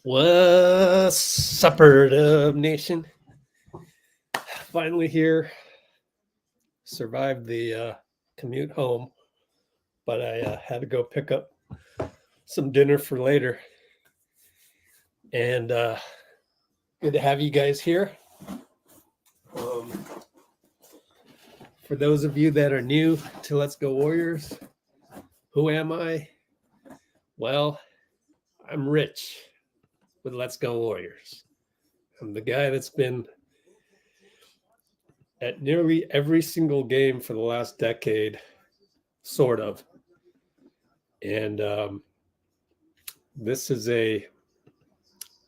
What's up, Dub Nation? Finally here. Survived the commute home, but I had to go pick up some dinner for later. And good to have you guys here. For those of you that are new to Let's Go Warriors, who am I? Well, I'm Rich with Let's Go Warriors. I'm the guy that's been at nearly every single game for the last decade, sort of. And this is a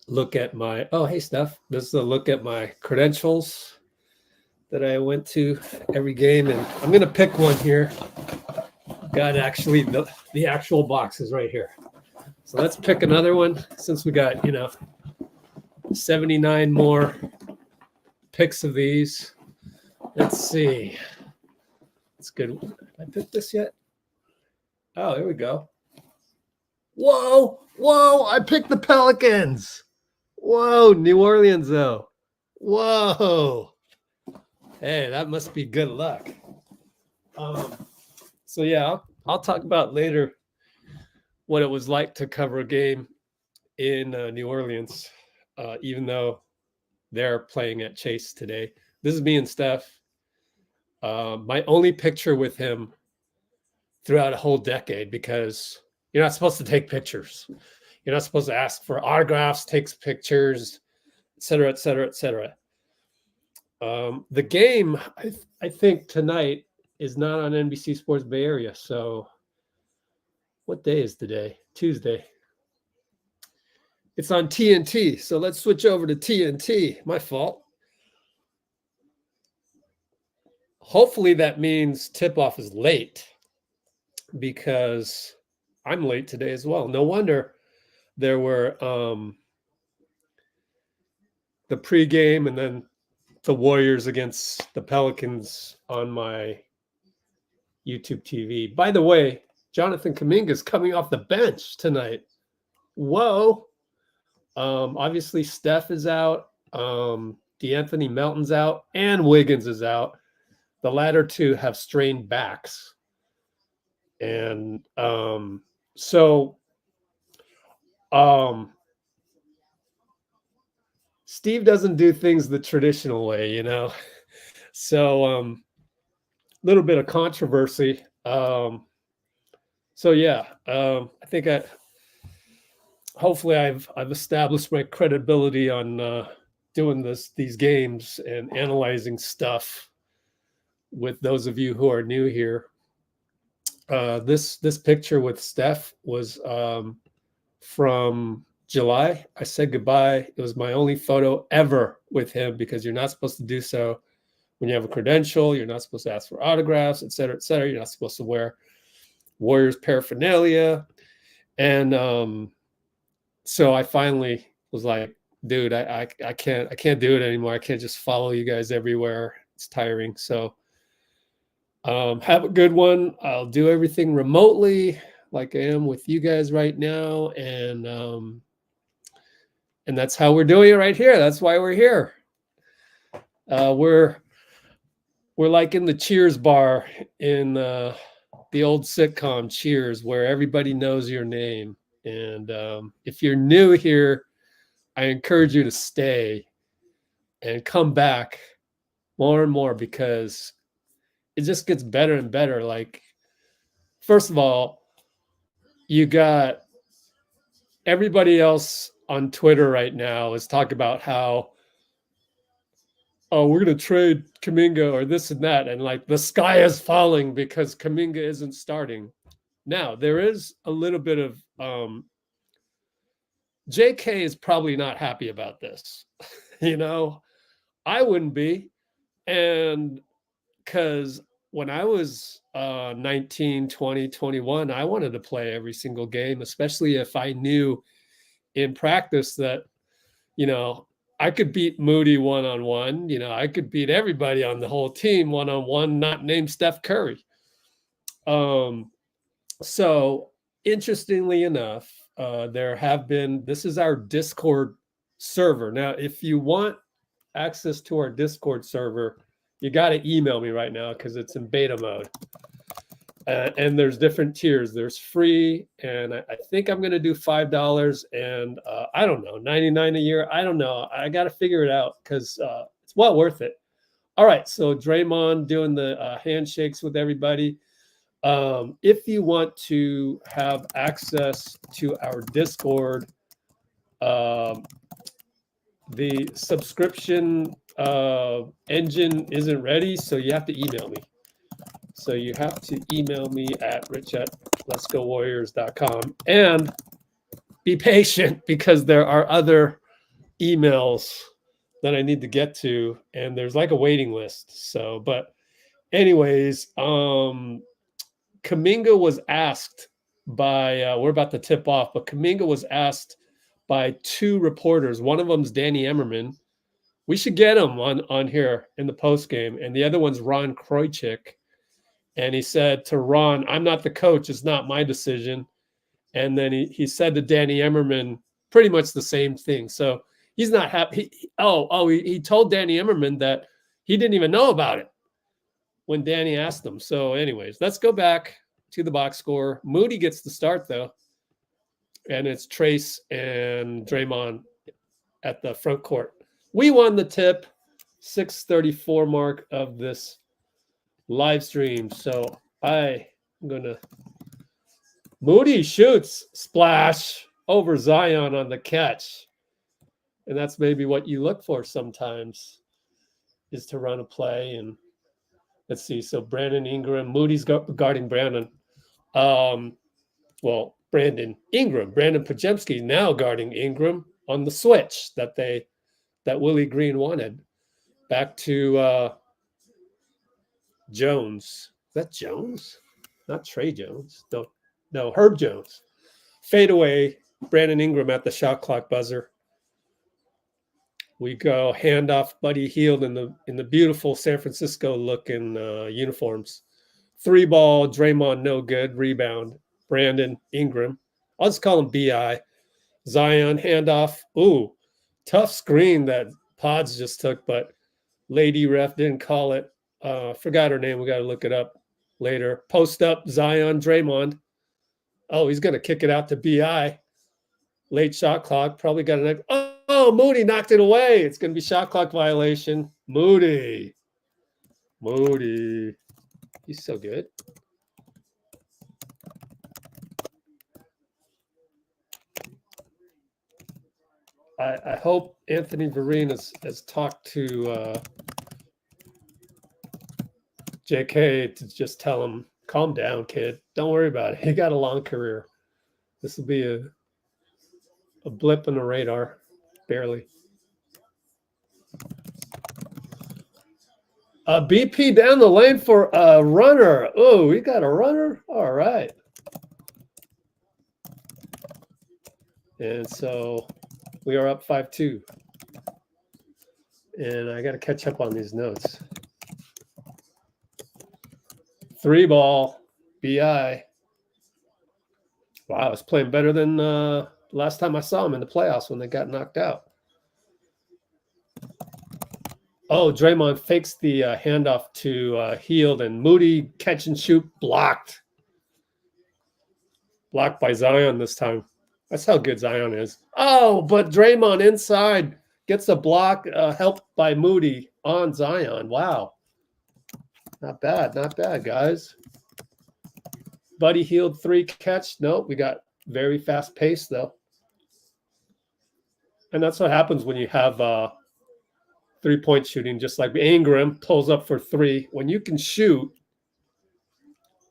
look at my, oh, hey, Steph. This is a look at my credentials that I went to every game. And I'm going to pick one here. Got actually the actual box is right here. So let's pick another one since we got, 79 more picks of these. Let's see. It's good. Did I pick this yet? Oh, there we go. Whoa. I picked the Pelicans. Whoa, New Orleans, though. Whoa. Hey, that must be good luck. So, yeah, I'll talk about later what it was like to cover a game in New Orleans, even though they're playing at Chase today. This is me and Steph. My only picture with him throughout a whole decade, because you're not supposed to take pictures. You're not supposed to ask for autographs, take pictures, et cetera, et cetera, et cetera. The game, I think tonight is not on NBC Sports Bay Area. So what day is today? Tuesday. It's on TNT. So let's switch over to TNT. My fault. Hopefully that means tip-off is late, because I'm late today as well. No wonder there were the pregame and then the Warriors against the Pelicans on my YouTube TV. By the way, Jonathan Kuminga is coming off the bench tonight. Whoa. Obviously, Steph is out. DeAnthony Melton's out. And Wiggins is out. The latter two have strained backs. And Steve doesn't do things the traditional way, So a little bit of controversy. I think hopefully I've established my credibility on doing these games and analyzing stuff with those of you who are new here. This picture with Steph was from July. I said goodbye. It was my only photo ever with him, because you're not supposed to do so when you have a credential. You're not supposed to ask for autographs, et cetera, et cetera. You're not supposed to wear Warriors paraphernalia. And so I finally was like, dude, I can't do it anymore. I can't just follow you guys everywhere. It's tiring. So have a good one. I'll do everything remotely like I am with you guys right now. And that's how we're doing it right here. That's why we're here. We're like in the Cheers bar in the old sitcom Cheers, where everybody knows your name. And if you're new here, I encourage you to stay and come back more and more, because it just gets better and better. Like, first of all, you got everybody else on Twitter right now is talking about how, oh, we're going to trade Kuminga or this and that. And like the sky is falling because Kuminga isn't starting. Now, there is a little bit of J.K. is probably not happy about this. I wouldn't be. And because when I was 19, 20, 21, I wanted to play every single game, especially if I knew in practice that, I could beat Moody one-on-one. I could beat everybody on the whole team one-on-one, not named Steph Curry. So interestingly enough, this is our Discord server. Now, if you want access to our Discord server, you got to email me right now because it's in beta mode. And there's different tiers. There's free, and I think I'm going to do $5, and I don't know, $99 a year. I don't know. I got to figure it out because it's well worth it. All right, so Draymond doing the handshakes with everybody. If you want to have access to our Discord, the subscription engine isn't ready, so you have to email me. So you have to email me at rich@letsgowarriors.com and be patient because there are other emails that I need to get to, and there's like a waiting list. So, but anyways, Kuminga was asked by, we're about to tip off, but Kuminga was asked by two reporters. One of them's Danny Emmerman. We should get him on here in the post game, and the other one's Ron Kroichik. And he said to Ron, "I'm not the coach. It's not my decision." And then he said to Danny Emmerman pretty much the same thing. So he's not happy. He told Danny Emmerman that he didn't even know about it when Danny asked him. So anyways, let's go back to the box score. Moody gets the start, though. And it's Trayce and Draymond at the front court. We won the tip, 6:34 mark of this live stream. So I'm gonna Moody shoots, splash over Zion on the catch, and that's maybe what you look for sometimes, is to run a play. And let's see, so Brandon Ingram, Moody's guarding Brandon. Brandon Ingram, Brandon Pajemski now guarding Ingram on the switch that Willie Green wanted. Back to Jones. Is that Jones? Not Trey Jones. No, Herb Jones. Fade away. Brandon Ingram at the shot clock buzzer. We go handoff. Buddy Hield in the beautiful San Francisco looking uniforms. 3-ball. Draymond no good. Rebound. Brandon Ingram. I'll just call him BI. Zion handoff. Ooh, tough screen that Podz just took, but lady ref didn't call it. Forgot her name. We got to look it up later. Post up, Zion, Draymond. Oh, he's going to kick it out to BI. Late shot clock. Probably got an. Oh, Moody knocked it away. It's going to be shot clock violation. Moody. He's so good. I hope Anthony Vereen has talked to J.K. to just tell him, calm down, kid. Don't worry about it. He got a long career. This will be a blip on the radar, barely. BP down the lane for a runner. Oh, we got a runner? All right. And so we are up 5-2. And I got to catch up on these notes. 3-ball, BI. Wow, it's playing better than last time I saw him in the playoffs when they got knocked out. Oh, Draymond fakes the handoff to Hield, and Moody catch and shoot blocked. Blocked by Zion this time. That's how good Zion is. Oh, but Draymond inside gets a block helped by Moody on Zion. Wow. Not bad, guys. Buddy Hield 3 catch. Nope, we got very fast pace, though. And that's what happens when you have 3-point shooting, just like Ingram pulls up for 3. When you can shoot,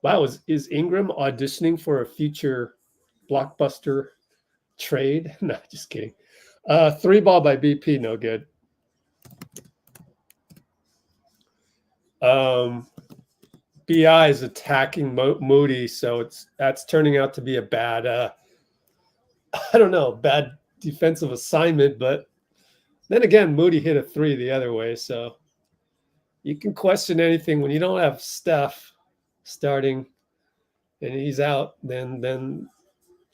wow, is Ingram auditioning for a future blockbuster trade? No, just kidding. 3-ball by BP, no good. BI is attacking Moody, so that's turning out to be a bad, I don't know, bad defensive assignment. But then again, Moody hit a 3 the other way, so you can question anything when you don't have Steph starting and he's out. Then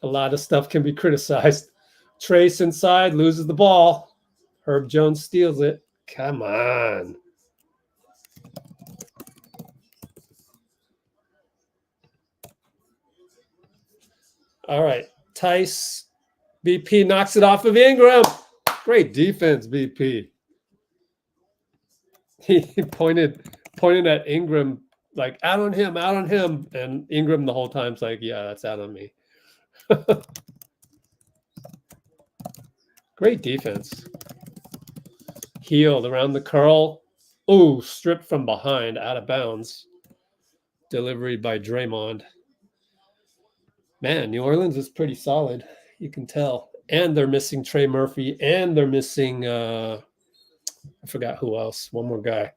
A lot of stuff can be criticized. Trayce inside, loses the ball. Herb Jones steals it. Come on. All right. Tice, BP knocks it off of Ingram. Great defense, BP. He pointed at Ingram, like, out on him. And Ingram the whole time's like, yeah, that's out on me. Great defense. Hield around the curl. Oh, stripped from behind, out of bounds. Delivery by Draymond. Man, New Orleans is pretty solid. You can tell. And they're missing Trey Murphy. And they're missing, I forgot who else. One more guy.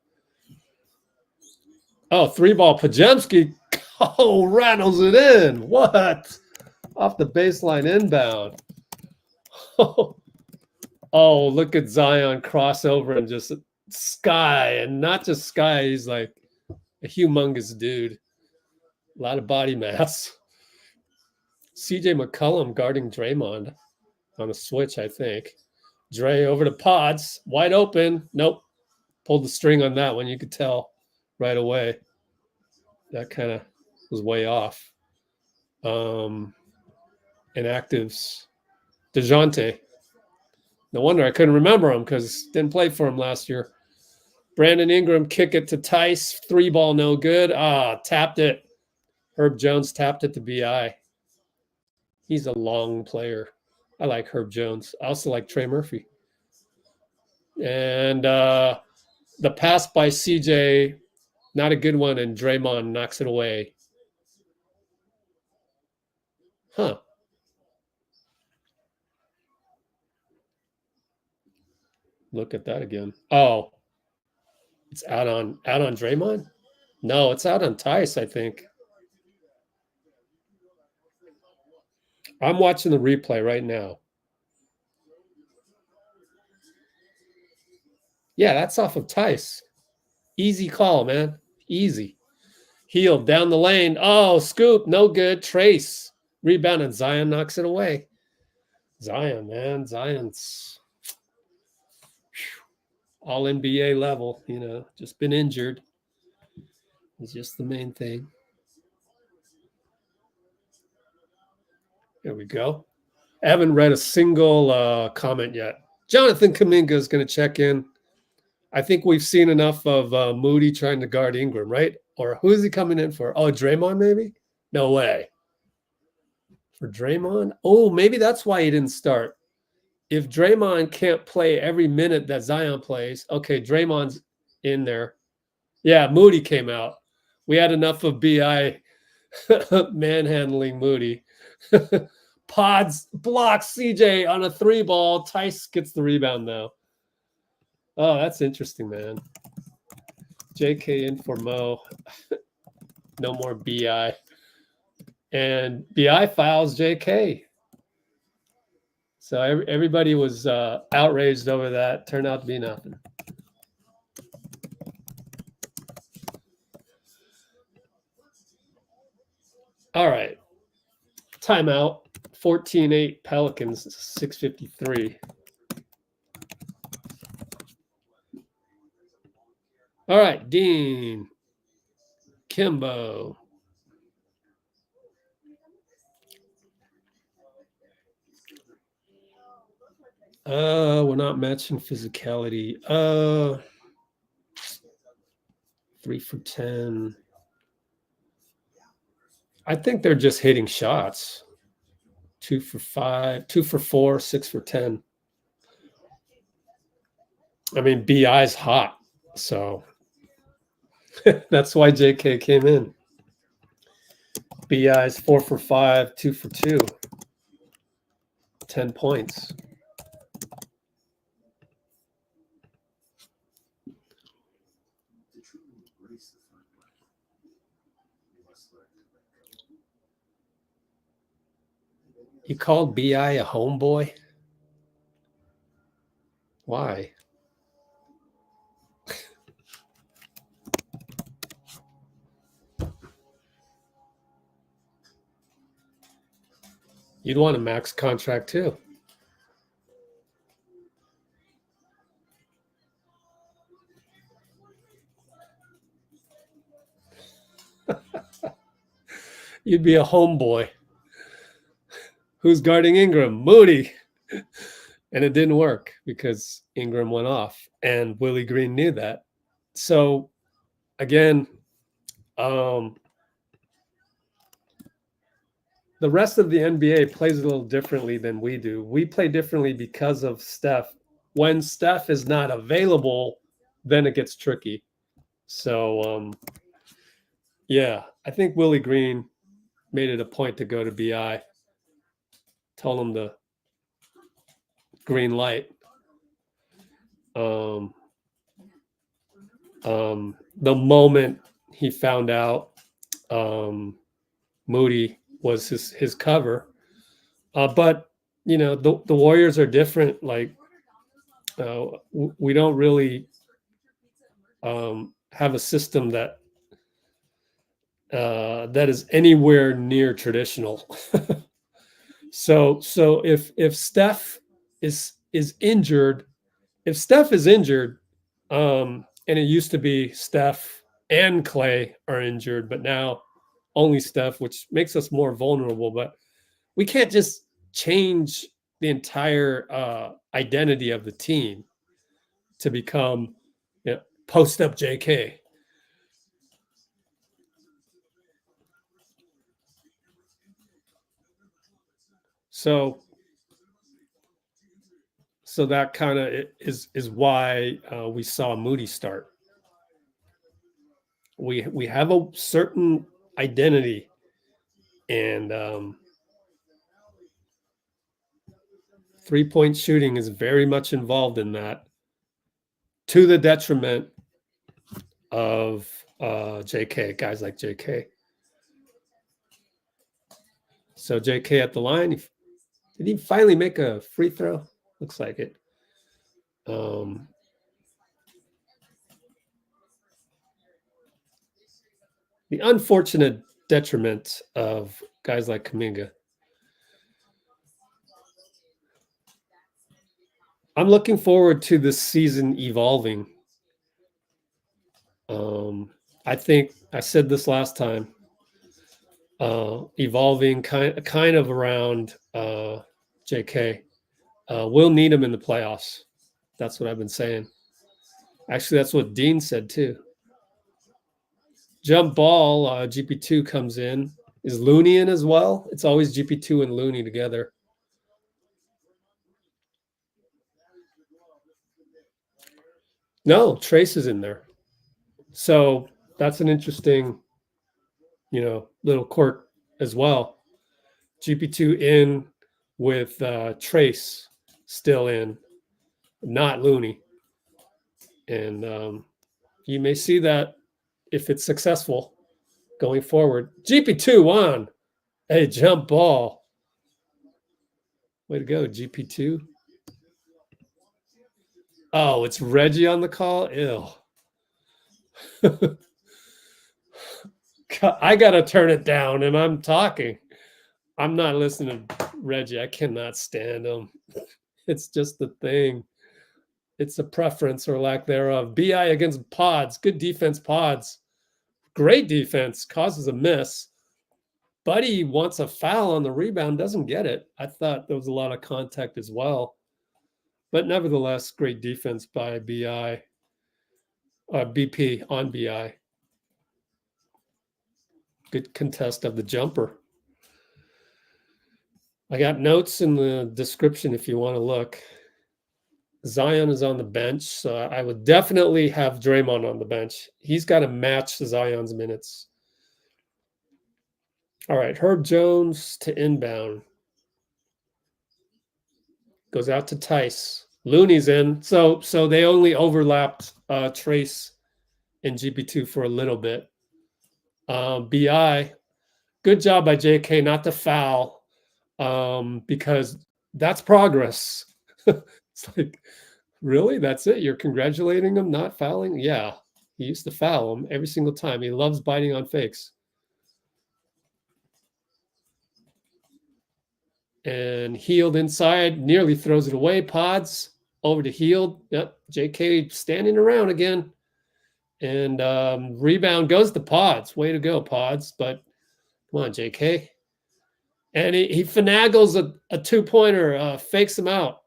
Oh, 3-ball. Pajemski. Oh, rattles it in. What? Off the baseline inbound. Oh, look at Zion crossover and just sky. And not just sky. He's like a humongous dude. A lot of body mass. CJ McCollum guarding Draymond on a switch, I think. Dray over to Podz. Wide open. Nope. Pulled the string on that one. You could tell right away. That kind of was way off. Inactives. DeJounte. No wonder I couldn't remember him because didn't play for him last year. Brandon Ingram kick it to Tice. 3-ball, no good. Tapped it. Herb Jones tapped it to BI. He's a long player. I like Herb Jones. I also like Trey Murphy. And the pass by CJ, not a good one, and Draymond knocks it away. Huh. Look at that again. Oh, it's out on Draymond? No, it's out on Tice, I think. I'm watching the replay right now. Yeah, that's off of Tice. Easy call, man. Easy. Hield down the lane. Oh, scoop. No good. Trayce. Rebound, and Zion knocks it away. Zion, man. Zion's all NBA level, just been injured. It's just the main thing. There we go. I haven't read a single comment yet. Jonathan Kuminga is going to check in. I think we've seen enough of Moody trying to guard Ingram, right? Or who is he coming in for? Oh, Draymond maybe? No way. For Draymond? Oh, maybe that's why he didn't start. If Draymond can't play every minute that Zion plays, okay, Draymond's in there. Yeah, Moody came out. We had enough of BI manhandling Moody. Podz blocks CJ on a 3-ball. Tice gets the rebound, though. Oh, that's interesting, man. JK in for Mo. No more BI. And BI fouls JK. So everybody was outraged over that. Turned out to be nothing. All right. Timeout. 14-8 Pelicans, 6:53. All right, Dean. Kimbo. We're not matching physicality. 3 for 10. I think they're just hitting shots. 2 for 5, 2 for 4, 6 for 10. I mean, BI's hot, so that's why JK came in. BI's 4 for 5, 2 for 2. 10 points. You called BI a homeboy? Why? You'd want a max contract too. You'd be a homeboy. Who's guarding Ingram? Moody. And it didn't work because Ingram went off, and Willie Green knew that. So again, the rest of the NBA plays a little differently than we do. We play differently because of Steph. When Steph is not available, then it gets tricky. So yeah, I think Willie Green made it a point to go to BI. Told him the green light. The moment he found out Moody was his cover, but you know the Warriors are different. Like we don't really have a system that that is anywhere near traditional. So if Steph is injured, if Steph is injured, and it used to be Steph and Clay are injured, but now only Steph, which makes us more vulnerable. But we can't just change the entire identity of the team to become, you know, post up JK. So that kind of is why we saw Moody start. We have a certain identity, and 3-point shooting is very much involved in that, to the detriment of JK, guys like JK. So JK at the line, did he finally make a free throw? Looks like it. The unfortunate detriment of guys like Kuminga. I'm looking forward to this season evolving. I think I said this last time. Evolving kind of around JK. We'll need him in the playoffs. That's what I've been saying. Actually, that's what Dean said too. Jump ball, GP2 comes in. Is Looney in as well? It's always GP2 and Looney together. No, Trayce is in there. So that's an interesting, little quirk as well. GP2 in with Trayce still in, not Looney. And you may see that if it's successful going forward. GP2 on. Hey, jump ball. Way to go, GP2. Oh, it's Reggie on the call? Ew. I got to turn it down, and I'm talking. I'm not listening to Reggie. I cannot stand him. It's just the thing. It's a preference or lack thereof. BI against Podz. Good defense, Podz. Great defense. Causes a miss. Buddy wants a foul on the rebound. Doesn't get it. I thought there was a lot of contact as well. But nevertheless, great defense by BI. BP on BI. Good contest of the jumper. I got notes in the description if you want to look. Zion is on the bench, so I would definitely have Draymond on the bench. He's got to match Zion's minutes. All right, Herb Jones to inbound. Goes out to Tice. Looney's in. So they only overlapped Trayce and GP2 for a little bit. BI, good job by JK not to foul, because that's progress. It's like, really? That's it? You're congratulating him not fouling? Yeah, he used to foul him every single time. He loves biting on fakes. And Hield inside, nearly throws it away. Podz over to Hield. Yep, J.K. standing around again. And rebound goes to Podz. Way to go, Podz. But come on, J.K. And he finagles a two-pointer, fakes him out.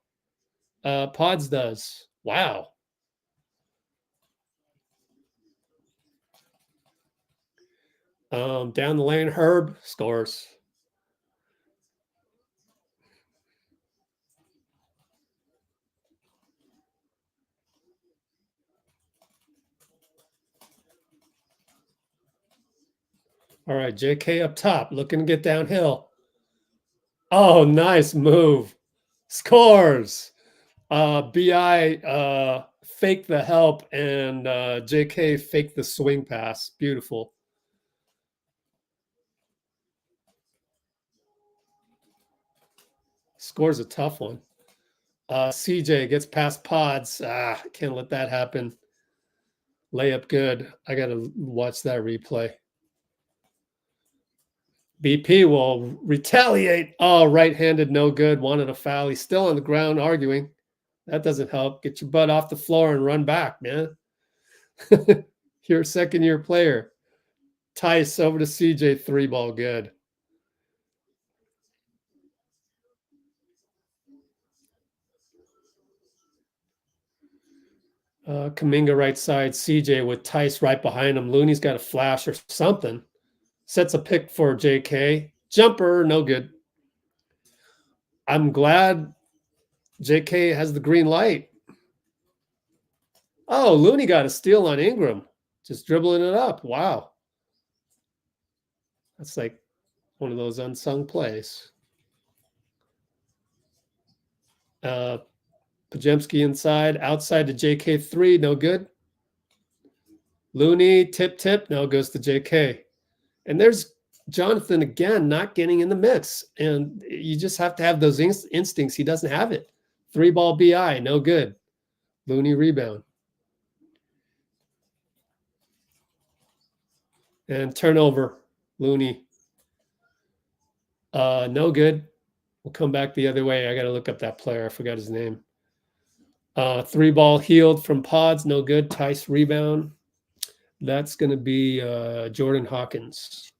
Podz does. Wow. Down the lane, Herb scores. All right, JK up top, looking to get downhill. Oh, nice move. Scores. BI faked the help, and JK faked the swing pass. Beautiful. Scores a tough one. CJ gets past Podz. Can't let that happen. Layup good. I got to watch that replay. BP will retaliate. Oh, right-handed, no good. Wanted a foul. He's still on the ground arguing. That doesn't help. Get your butt off the floor and run back, man. You're a second-year player. Tice over to CJ, 3-ball good. Kuminga right side, CJ with Tice right behind him. Looney's got a flash or something. Sets a pick for JK. Jumper, no good. I'm glad JK has the green light. Oh, Looney got a steal on Ingram. Just dribbling it up. Wow. That's like one of those unsung plays. Pajemski inside. Outside to JK3. No good. Looney, tip. No, goes to JK. And there's Jonathan again, not getting in the mix. And you just have to have those instincts. He doesn't have it. 3-ball BI, no good. Looney rebound. And turnover, Looney. No good. We'll come back the other way. I got to look up that player. I forgot his name. 3-ball Hield from Podz, no good. Tice rebound. That's going to be Jordan Hawkins.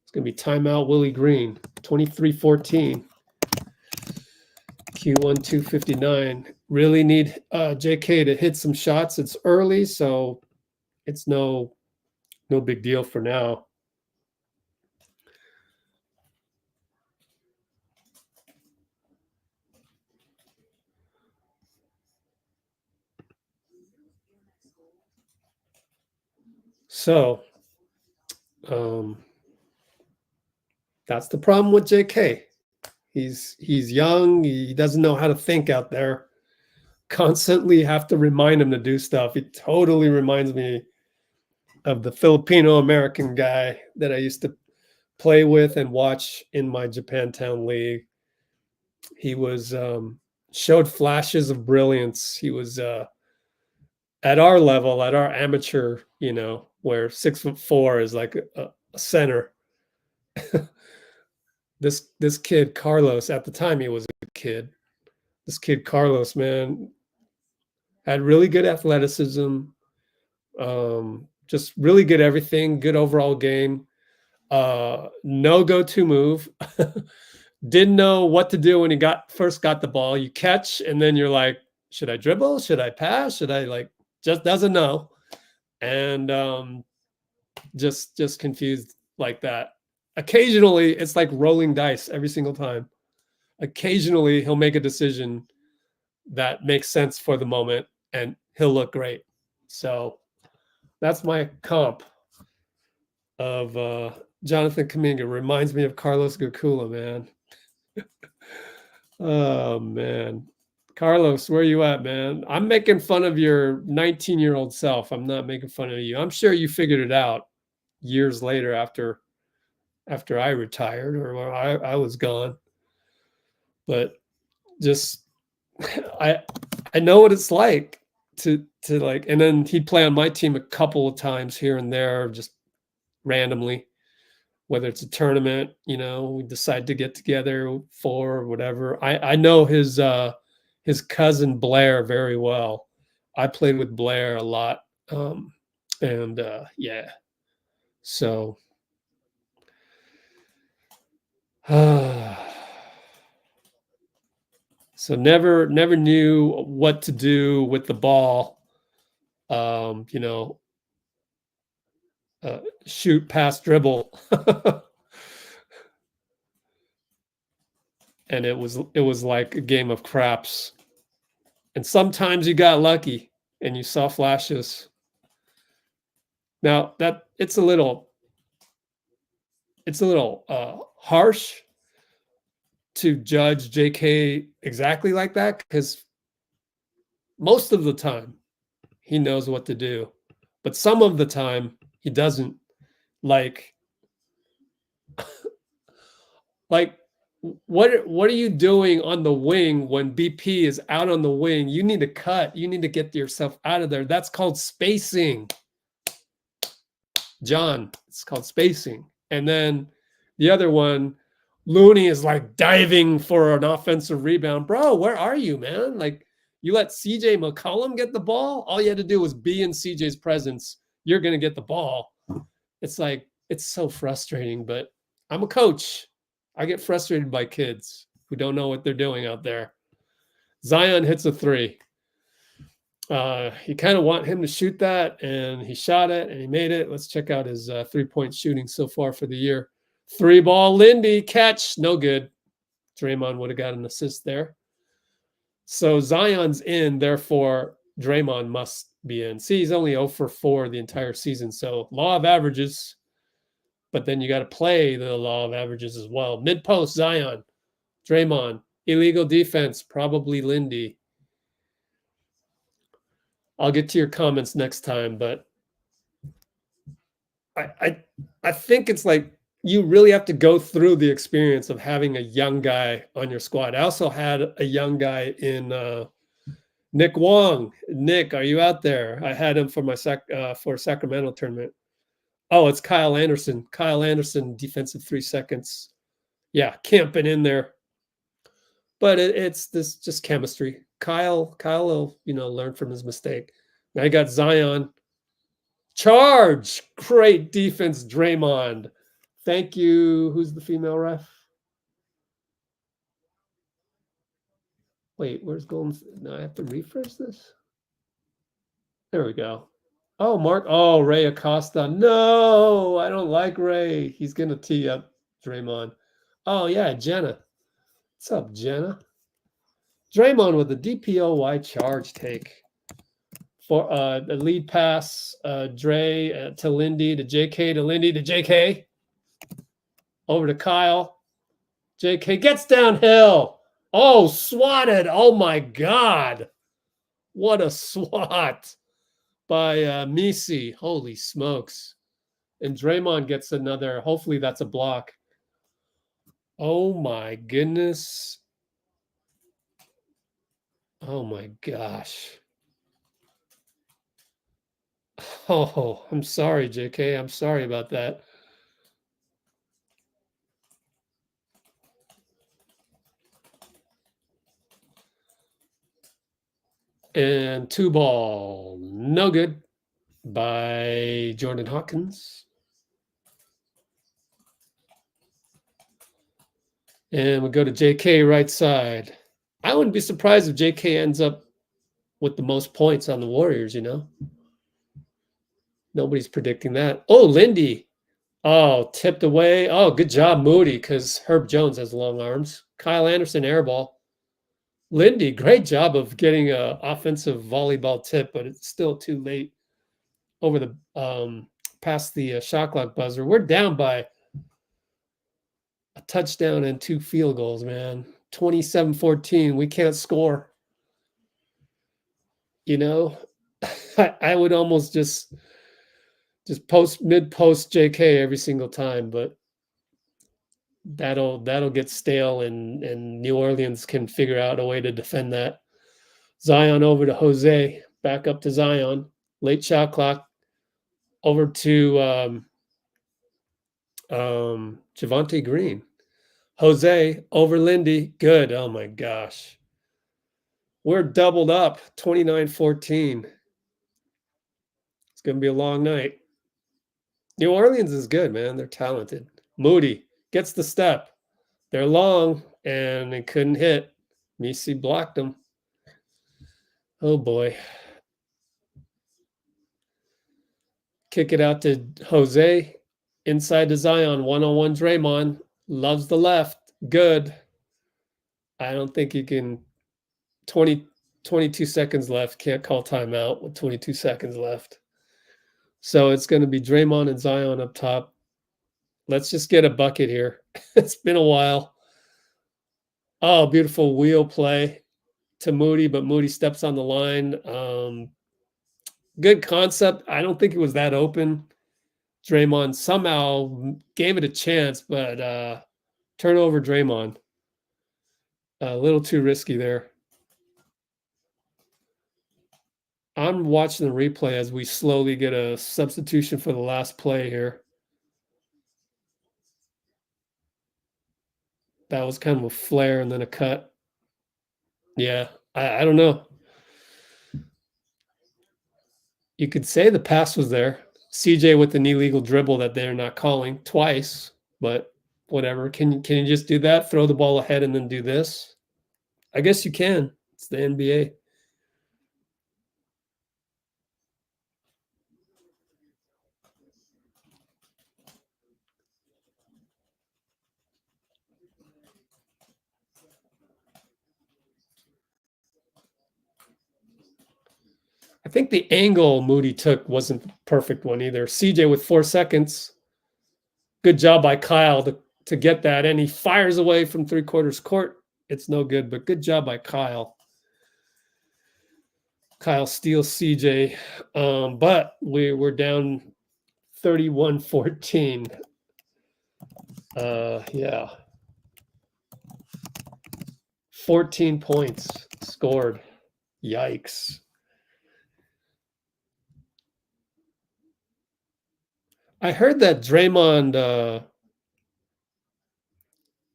It's going to be timeout Willie Green, 23-14. Q1 259. Really need JK to hit some shots. It's early, so it's no big deal for now. So that's the problem with JK. He's young. He doesn't know how to think out there. Constantly have to remind him to do stuff. It totally reminds me of the Filipino American guy that I used to play with and watch in my Japantown league. He was showed flashes of brilliance. He was at our level, at our amateur, where 6'4" is like a center. This kid Carlos, at the time he was a good kid. This kid Carlos, man, had really good athleticism, just really good everything, good overall game. No go-to move. Didn't know what to do when he first got the ball. You catch, and then you're like, should I dribble? Should I pass? Should I just doesn't know. And just confused like that. Occasionally, it's like rolling dice every single time. Occasionally, he'll make a decision that makes sense for the moment, and he'll look great. So that's my comp of Jonathan Kuminga. Reminds me of Carlos Gacula, man. Oh, man. Carlos, where you at, man? I'm making fun of your 19-year-old self. I'm not making fun of you. I'm sure you figured it out years later after I retired or I was gone. But just I know what it's like to like, and then he'd play on my team a couple of times here and there, just randomly. whether it's a tournament, we decide to get together for whatever. I know his cousin Blair very well. I played with Blair a lot. And yeah. So so never knew what to do with the ball. Shoot, pass, dribble. And it was like a game of craps. And sometimes you got lucky and you saw flashes. Now that it's a little harsh to judge JK exactly like that, because most of the time he knows what to do, but some of the time he doesn't. Like what are you doing on the wing when BP is out on the wing? You need to cut. You need to get yourself out of there. That's called spacing. John, it's called spacing. And then the other one, Looney is like diving for an offensive rebound. Bro, where are you, man? Like, you let CJ McCollum get the ball. All you had to do was be in CJ's presence. You're going to get the ball. It's like, it's so frustrating, but I'm a coach. I get frustrated by kids who don't know what they're doing out there. Zion hits a three. You kind of want him to shoot that, and he shot it, and he made it. Let's check out his three-point shooting so far for the year. Three ball, Lindy, catch, no good. Draymond would have got an assist there. So Zion's in, therefore Draymond must be in. See, he's only 0 for 4 the entire season, so law of averages. But then you got to play the law of averages as well. Mid-post, Zion, Draymond, illegal defense, probably Lindy. I'll get to your comments next time, but I think it's like you really have to go through the experience of having a young guy on your squad. I also had a young guy in Nick Wong. Nick, are you out there? I had him for my for Sacramento tournament. Oh, it's Kyle Anderson. Kyle Anderson, defensive 3 seconds. Yeah, camping in there. But it's this just chemistry. Kyle will, learn from his mistake. Now you got Zion. Charge! Great defense, Draymond. Thank you. Who's the female ref? Wait, where's Golden? No, I have to refresh this. There we go. Oh, Mark. Oh, Ray Acosta. No, I don't like Ray. He's going to tee up Draymond. Oh, yeah, Jenna. What's up, Jenna? Draymond with the DPOY charge take. For the lead pass, Dray to Lindy, to JK, to Lindy, to JK. Over to Kyle. JK gets downhill. Oh, swatted. Oh, my God. What a swat by Misi. Holy smokes. And Draymond gets another. Hopefully that's a block. Oh, my goodness. Oh, my gosh. Oh, I'm sorry, JK. I'm sorry about that. And 2 ball. No good by Jordan Hawkins. And we go to JK right side. I wouldn't be surprised if JK ends up with the most points on the Warriors, Nobody's predicting that. Oh, Lindy. Oh, tipped away. Oh, good job, Moody, because Herb Jones has long arms. Kyle Anderson, airball. Lindy, great job of getting an offensive volleyball tip, but it's still too late over the past the shot clock buzzer. We're down by a touchdown and 2 field goals, man. 27-14. We can't score. I would almost just mid-post JK every single time, but that'll get stale, and New Orleans can figure out a way to defend that. Zion over to Jose, back up to Zion. Late shot clock. Over to Javante Green. Jose over Lindy. Good. Oh my gosh. We're doubled up 29-14. It's going to be a long night. New Orleans is good, man. They're talented. Moody gets the step. They're long and they couldn't hit. Misi blocked them. Oh boy. Kick it out to Jose. Inside to Zion. 1-on-1 Draymond. Loves the left. Good. I don't think you can. 22 seconds left. Can't call timeout with 22 seconds left. So it's going to be Draymond and Zion up top. Let's just get a bucket here. It's been a while. Oh, beautiful wheel play to Moody, but Moody steps on the line. Good concept. I don't think it was that open. Draymond somehow gave it a chance, but turnover Draymond. A little too risky there. I'm watching the replay as we slowly get a substitution for the last play here. That was kind of a flare and then a cut. Yeah, I don't know. You could say the pass was there. CJ with an illegal dribble that they're not calling twice, but whatever. Can you just do that? Throw the ball ahead and then do this? I guess you can. It's the NBA. I think the angle Moody took wasn't the perfect one either. CJ with 4 seconds. Good job by Kyle to get that. And he fires away from 3/4 court. It's no good, but good job by Kyle. Kyle steals CJ. But we're down 31-14. Yeah. 14 points scored. Yikes. I heard that Draymond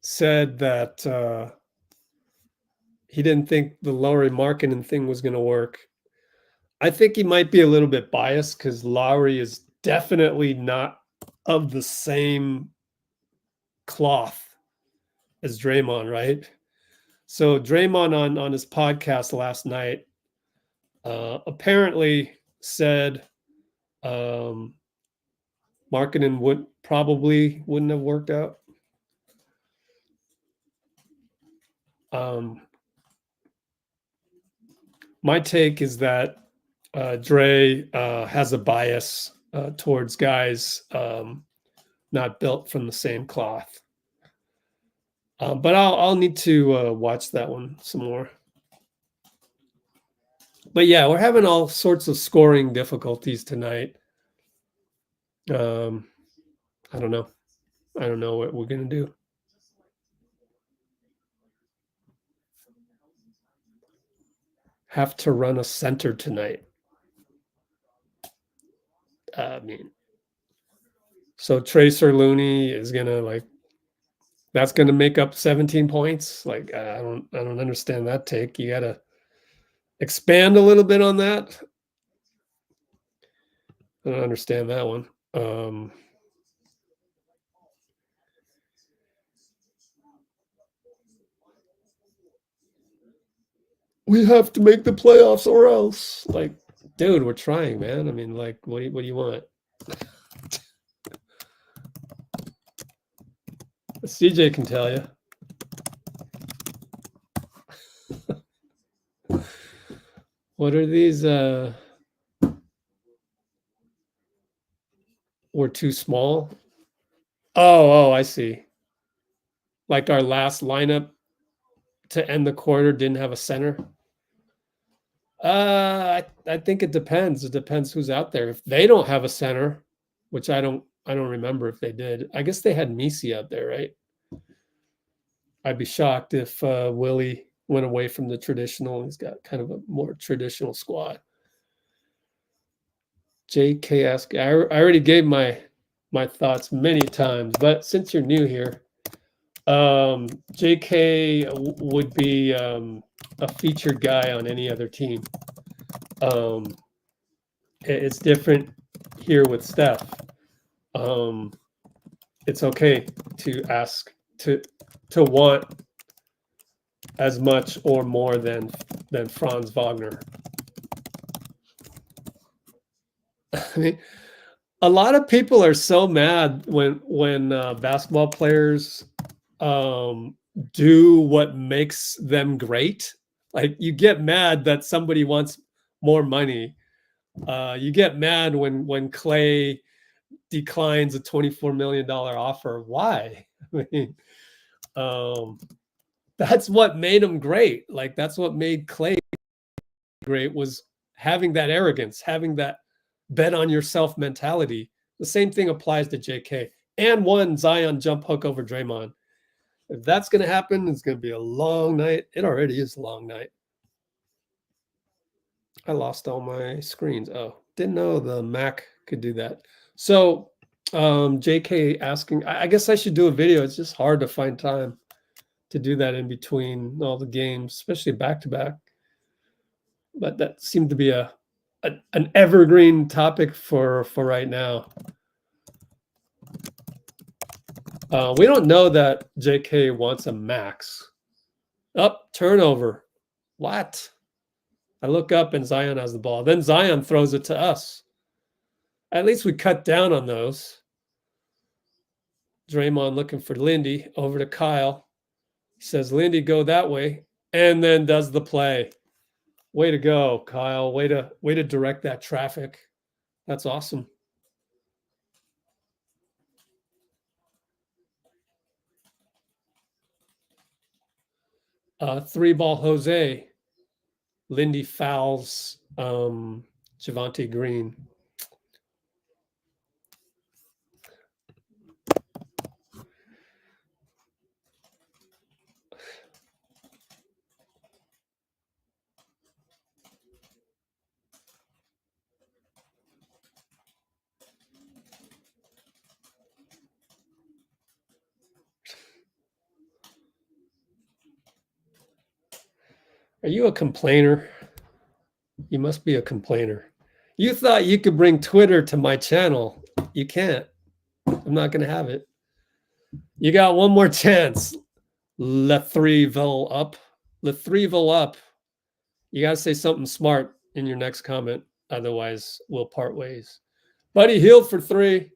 said that he didn't think the Lowry Markkanen thing was going to work. I think he might be a little bit biased because Lowry is definitely not of the same cloth as Draymond, right? So Draymond on his podcast last night apparently said Markkanen wouldn't have worked out. My take is that Dray has a bias towards guys not built from the same cloth. But I'll need to watch that one some more. But yeah, we're having all sorts of scoring difficulties tonight. I don't know. I don't know what we're going to do. Have to run a center tonight. I mean, so Trayce or Looney is going to that's going to make up 17 points. I don't understand that take. You got to expand a little bit on that. I don't understand that one. We have to make the playoffs or else. Dude, we're trying, man. I mean, what do you want? CJ can tell you. What are these? We're too small. Oh, I see. Like our last lineup to end the quarter didn't have a center. I think it depends. It depends who's out there. If they don't have a center, which I don't remember if they did. I guess they had Misi out there, right? I'd be shocked if Willie went away from the traditional. He's got kind of a more traditional squad. JK asked, I already gave my my thoughts many times, but since you're new here, J.K. would be a featured guy on any other team. It's different here with Steph. It's okay to ask to want as much or more than Franz Wagner. I mean, a lot of people are so mad when basketball players do what makes them great. Like, you get mad that somebody wants more money. You get mad when Clay declines a $24 million offer. Why? I mean, that's what made him great. Like, that's what made Clay great, was having that arrogance, having that bet on yourself mentality. The same thing applies to JK, and one Zion jump hook over Draymond. If that's going to happen, it's going to be a long night. It already is a long night. I lost all my screens. Oh, didn't know the Mac could do that. So JK asking, I guess I should do a video. It's just hard to find time to do that in between all the games, especially back-to-back. But that seemed to be an evergreen topic for right now. We don't know that JK wants a max. Up, turnover. What? I look up and Zion has the ball. Then Zion throws it to us. At least we cut down on those. Draymond looking for Lindy, over to Kyle. He says, Lindy, go that way, and then does the play. Way to go, Kyle. Way to direct that traffic. That's awesome. Three ball Jose. Lindy fouls Javante Green. Are you a complainer? You must be a complainer. You thought you could bring Twitter to my channel. You can't. I'm not going to have it. You got one more chance. Lethreeville up. Lethreeville up. You got to say something smart in your next comment. Otherwise, we'll part ways. Buddy Hield for 3.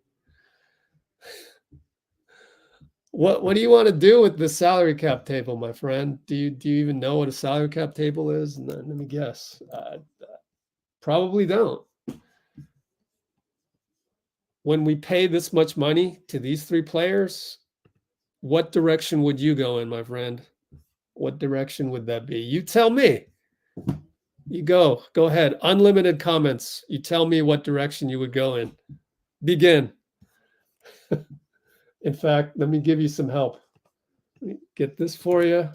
What do you want to do with the salary cap table, my friend? Do you even know what a salary cap table is? Let me guess. Probably don't. When we pay this much money to these 3 players, what direction would you go in, my friend? What direction would that be? You tell me. You go ahead. Unlimited comments. You tell me what direction you would go in. Begin. In fact, let me give you some help. Let me get this for you.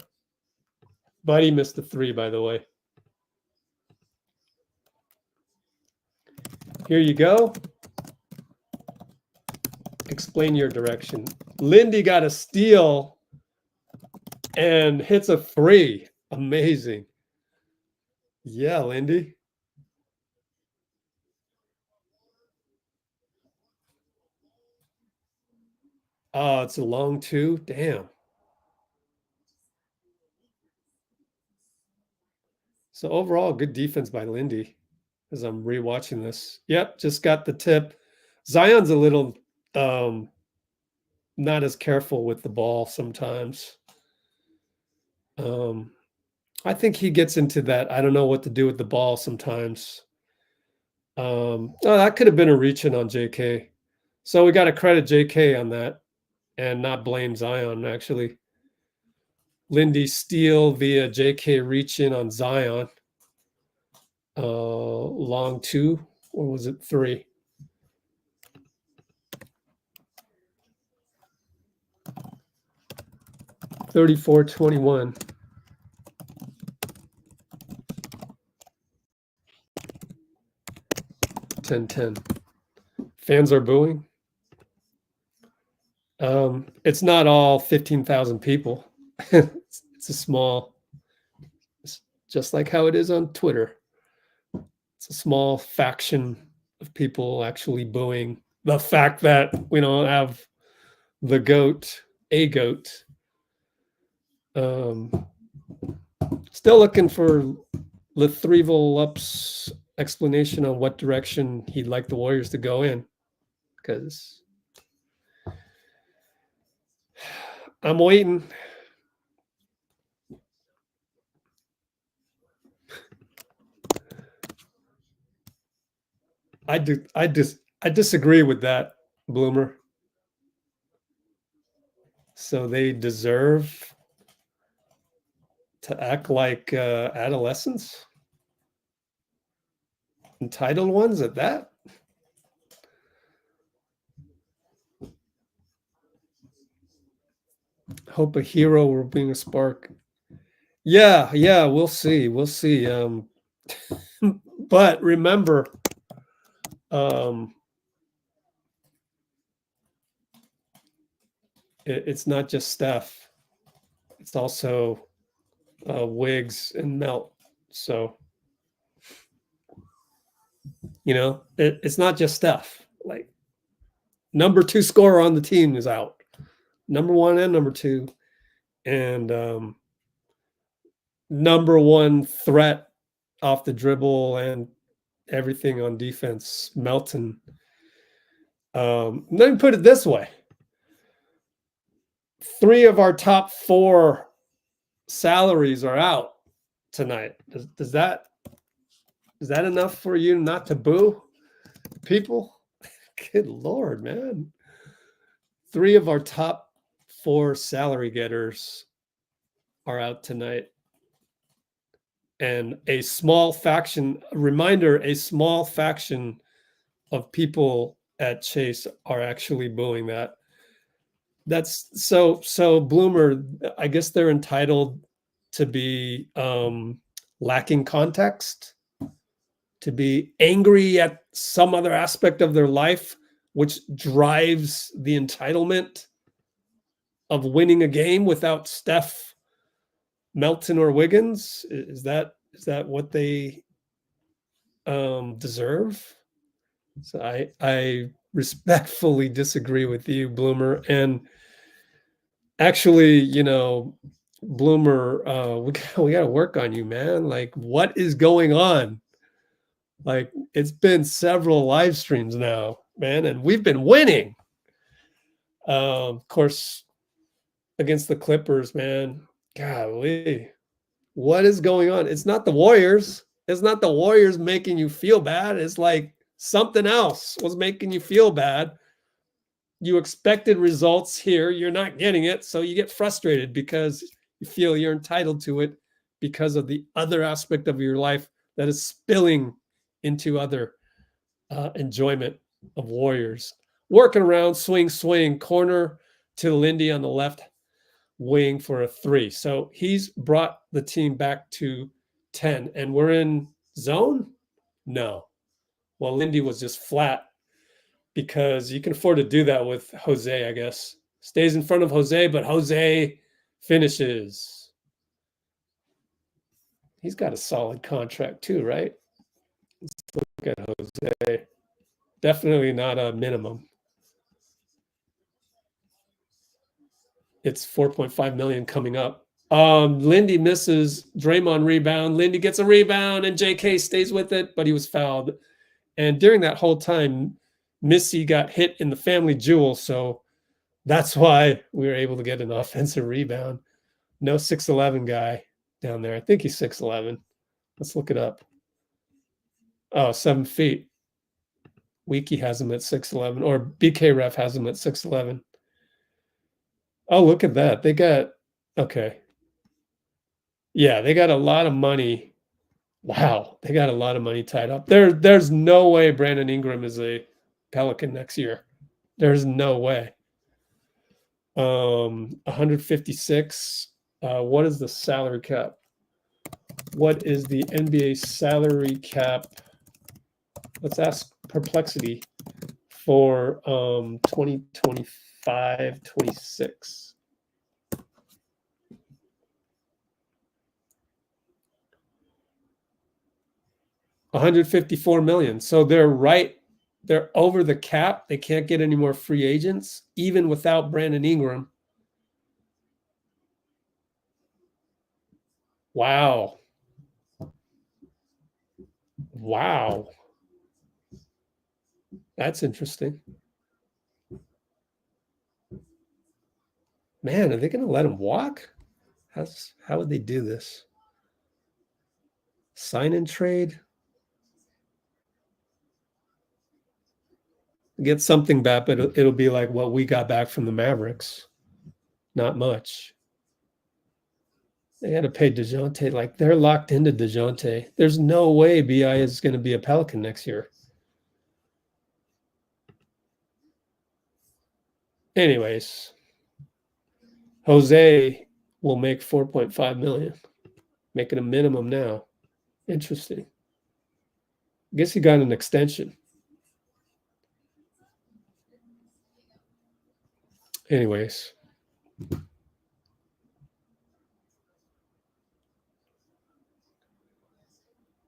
Buddy missed a 3, by the way. Here you go. Explain your direction. Lindy got a steal and hits a 3. Amazing. Yeah, Lindy. Oh, it's a long 2. Damn. So overall, good defense by Lindy as I'm rewatching this. Yep, just got the tip. Zion's a little not as careful with the ball sometimes. I think he gets into that. I don't know what to do with the ball sometimes. Oh, that could have been a reach-in on JK. So we got to credit JK on that and not blame Zion, actually. Lindy steal via JK reach-in on Zion. Long 2, or was it 3? $34-21. 10-10. Fans are booing. It's not all 15,000 people. It's a small, it's just like how it is on Twitter. It's a small faction of people actually booing the fact that we don't have the GOAT, a GOAT. Still looking for Lethrevel Up's explanation on what direction he'd like the Warriors to go in, because I'm waiting. I disagree with that, Bloomer. So they deserve to act like adolescents, entitled ones at that. Hope a hero will bring a spark. Yeah, we'll see. But remember, it's not just Steph. It's also Wiggs and Melt. So, it's not just Steph. Like, number 2 scorer on the team is out. Number 1 and number 2. And number 1 threat off the dribble and everything on defense, Melton. Let me put it this way. 3 of our top 4 salaries are out tonight. Is that enough for you not to boo people? Good Lord, man. 3 of our top 4 salary getters are out tonight. And a small faction of people at Chase are actually booing that. That's so Bloomer, I guess they're entitled to be lacking context, to be angry at some other aspect of their life, which drives the entitlement of winning a game without Steph, Melton, or Wiggins. Is that what they deserve? So I respectfully disagree with you, Bloomer. And actually, Bloomer, we got to work on you, man. Like, what is going on? Like, it's been several live streams now, man, and we've been winning. Of course, against the Clippers, man. Golly, what is going on? It's not the Warriors. It's not the Warriors making you feel bad. It's like something else was making you feel bad. You expected results here. You're not getting it. So you get frustrated because you feel you're entitled to it because of the other aspect of your life that is spilling into other enjoyment of Warriors. Working around, swing, corner to Lindy on the left wing for a 3. So he's brought the team back to 10. And we're in zone? No. Well, Lindy was just flat because you can afford to do that with Jose, I guess. Stays in front of Jose, but Jose finishes. He's got a solid contract too, right? Let's look at Jose. Definitely not a minimum. It's 4.5 million coming up. Lindy misses Draymond rebound. Lindy gets a rebound and JK stays with it, but he was fouled. And during that whole time, Missy got hit in the family jewel. So that's why we were able to get an offensive rebound. No 6'11" guy down there. I think he's 6'11". Let's look it up. Oh, 7 feet. Wiki has him at 6'11", or BK Ref has him at 6'11". Oh, look at that. They got, okay. Yeah, they got a lot of money. Wow, they got a lot of money tied up. There's no way Brandon Ingram is a Pelican next year. There's no way. 156. What is the salary cap? What is the NBA salary cap? Let's ask Perplexity for 2025. 526. $154 million. So they're right. They're over the cap. They can't get any more free agents, even without Brandon Ingram. Wow. Wow. That's interesting. Man, are they going to let him walk? How would they do this? Sign and trade? Get something back, but it'll be like what we got back from the Mavericks. Not much. They had to pay DeJounte. Like, they're locked into DeJounte. There's no way BI is going to be a Pelican next year. Anyways, Jose will make 4.5 million, making a minimum now. Interesting. I guess he got an extension. Anyways.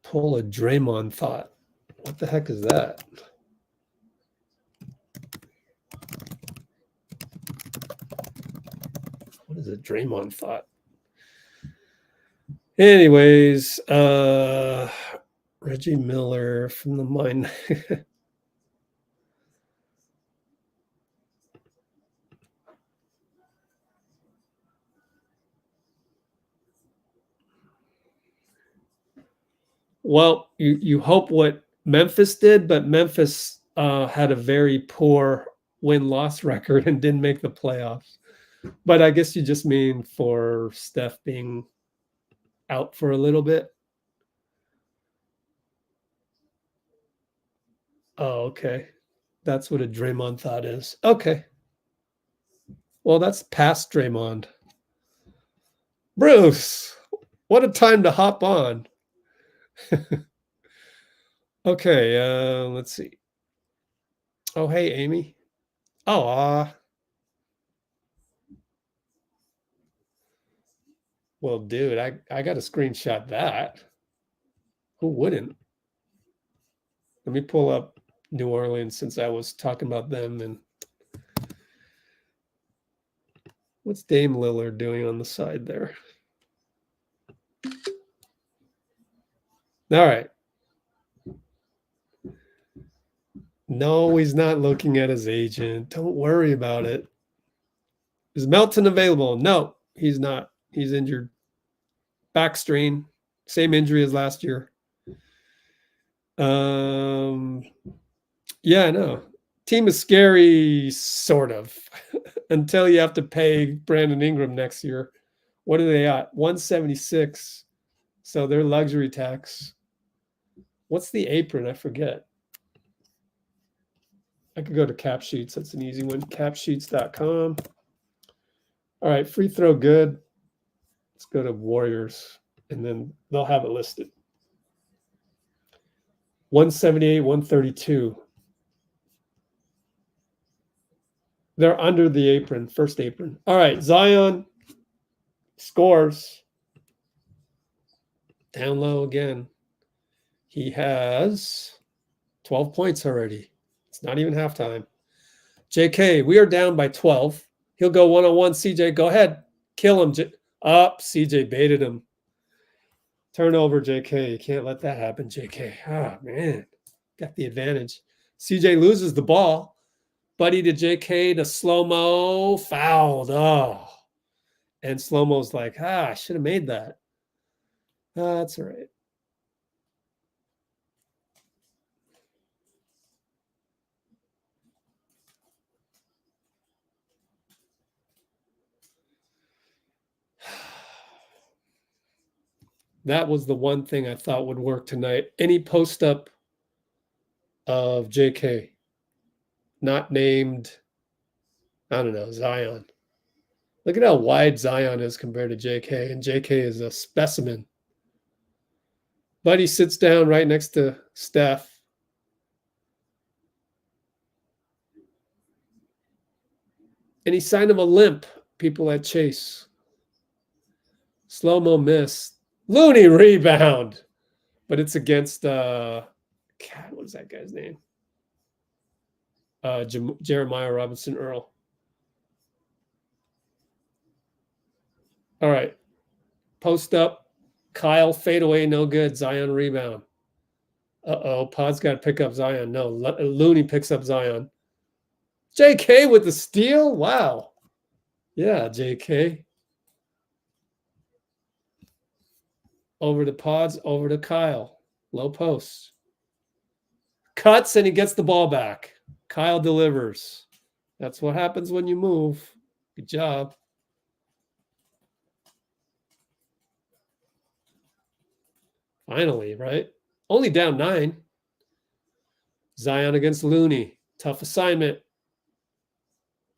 Pull a Draymond thought. What the heck is that? What is a Draymond thought? Anyways, Reggie Miller from the mine. Well, you hope what Memphis did, but Memphis had a very poor win-loss record and didn't make the playoffs. But I guess you just mean for Steph being out for a little bit. Oh, okay. That's what a Draymond thought is. Okay. Well, that's past Draymond. Bruce, what a time to hop on. Okay, let's see. Oh, hey, Amy. Oh, well, dude, I got to screenshot that. Who wouldn't? Let me pull up New Orleans since I was talking about them. And what's Dame Lillard doing on the side there? All right. No, he's not looking at his agent. Don't worry about it. Is Melton available? No, he's not. He's injured. Back strain. Same injury as last year. Yeah, I know. Team is scary, sort of, until you have to pay Brandon Ingram next year. What are they at? 176. So their luxury tax. What's the apron? I forget. I could go to Cap Sheets. That's an easy one. Capsheets.com. All right, free throw good. Let's go to Warriors, and then they'll have it listed. 178, 132. They're under the apron, first apron. All right, Zion scores. Down low again. He has 12 points already. It's not even halftime. JK, we are down by 12. He'll go one-on-one. CJ, go ahead. Kill him. Up. CJ baited him. Turnover, JK. You can't let that happen, JK. Ah, man. Got the advantage. CJ loses the ball. Buddy to JK to slow-mo. Fouled. Oh. And slow-mo's like, I should have made that. That's all right. That was the one thing I thought would work tonight. Any post-up of JK, not named, I don't know, Zion. Look at how wide Zion is compared to JK, and JK is a specimen. Buddy sits down right next to Steph. Any sign of a limp, people at Chase? Slow-mo miss. Looney rebound. But it's against, God, what is that guy's name? Jeremiah Robinson Earl. All right. Post up. Kyle fade away, no good. Zion rebound. Uh-oh, Podz got to pick up Zion. No, Looney picks up Zion. J.K. with the steal? Wow. Yeah, J.K. Over to Podz, over to Kyle. Low post. Cuts, and he gets the ball back. Kyle delivers. That's what happens when you move. Good job. Finally, right? Only down 9. Zion against Looney. Tough assignment.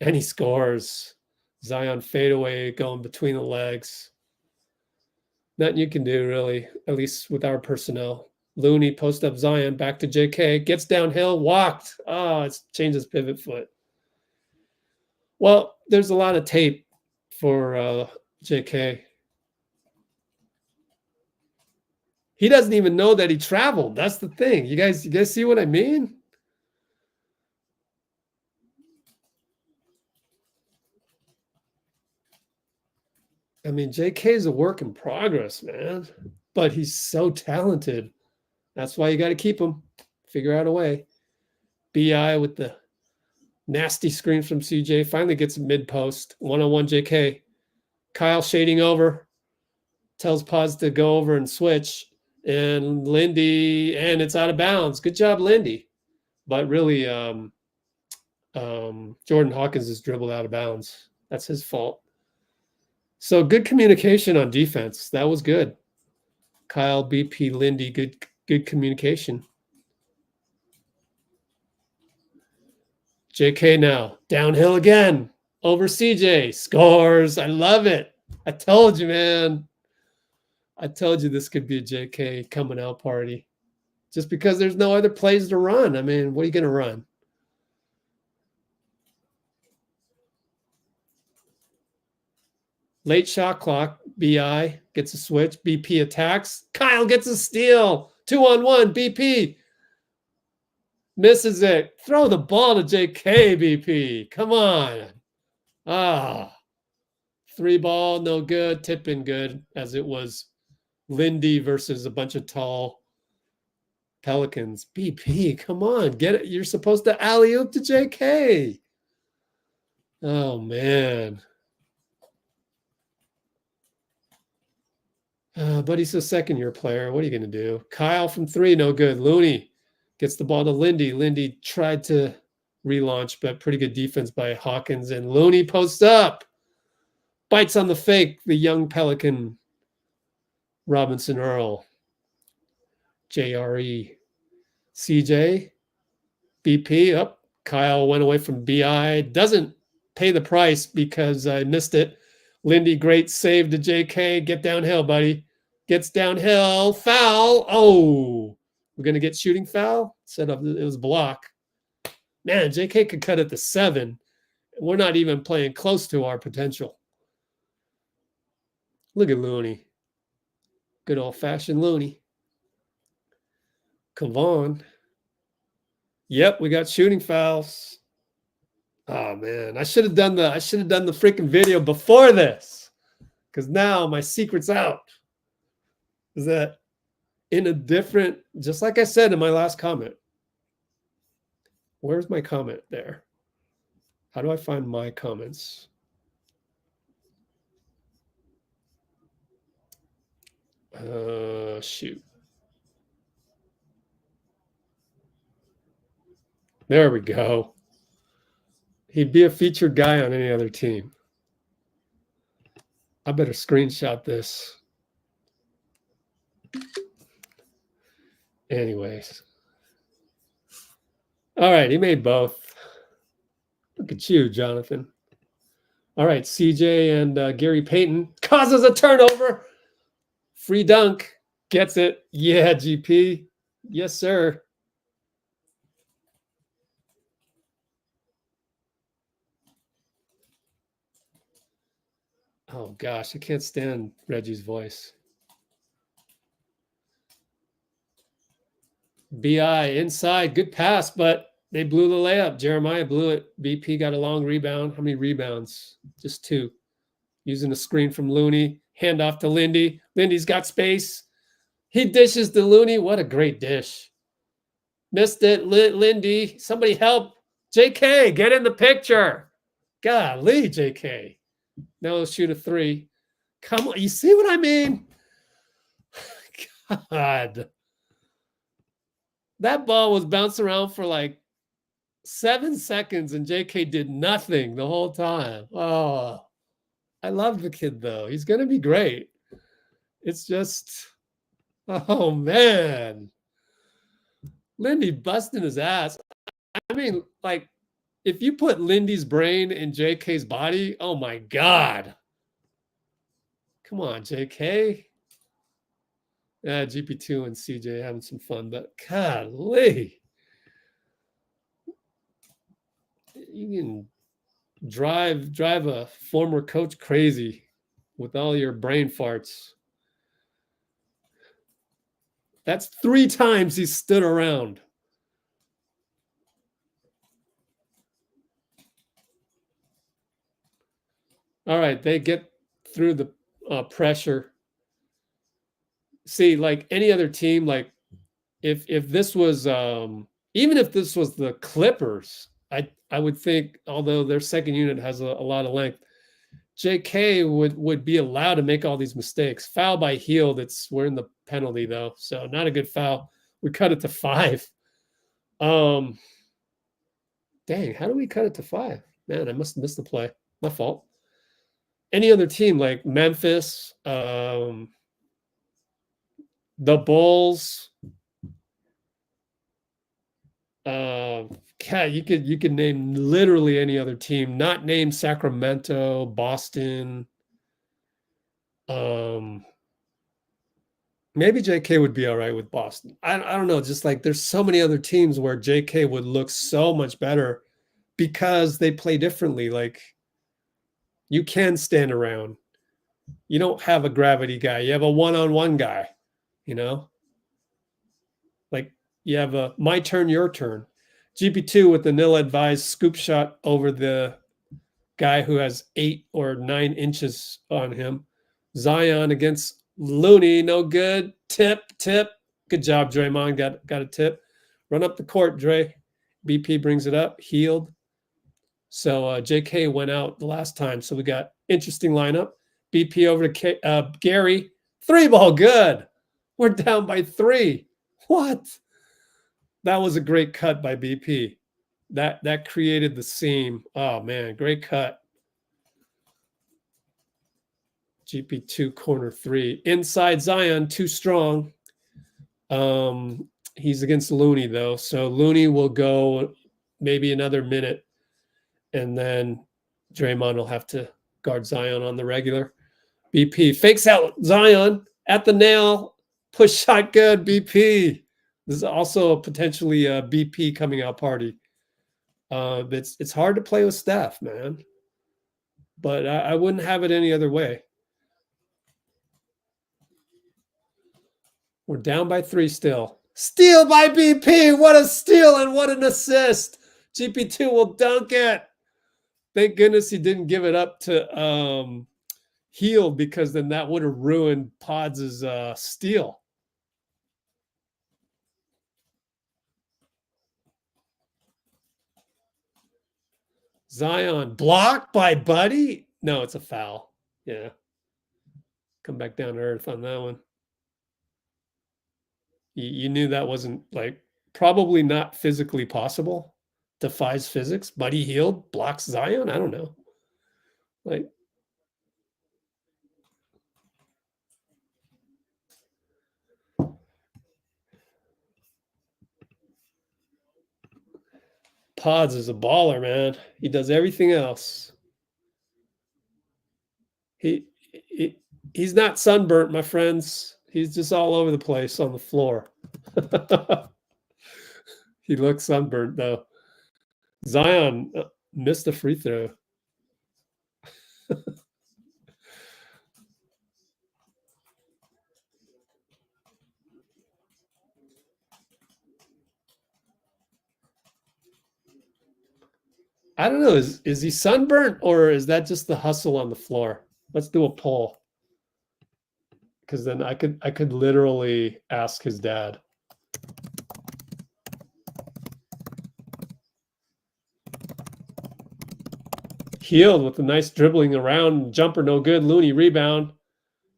And he scores. Zion fadeaway going between the legs. Nothing you can do, really, at least with our personnel. Looney post up Zion, back to JK. Gets downhill, walked. Oh, it's changed his pivot foot. Well, there's a lot of tape for JK. He doesn't even know that he traveled. That's the thing. You guys see what I mean? I mean, JK is a work in progress, man. But he's so talented. That's why you got to keep him. Figure out a way. BI with the nasty screen from CJ. Finally gets a mid-post. One-on-one JK. Kyle shading over. Tells Podz to go over and switch. And Lindy, and it's out of bounds. Good job, Lindy. But really, Jordan Hawkins is dribbled out of bounds. That's his fault. So good communication on defense. That was good. Kyle, BP, Lindy, good communication. JK now, downhill again, over CJ, scores. I love it. I told you, man. I told you this could be a JK coming out party. Just because there's no other plays to run. I mean, what are you going to run? Late shot clock. BI gets a switch. BP attacks. Kyle gets a steal. 2-on-1. BP misses it. Throw the ball to JK, BP. Come on. 3 ball, no good. Tipping good, as it was Lindy versus a bunch of tall Pelicans. BP, come on. Get it. You're supposed to alley-oop to JK. Oh, man. But he's a second-year player. What are you going to do? Kyle from 3, no good. Looney gets the ball to Lindy. Lindy tried to relaunch, but pretty good defense by Hawkins. And Looney posts up. Bites on the fake, the young Pelican Robinson Earl. JRE. CJ. BP. Up. Kyle went away from BI. Doesn't pay the price because I missed it. Lindy, great save to JK. Get downhill, buddy. Gets downhill. Foul. Oh, we're going to get shooting foul? Set up. It was block. Man, JK could cut it to 7. We're not even playing close to our potential. Look at Looney. Good old-fashioned Looney. Kavon. Yep, we got shooting fouls. Oh man, I should have done the freaking video before this, because now my secret's out. Is that in a different, just like I said in my last comment. Where's my comment there? How do I find my comments? Shoot. There we go. He'd be a featured guy on any other team. I better screenshot this. Anyways. All right, he made both. Look at you, Jonathan. All right, CJ and Gary Payton causes a turnover. Free dunk. Gets it. Yeah, GP. Yes, sir. Oh gosh, I can't stand Reggie's voice. BI inside, good pass, but they blew the layup. Jeremiah blew it. BP got a long rebound. How many rebounds? Just 2. Using the screen from Looney. Hand off to Lindy. Lindy's got space. He dishes to Looney. What a great dish. Missed it. Lindy. Somebody help. JK, get in the picture. Golly, JK. Now let's shoot a 3. Come on. You see what I mean? God. That ball was bouncing around for like 7 seconds and JK did nothing the whole time. Oh, I love the kid though. He's going to be great. It's just, oh man. Lindy busting his ass. I mean, like, if you put Lindy's brain in JK's body, oh my God. Come on, JK. Yeah, GP2 and CJ having some fun, but golly. You can drive a former coach crazy with all your brain farts. That's 3 times he stood around. All right, they get through the pressure. See, like any other team, like if this was even if this was the Clippers, I would think, although their second unit has a lot of length, JK would be allowed to make all these mistakes. Foul by Hield. We're in the penalty though, so not a good foul. We cut it to 5. Dang, how do we cut it to 5? Man, I must have missed the play. My fault. Any other team like Memphis, the Bulls, you could name literally any other team, not name Sacramento, Boston. Maybe JK would be all right with Boston. I don't know. Just like there's so many other teams where JK would look so much better because they play differently. Like you can stand around. You don't have a gravity guy. You have a one-on-one guy, you know? Like you have a my turn, your turn. GP2 with the nil advised scoop shot over the guy who has 8 or 9 inches on him. Zion against Looney, no good. Tip. Good job, Draymond. Got a tip. Run up the court, Dray. BP brings it up. Hield. So JK went out the last time. So we got interesting lineup. BP over to Gary. 3-ball, good. We're down by 3. What? That was a great cut by BP. That created the seam. Oh man, great cut. GP2 corner 3. Inside Zion, too strong. He's against Looney though. So Looney will go maybe another minute. And then Draymond will have to guard Zion on the regular. BP fakes out Zion at the nail. Push shot good, BP. This is also potentially a BP coming out party. It's hard to play with Steph, man. But I wouldn't have it any other way. We're down by 3 still. Steal by BP. What a steal and what an assist. GP2 will dunk it. Thank goodness he didn't give it up to Hield, because then that would have ruined Podz's steal. Zion blocked by Buddy. No, it's a foul. Yeah. Come back down to earth on that one. You knew that wasn't like probably not physically possible. Defies physics. Buddy Hield blocks Zion. I don't know. Like Podz is a baller, man. He does everything else. He's not sunburnt, my friends. He's just all over the place on the floor. He looks sunburnt though. Zion missed a free throw. I don't know. Is he sunburnt or is that just the hustle on the floor? Let's do a poll. Because then I could literally ask his dad. Hield with a nice dribbling around. Jumper no good. Looney rebound.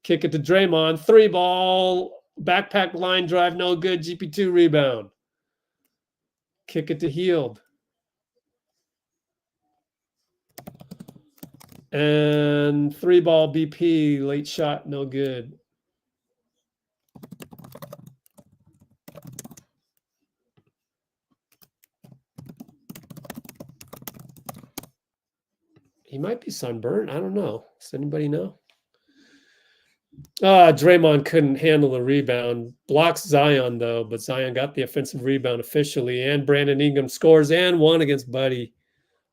Kick it to Draymond. 3-ball. Backpack line drive no good. GP2 rebound. Kick it to Hield. And 3-ball BP. Late shot no good. He might be sunburned. I don't know. Does anybody know? Draymond couldn't handle the rebound. Blocks Zion, though, but Zion got the offensive rebound officially. And Brandon Ingram scores and won against Buddy.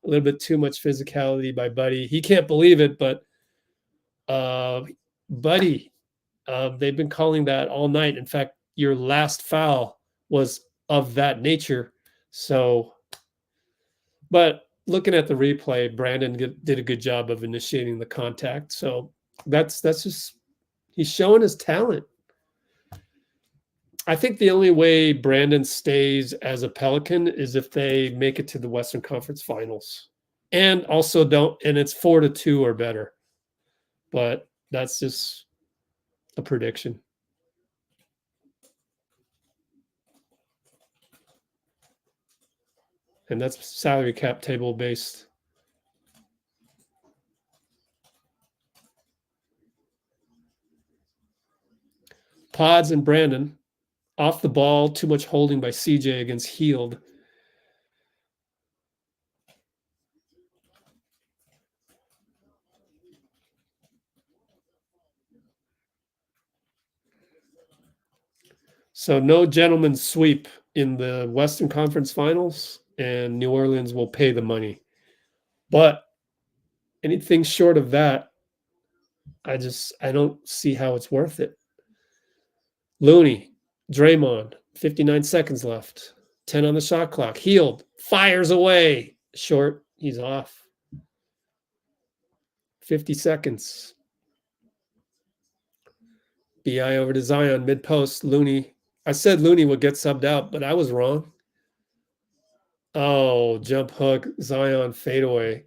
A little bit too much physicality by Buddy. He can't believe it, but Buddy, they've been calling that all night. In fact, your last foul was of that nature. So, but looking at the replay, Brandon did a good job of initiating the contact. So that's just, he's showing his talent. I think the only way Brandon stays as a Pelican is if they make it to the Western Conference Finals. And also and it's 4-2 or better. But that's just a prediction. And that's salary cap table based. Podz and Brandon off the ball, too much holding by CJ against Hield. So no gentleman's sweep in the Western Conference Finals, and New Orleans will pay the money. But anything short of that, I don't see how it's worth it. Looney, Draymond, 59 seconds left. 10 on the shot clock. Hield fires away. Short. He's off. 50 seconds. BI over to Zion, mid-post. Looney. I said Looney would get subbed out, but I was wrong. Oh, jump hook. Zion fadeaway.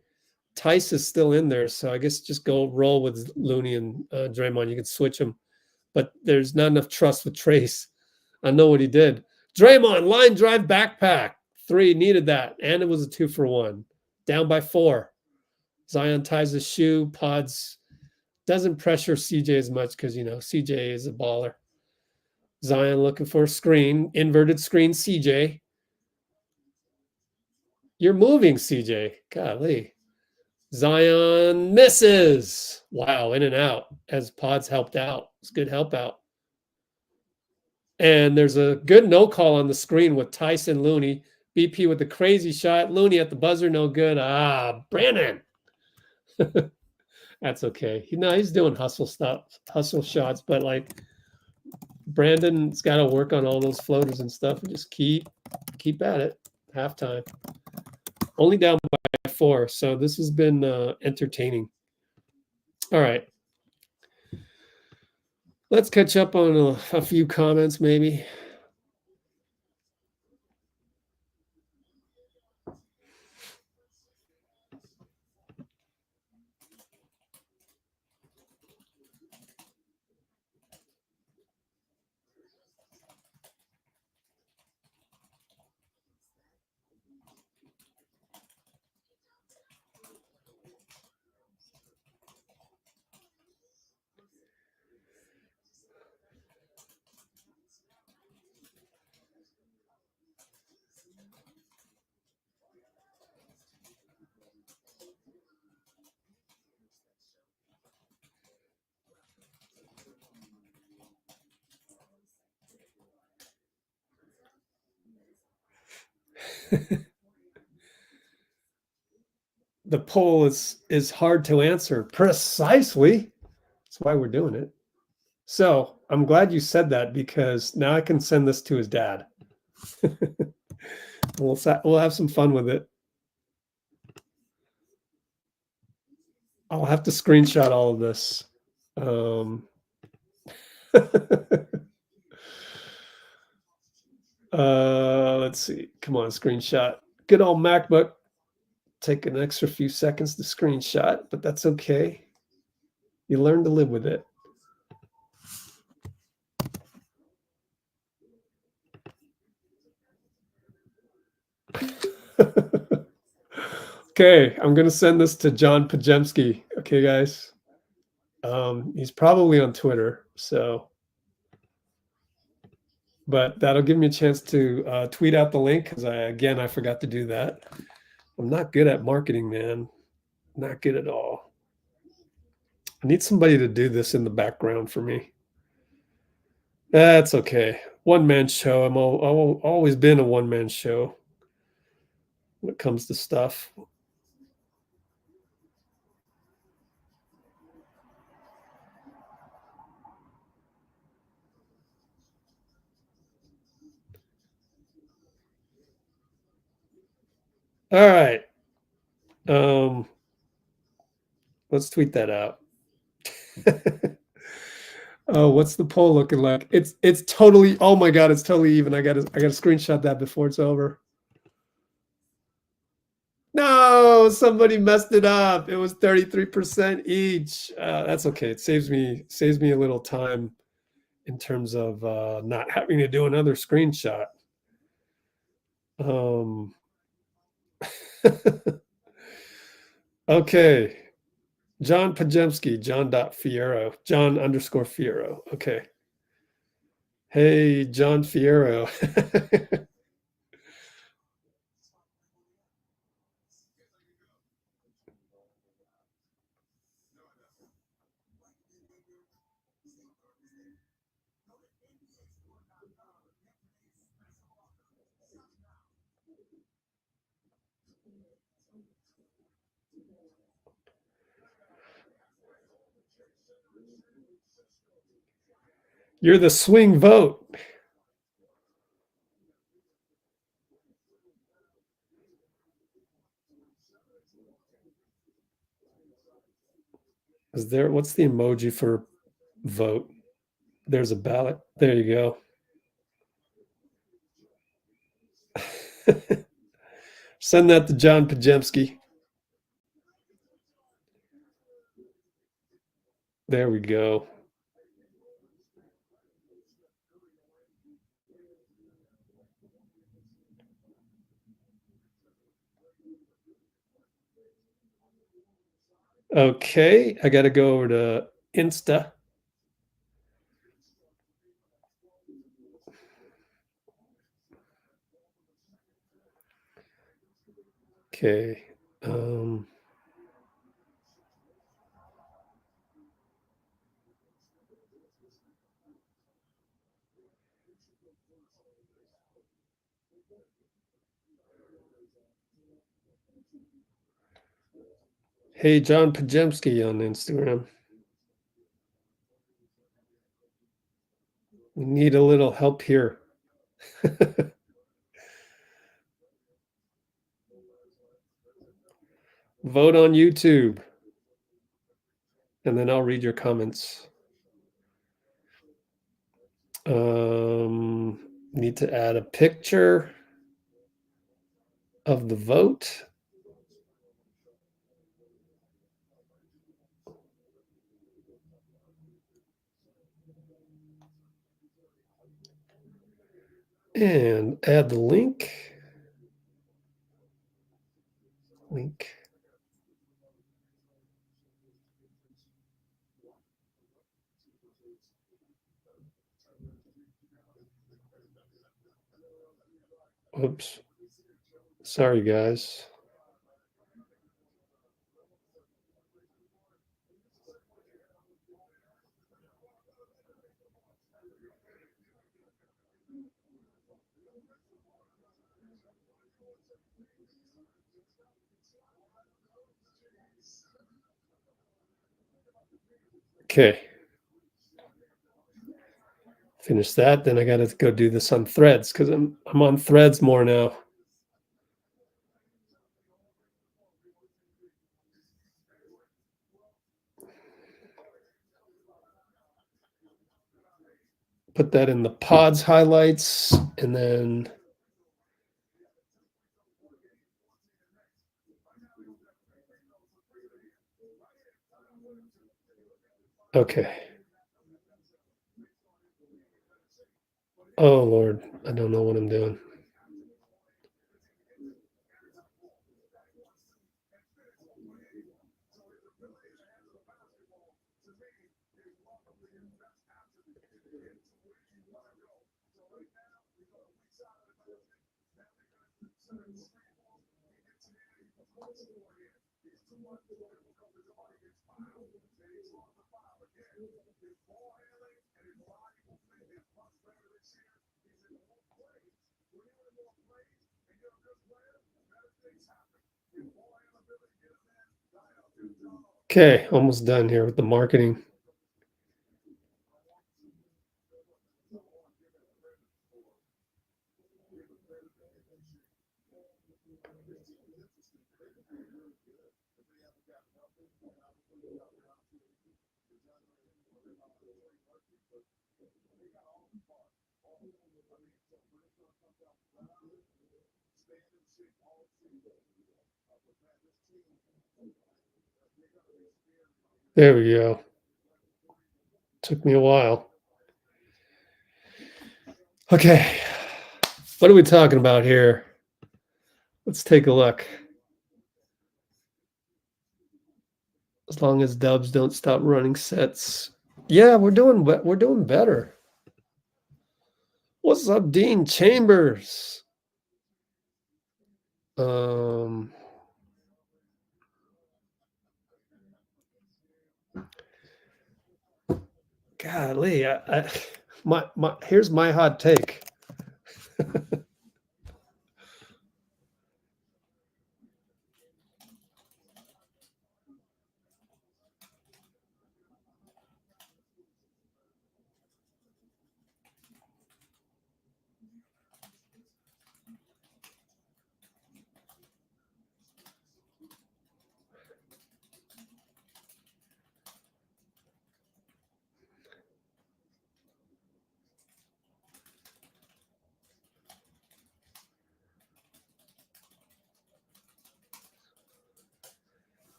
Tice is still in there, so I guess just go roll with Looney and Draymond. You can switch them. But there's not enough trust with Trayce. I know what he did. Draymond, line drive backpack. 3, needed that. And it was a 2-for-1. Down by 4. Zion ties the shoe. Podz doesn't pressure CJ as much because, CJ is a baller. Zion looking for a screen. Inverted screen, CJ. You're moving, CJ. Golly. Zion misses. Wow, in and out as Podz helped out. It's good help out. And there's a good no call on the screen with Tyson Looney. BP with the crazy shot. Looney at the buzzer, no good. Brandon. That's okay. He's doing hustle shots, but Brandon's got to work on all those floaters and stuff and just keep at it. Halftime. Only down by 4, so this has been entertaining. All right. Let's catch up on a few comments, maybe. The poll is hard to answer precisely. That's why we're doing it. So I'm glad you said that because now I can send this to his dad. We'll have some fun with it. I'll have to screenshot all of this. Let's see. Come on, screenshot. Good old MacBook. Take an extra few seconds to screenshot, but that's okay. You learn to live with it. Okay, I'm going to send this to John Pajemski. Okay, guys. He's probably on Twitter, so... But that'll give me a chance to tweet out the link, because I forgot to do that. I'm not good at marketing, man. Not good at all. I need somebody to do this in the background for me. That's okay. One-man show. I've always been a one-man show when it comes to stuff. All right. Let's tweet that out. Oh, what's the poll looking like? It's totally, oh my God, it's totally even. I gotta screenshot that before it's over. No, somebody messed it up. It was 33% each. That's okay. It saves me a little time in terms of not having to do another screenshot. Okay. John Pajemski, John.Fierro, John_Fierro. Okay. Hey, John Fierro. You're the swing vote. Is there, what's the emoji for vote? There's a ballot. There you go. Send that to John Pajemski. There we go. Okay, I got to go over to Insta. Okay. Hey, John Pajemski on Instagram. We need a little help here. Vote on YouTube. And then I'll read your comments. Need to add a picture of the vote. And add the link. Oops. Sorry, guys. Okay. Finish that. Then I got to go do this on Threads, because I'm on Threads more now. put that in the Podz highlights, and then okay. Oh Lord, I don't know what I'm doing. Okay, almost done here with the marketing. There we go. Took me a while. Okay, what are we talking about here? Let's take a look. As long as dubs don't stop running sets. Yeah, we're doing better. What's up, Dean Chambers? Golly, here's my hot take.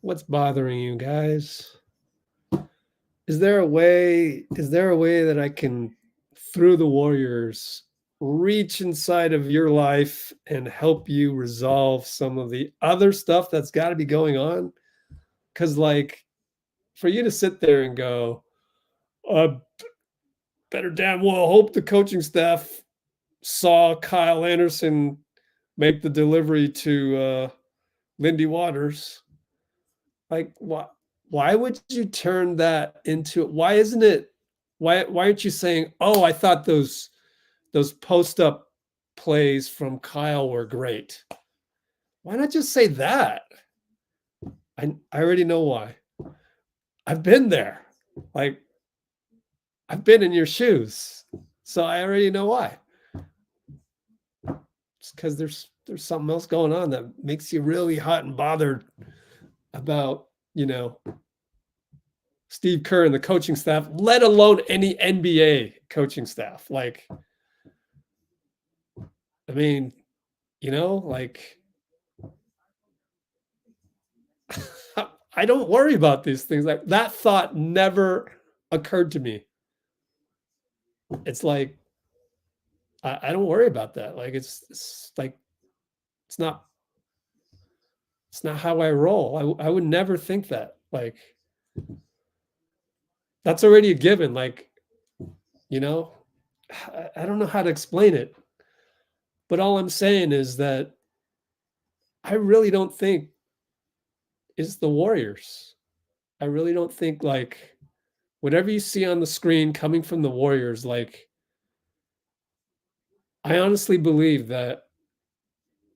What's bothering you guys? Is there a way that I can, through the Warriors, reach inside of your life and help you resolve some of the other stuff that's got to be going on? Because, like, for you to sit there and go, better damn well hope the coaching staff saw Kyle Anderson make the delivery to Lindy Waters. Like, why would you turn that into, why isn't it, why aren't you saying, oh, I thought those post up plays from Kyle were great? Why not just say that? I already know why. I've been there. Like, I've been in your shoes. So I already know why. It's because there's something else going on that makes you really hot and bothered about, Steve Kerr and the coaching staff, let alone any NBA coaching staff. Like, I mean, like, I don't worry about these things. Like, that thought never occurred to me. It's like, I don't worry about that. Like, it's like, it's not how I roll. I would never think that. Like, that's already a given. Like, I don't know how to explain it. But all I'm saying is that I really don't think it's the Warriors. I really don't think, like, whatever you see on the screen coming from the Warriors, like, I honestly believe that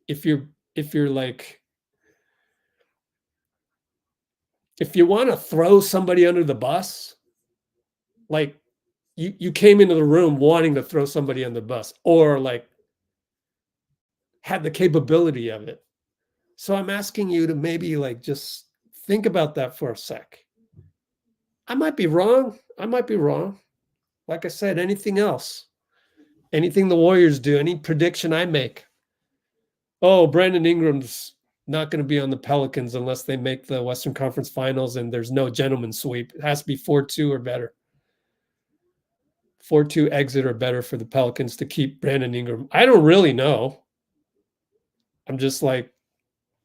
if you're like, if you want to throw somebody under the bus, like, you came into the room wanting to throw somebody under the bus, or like had the capability of it. So I'm asking you to maybe, like, just think about that for a sec. I might be wrong. Like I said, anything else, anything the Warriors do, any prediction I make. Oh, Brandon Ingram's not going to be on the Pelicans unless they make the Western Conference Finals and there's no gentleman's sweep. It has to be 4-2 or better. 4-2 exit or better for the Pelicans to keep Brandon Ingram. I don't really know. I'm just like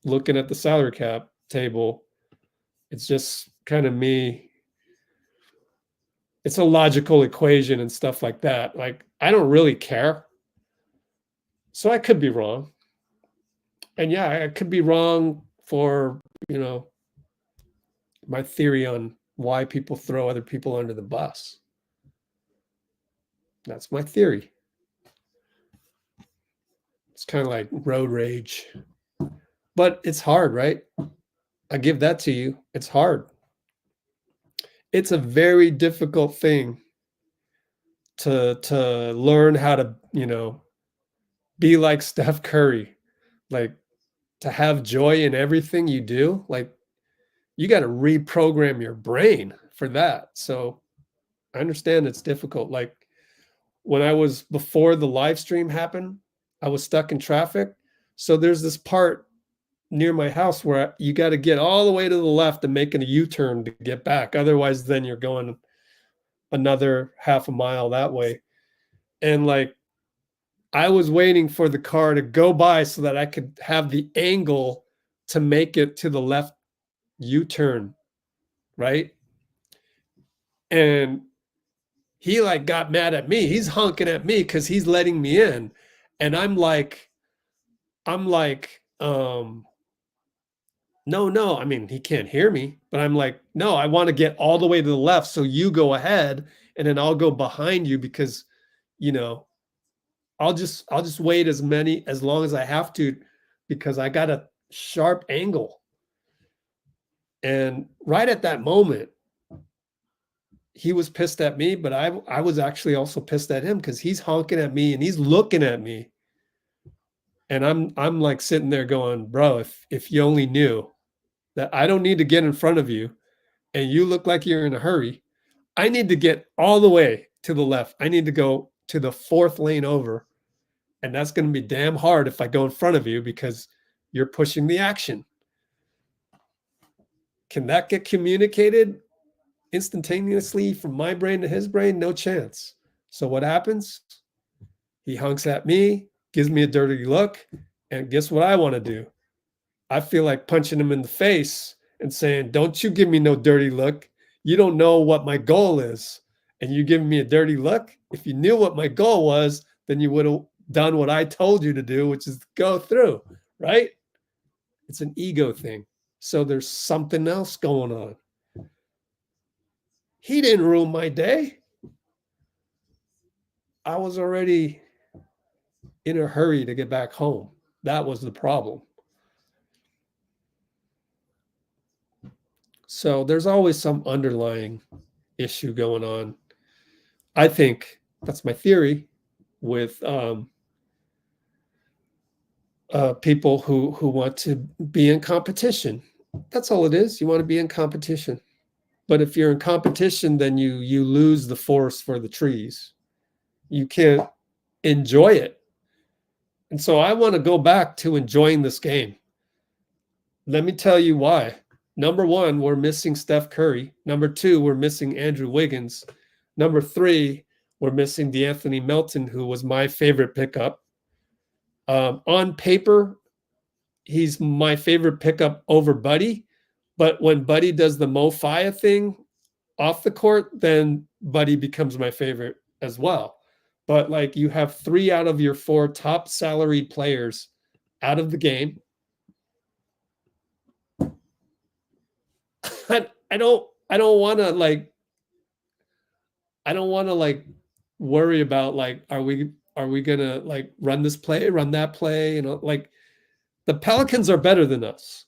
looking at the salary cap table. It's just kind of me. It's a logical equation and stuff like that. Like, I don't really care. So I could be wrong. And yeah, I could be wrong for, my theory on why people throw other people under the bus. That's my theory. It's kind of like road rage. But it's hard, right? I give that to you. It's hard. It's a very difficult thing to learn how to, be like Steph Curry. Like, to have joy in everything you do. Like, you got to reprogram your brain for that. So I understand it's difficult. Like, when I was before the live stream happened, I was stuck in traffic. So there's this part near my house where you got to get all the way to the left and making a U-turn to get back. Otherwise, then you're going another half a mile that way. And like, I was waiting for the car to go by so that I could have the angle to make it to the left U-turn, right? And he like got mad at me. He's honking at me because he's letting me in. And I'm like, no. I mean, he can't hear me, but I'm like, no, I want to get all the way to the left. So you go ahead and then I'll go behind you because, I'll just wait as long as I have to because I got a sharp angle. And right at that moment, he was pissed at me, but I was actually also pissed at him because he's honking at me and he's looking at me. And I'm like sitting there going, bro, if you only knew that I don't need to get in front of you and you look like you're in a hurry, I need to get all the way to the left. I need to go to the fourth lane over. And that's going to be damn hard if I go in front of you because you're pushing the action. Can that get communicated instantaneously from my brain to his brain? No chance. So what happens? He honks at me, gives me a dirty look, and guess what I want to do? I feel like punching him in the face and saying, don't you give me no dirty look. You don't know what my goal is. And you giving me a dirty look? If you knew what my goal was, then you would have done what I told you to do, which is go through, right? It's an ego thing. So there's something else going on. He didn't ruin my day. I was already in a hurry to get back home. That was the problem. So there's always some underlying issue going on. I think that's my theory with people who want to be in competition. That's all it is. You want to be in competition. But if you're in competition, then you lose the forest for the trees. You can't enjoy it. And so I want to go back to enjoying this game. Let me tell you why. Number one, we're missing Steph Curry. Number two, we're missing Andrew Wiggins. Number three, we're missing DeAnthony Melton, who was my favorite pickup. On paper, he's my favorite pickup over Buddy. But when Buddy does the Mo Faya thing off the court, then Buddy becomes my favorite as well. But like, you have 3 out of your 4 top salaried players out of the game. I don't want to worry about like, are we gonna like run this play, run that play? Like, the Pelicans are better than us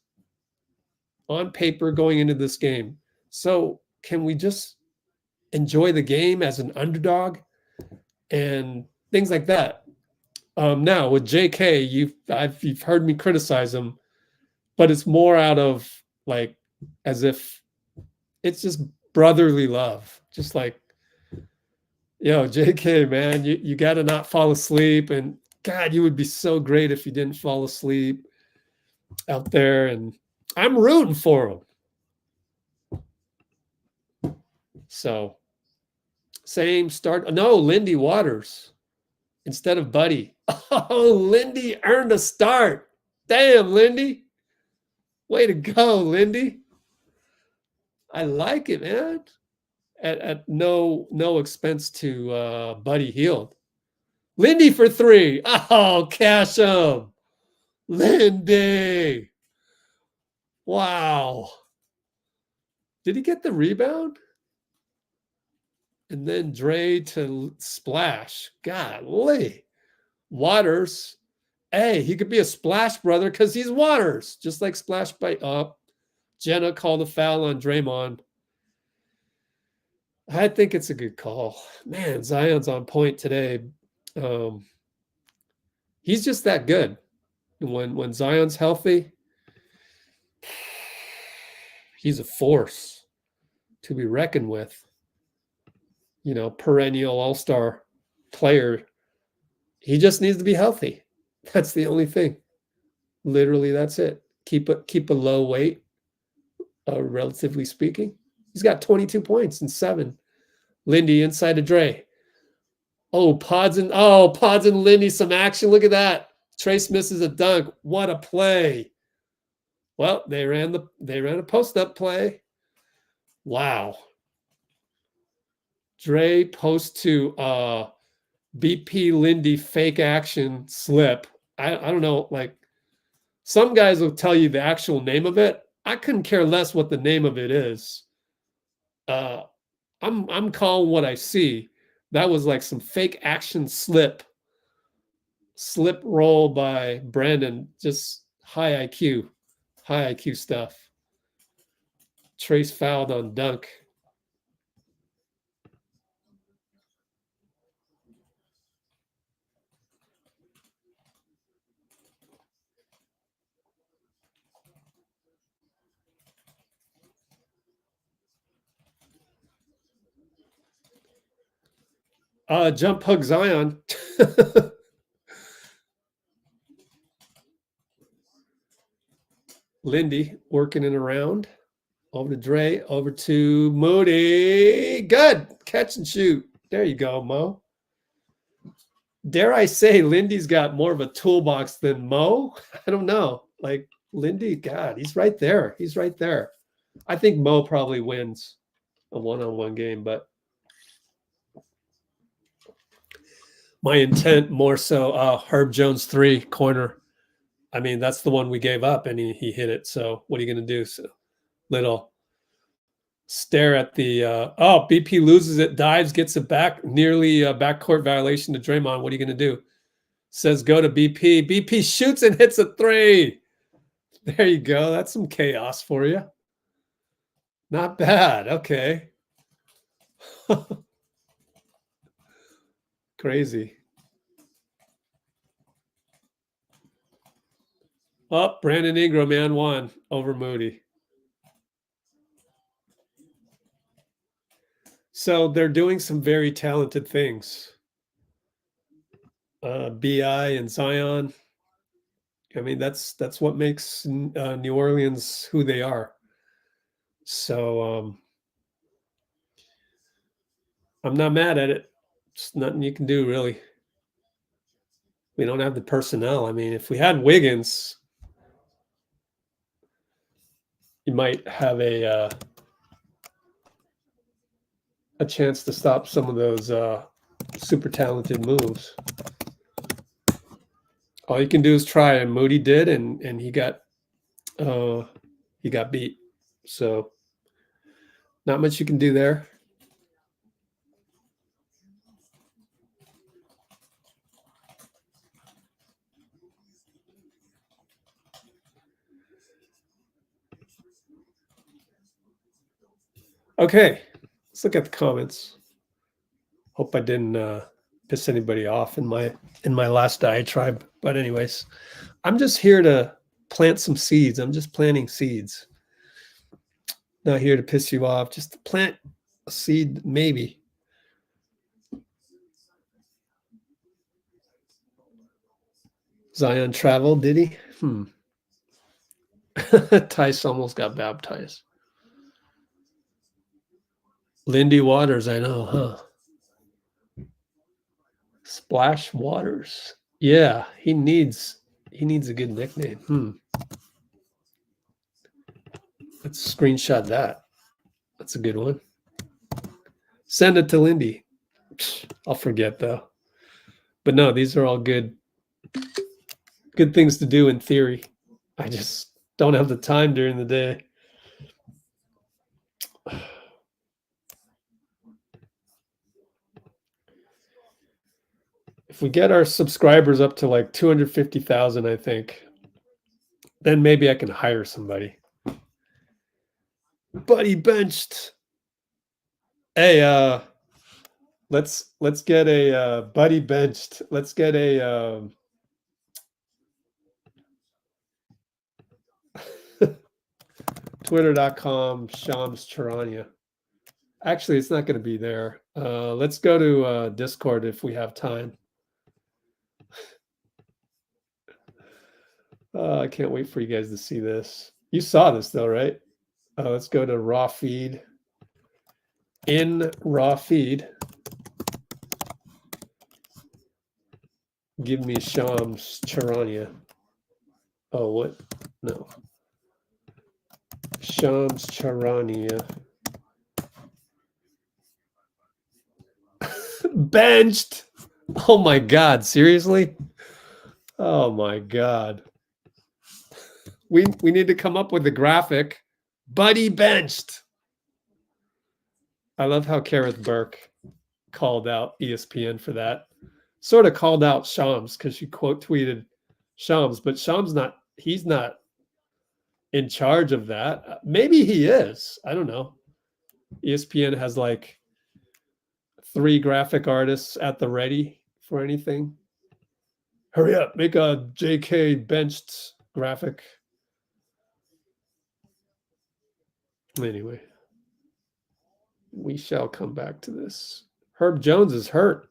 on paper going into this game. So can we just enjoy the game as an underdog and things like that? Now with JK, you've heard me criticize him, but it's more out of like, as if it's just brotherly love. Just like, Yo, JK, man, you got to not fall asleep. And God, you would be so great if you didn't fall asleep out there. And I'm rooting for him. So, same start. No, Lindy Waters instead of Buddy. Oh, Lindy earned a start. Damn, Lindy. Way to go, Lindy. I like it, man. At no expense to Buddy Hield. Lindy for 3. Oh, cash him. Lindy. Wow. Did he get the rebound? And then Dray to splash. Golly. Waters. Hey, he could be a splash brother because he's Waters. Just like splash by up. Jenna called a foul on Draymond. I think it's a good call. Man, Zion's on point today. He's just that good. When Zion's healthy, he's a force to be reckoned with. You know, perennial all-star player. He just needs to be healthy. That's the only thing. Literally, that's it. Keep a low weight, relatively speaking. He's got 22 points and 7. Lindy inside of Dray. Oh, Podz and Lindy, some action. Look at that. Trayce misses a dunk. What a play. Well, they ran a post-up play. Wow. Dray post to BP Lindy fake action slip. I don't know, like some guys will tell you the actual name of it. I couldn't care less what the name of it is. I'm calling what I see. That was like some fake action slip roll by Brandon. Just high IQ stuff. Trayce fouled on dunk. Jump hug Zion. Lindy working it around. Over to Dray. Over to Moody. Good. Catch and shoot. There you go, Mo. Dare I say Lindy's got more of a toolbox than Mo? I don't know. Like Lindy, God, he's right there. He's right there. I think Mo probably wins a one-on-one game, but my intent more so Herb Jones 3 corner. I mean, that's the one we gave up and he hit it. So what are you going to do? So little stare at the BP loses it, dives, gets it back, nearly a backcourt violation to Draymond. What are you going to do? Says go to BP. BP shoots and hits a 3. There you go. That's some chaos for you. Not bad. Okay. Crazy. Oh, Brandon Ingram, man, 1 over Moody. So they're doing some very talented things. BI and Zion. I mean, that's what makes New Orleans who they are. So I'm not mad at it. It's nothing you can do, really. We don't have the personnel. I mean, if we had Wiggins, you might have a chance to stop some of those super talented moves. All you can do is try, and Moody did, and he got beat. So not much you can do there. Okay, let's look at the comments. Hope I didn't piss anybody off in my last diatribe. But anyways, I'm just here to plant some seeds. I'm just planting seeds. Not here to piss you off, just to plant a seed, maybe. Zion traveled, did he? Tice almost got baptized. Lindy Waters, I know, huh? Splash Waters. Yeah, he needs a good nickname. Let's screenshot that. That's a good one. Send it to Lindy. I'll forget though. But no, these are all good things to do in theory. I just don't have the time during the day. If we get our subscribers up to like 250,000, I think, then maybe I can hire somebody. Buddy benched. Hey, let's get a buddy benched. Let's get a twitter.com Shams Charania. Actually, it's not going to be there. Let's go to Discord if we have time. I can't wait for you guys to see this. You saw this though, right? Let's go to raw feed. In raw feed, give me Shams Charania. Oh, what? No. Shams Charania. Benched. Oh my God, seriously? Oh my God. We need to come up with a graphic. Buddy benched. I love how Kareth Burke called out ESPN for that. Sort of called out Shams because she quote tweeted Shams, but Shams he's not in charge of that. Maybe he is. I don't know. ESPN has like 3 graphic artists at the ready for anything. Hurry up, make a JK benched graphic. Anyway, we shall come back to this. Herb Jones is hurt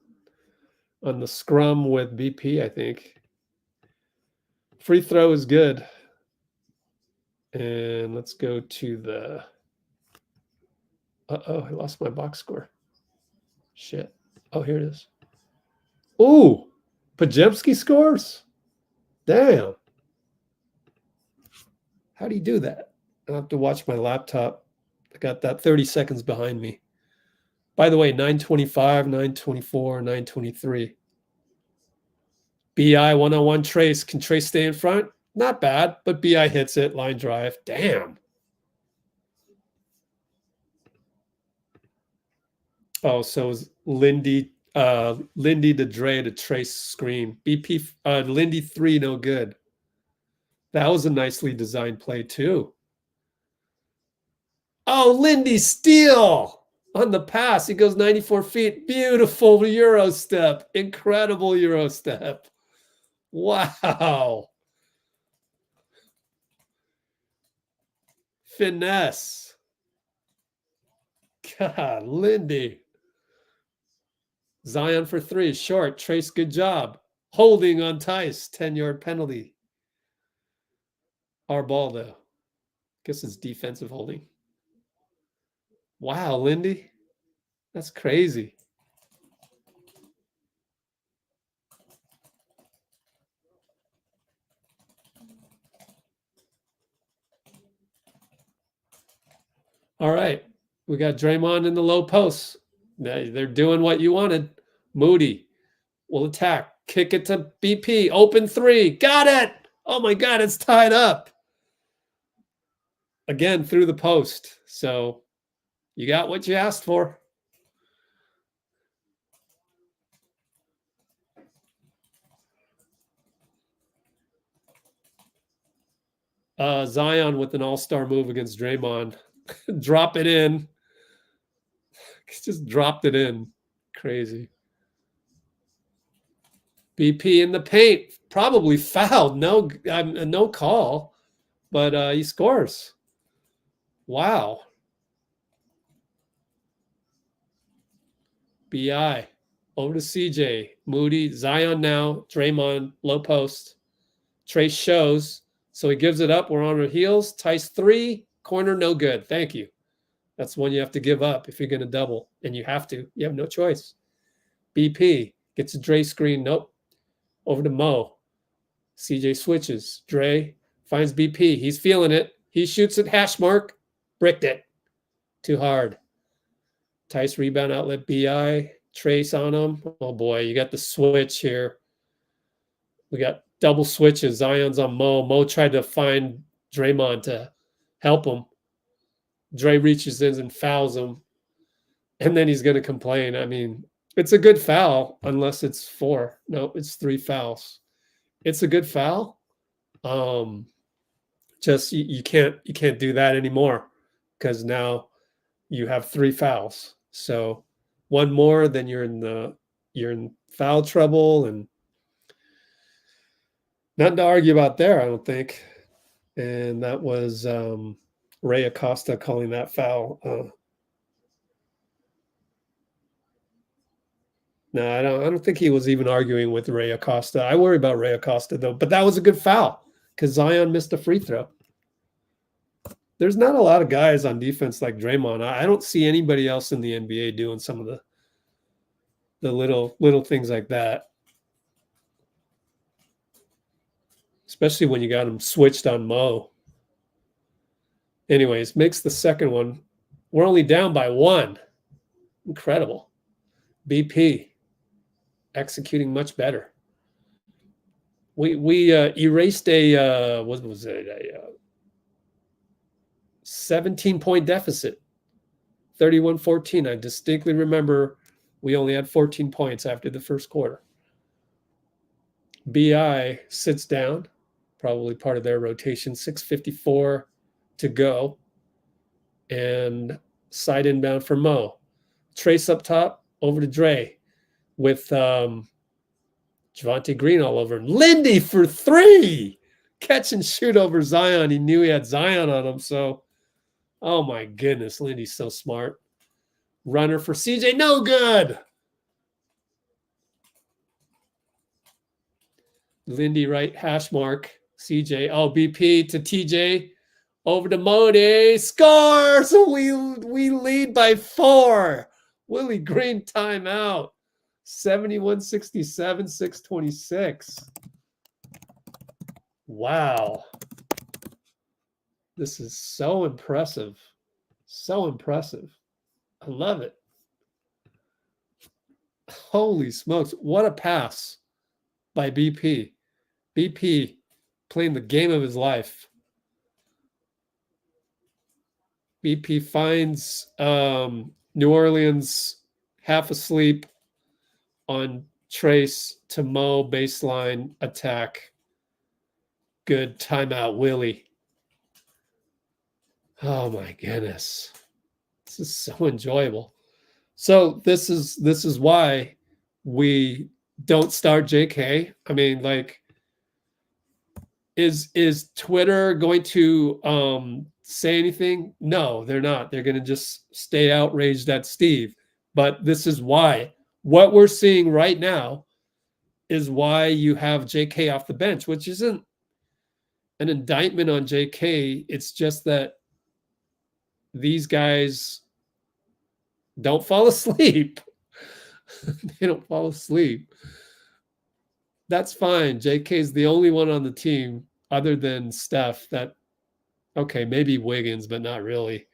on the scrum with BP, I think. Free throw is good. And let's go to the... Uh-oh, I lost my box score. Shit. Oh, here it is. Ooh, Pajemski scores? Damn. How do you do that? I'll have to watch my laptop. I got that 30 seconds behind me. By the way, 925, 924, 923. BI one-on-one Trayce. Can Trayce stay in front? Not bad, but BI hits it. Line drive. Damn. Oh, so it was Lindy to Dray to Trayce screen. BP Lindy 3, no good. That was a nicely designed play too. Oh, Lindy steal on the pass. He goes 94 feet. Beautiful Euro step. Incredible Euro step. Wow. Finesse. God, Lindy. Zion for 3. Short. Trayce, good job. Holding on Tice. 10-yard penalty. Our ball, though. Guess it's defensive holding. Wow, Lindy. That's crazy. All right. We got Draymond in the low post. They're doing what you wanted. Moody will attack. Kick it to BP. Open 3. Got it. Oh, my God. It's tied up. Again, through the post. So you got what you asked for. Zion with an all-star move against Draymond. Drop it in. Just dropped it in. Crazy. BP in the paint. Probably fouled. No call. But he scores. Wow. BI. Over to CJ. Moody. Zion now. Draymond. Low post. Trayce shows, so he gives it up. We're on our heels. Tice 3, corner, no good. Thank you. That's one you have to give up if you're going to double, and you have to. You have no choice. BP gets a Dray screen. Nope. Over to Mo. CJ switches. Dray finds BP. He's feeling it. He shoots at hash mark. Bricked it. Too hard. Tice rebound outlet BI. Trayce on him. Oh boy, you got the switch here. We got double switches. Zion's on Mo. Mo tried to find Draymond to help him. Dray reaches in and fouls him. And then he's going to complain. I mean, it's a good foul unless it's 4. No, it's 3 fouls. It's a good foul. Just you can't do that anymore because now you have 3 fouls. So one more, then you're in foul trouble, and nothing to argue about there, I don't think. And that was Ray Acosta calling that foul. No, I don't think he was even arguing with Ray Acosta. I worry about Ray Acosta, though. But that was a good foul because Zion missed a free throw. There's not a lot of guys on defense like Draymond. I don't see anybody else in the NBA doing some of the little things like that. Especially when you got him switched on Mo. Anyways, makes the second one. We're only down by 1. Incredible. BP executing much better. We erased a what was it, a 17-point deficit, 31-14. I distinctly remember we only had 14 points after the first quarter. BI sits down, probably part of their rotation. 6:54 to go, and side inbound for Mo. Trayce up top, over to Dray with Javonte Green all over him. Lindy for 3. Catch and shoot over Zion. He knew he had Zion on him. So, oh my goodness, Lindy's so smart. Runner for CJ. No good. Lindy right hash mark. CJ. Oh, BP to TJ. Over to Moody. Score. So we lead by 4. Willie Green timeout. 71-67, 6:26. Wow. This is so impressive. So impressive. I love it. Holy smokes. What a pass by BP. BP playing the game of his life. BP finds New Orleans half asleep on Trayce to Mo baseline attack. Good timeout, Willie. Oh my goodness. This is so enjoyable. So this is why we don't start JK. I mean, like, is Twitter going to say anything? No, they're not. They're going to just stay outraged at Steve. But this is why. What we're seeing right now is why you have JK off the bench, which isn't an indictment on JK. It's just that these guys don't fall asleep. They don't fall asleep. That's fine. JK is the only one on the team other than Steph that, okay, maybe Wiggins, but not really.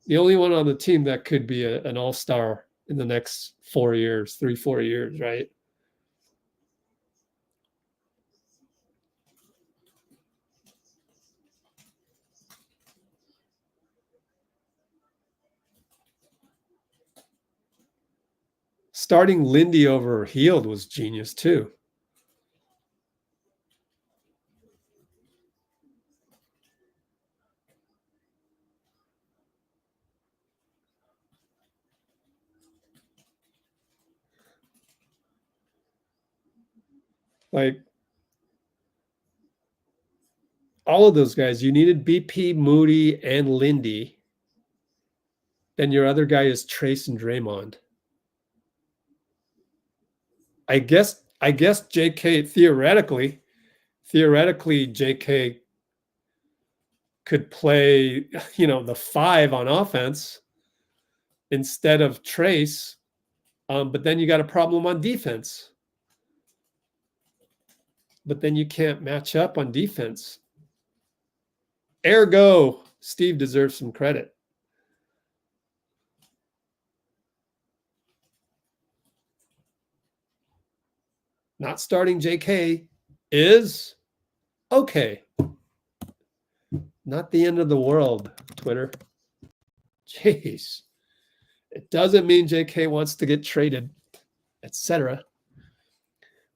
The only one on the team that could be an all-star in the next 4 years, 3-4 years, right? Starting Lindy over Hield was genius too. Like, all of those guys, you needed BP, Moody, and Lindy. Then your other guy is Trayce and Draymond. I guess JK theoretically, theoretically, JK could play, the 5 on offense instead of Trayce. But then you got a problem on defense. But then you can't match up on defense. Ergo, Steve deserves some credit. Not starting JK is okay. Not the end of the world, Twitter. Jeez. It doesn't mean JK wants to get traded, etc.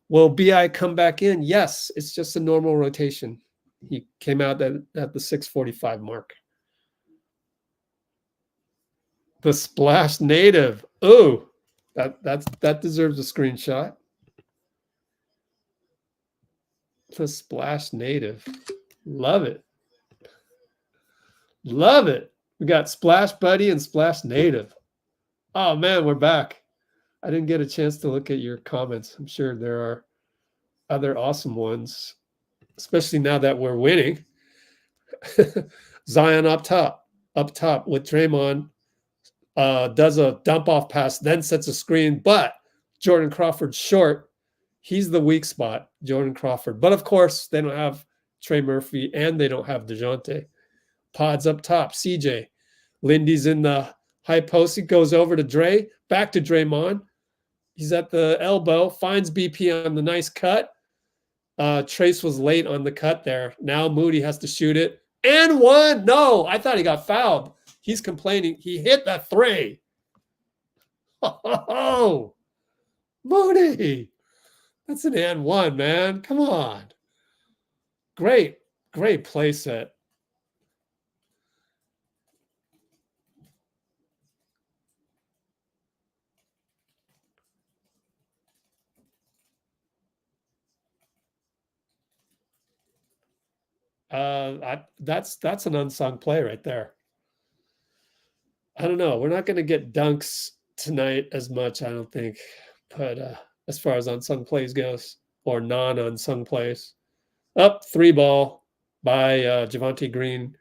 Will BI come back in? Yes, it's just a normal rotation. He came out at the 6:45 mark. The splash native. Oh, that deserves a screenshot. The splash native. Love it. Love it. We got Splash Buddy and Splash Native. Oh, man, we're back. I didn't get a chance to look at your comments. I'm sure there are other awesome ones, especially now that we're winning. Zion up top with Draymond, does a dump off pass, then sets a screen, but Jordan Crawford's short. He's the weak spot, Jordan Crawford. But of course, they don't have Trey Murphy and they don't have DeJounte. Podz up top, CJ. Lindy's in the high post. He goes over to Dray, back to Draymond. He's at the elbow, finds BP on the nice cut. Trayce was late on the cut there. Now Moody has to shoot it. And one. No, I thought he got fouled. He's complaining. He hit the 3. Oh, Moody. That's an and one, man. Come on. Great play set. That's an unsung play right there. I don't know. We're not going to get dunks tonight as much, I don't think. But as far as unsung plays goes, or non-unsung plays, up 3 ball by Javonte Green.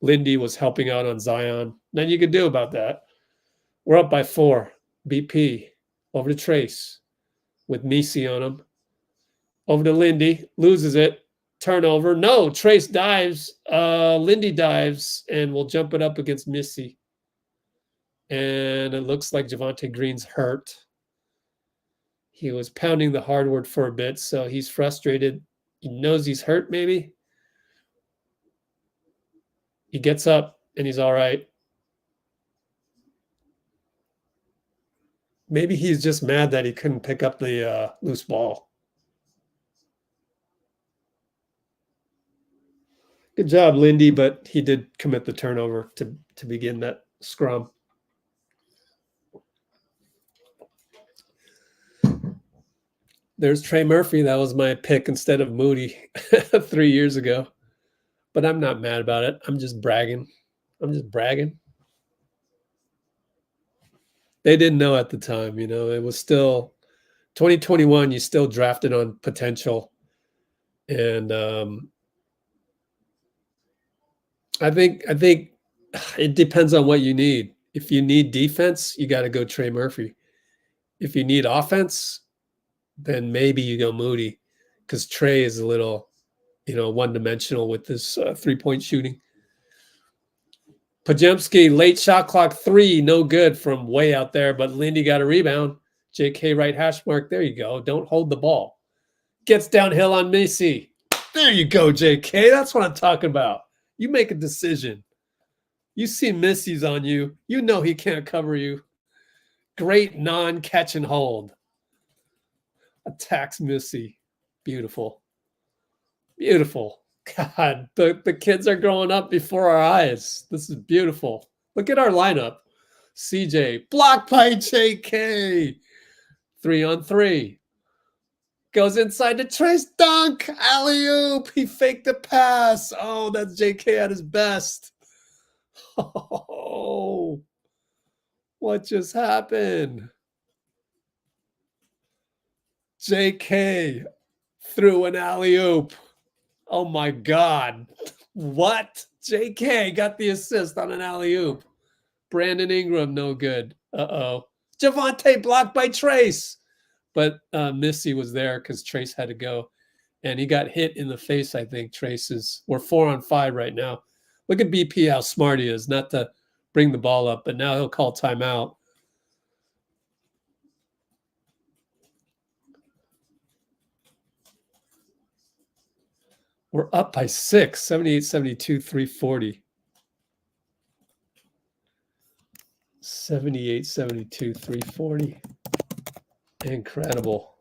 Lindy was helping out on Zion. Nothing you could do about that. We're up by 4. BP over to Trayce with Misi on him. Over to Lindy, loses it. Turnover. No, Trayce dives. Lindy dives and will jump it up against Missy. And it looks like Javonte Green's hurt. He was pounding the hardwood for a bit, so he's frustrated. He knows he's hurt, maybe. He gets up and he's all right. Maybe he's just mad that he couldn't pick up the loose ball. Good job, Lindy, but he did commit the turnover to begin that scrum. There's Trey Murphy. That was my pick instead of Moody 3 years ago. But I'm not mad about it. I'm just bragging. They didn't know at the time, it was still 2021. You still drafted on potential. And I think it depends on what you need. If you need defense, you got to go Trey Murphy. If you need offense, then maybe you go Moody, because Trey is a little, one-dimensional with this 3-point shooting. Pajemski, late shot clock 3, no good from way out there, but Lindy got a rebound. JK right hash mark. There you go. Don't hold the ball. Gets downhill on Missy. There you go, JK. That's what I'm talking about. You make a decision. You see Missy's on you. You know he can't cover you. Great non-catch and hold. Attacks Missy. Beautiful. Beautiful. God, the kids are growing up before our eyes. This is beautiful. Look at our lineup. CJ, blocked by JK. 3-on-3. Goes inside to Trayce, dunk, alley-oop. He faked the pass. Oh, that's JK at his best. Oh, what just happened? JK threw an alley-oop. Oh my God. What? JK got the assist on an alley-oop. Brandon Ingram, no good. Uh-oh. Javante blocked by Trayce. But Missy was there because Trayce had to go. And he got hit in the face, I think. We're 4-on-5 right now. Look at BP, how smart he is, not to bring the ball up, but now he'll call timeout. We're up by 6, 78-72, 340. 78-72, 340. Incredible.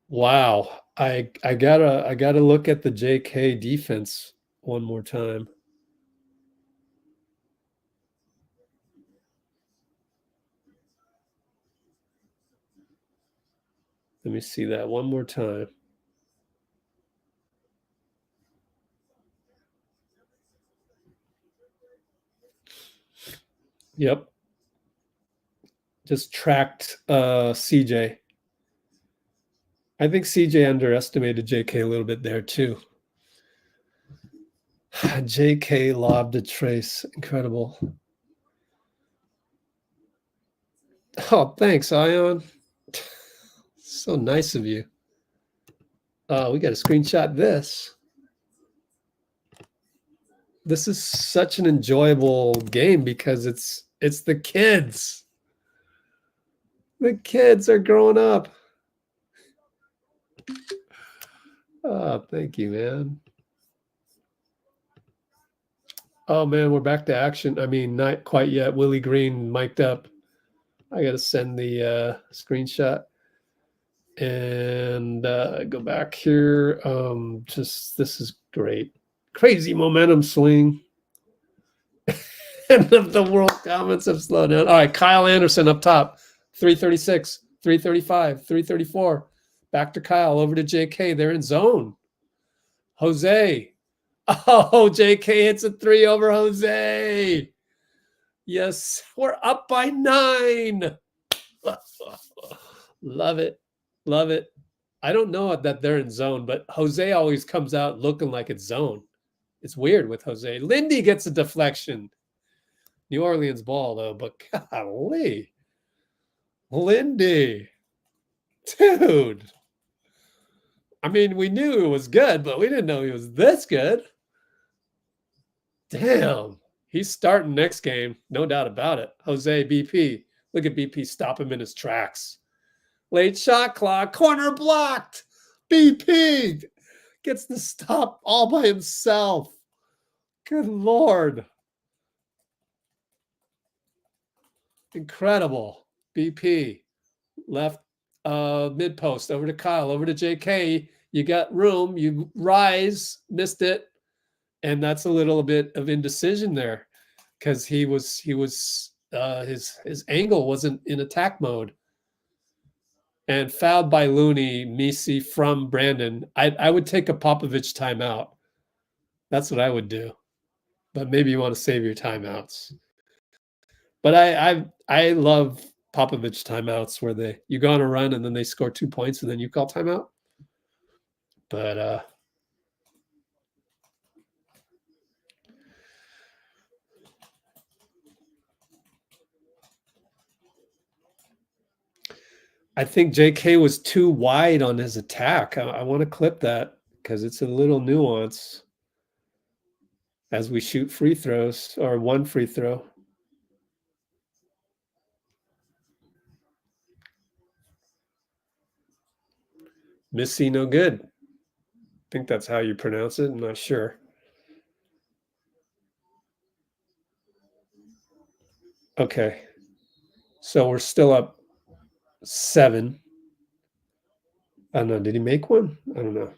Wow. I gotta look at the JK defense one more time. Let me see that one more time. Yep. Just tracked CJ. I think CJ underestimated JK a little bit there too. JK lobbed a Trayce. Incredible. Oh, thanks, Ion. So nice of you. We got to screenshot this. This is such an enjoyable game because it's the kids. The kids are growing up. Oh, thank you, man. Oh, man, we're back to action. I mean, not quite yet. Willie Green mic'd up. I got to send the screenshot and go back here. This is great. Crazy momentum swing. And the world comments have slowed down. All right, Kyle Anderson up top. 336, 335, 334. Back to Kyle, over to JK. They're in zone. Jose. Oh, JK hits a 3 over Jose. Yes, we're up by 9. Love it. Love it. I don't know that they're in zone, but Jose always comes out looking like it's zone. It's weird with Jose. Lindy gets a deflection. New Orleans ball, though, but golly. Lindy. Dude. I mean, we knew it was good, but we didn't know he was this good. Damn. He's starting next game. No doubt about it. Jose, BP. Look at BP stop him in his tracks. Late shot clock. Corner blocked. BP gets the stop all by himself. Good Lord. Incredible. BP. Left mid post. Over to Kyle. Over to JK. You got room. You rise. Missed it. And that's a little bit of indecision there because his angle wasn't in attack mode. And fouled by Looney, Misi from Brandon. I would take a Popovich timeout. That's what I would do. But maybe you want to save your timeouts. But I love Popovich timeouts where you go on a run and then they score 2 points and then you call timeout. But I think JK was too wide on his attack. I want to clip that because it's a little nuance as we shoot free throws or one free throw. Missy, no good. I think that's how you pronounce it. I'm not sure. Okay. So we're still up 7. I don't know. Did he make one? I don't know.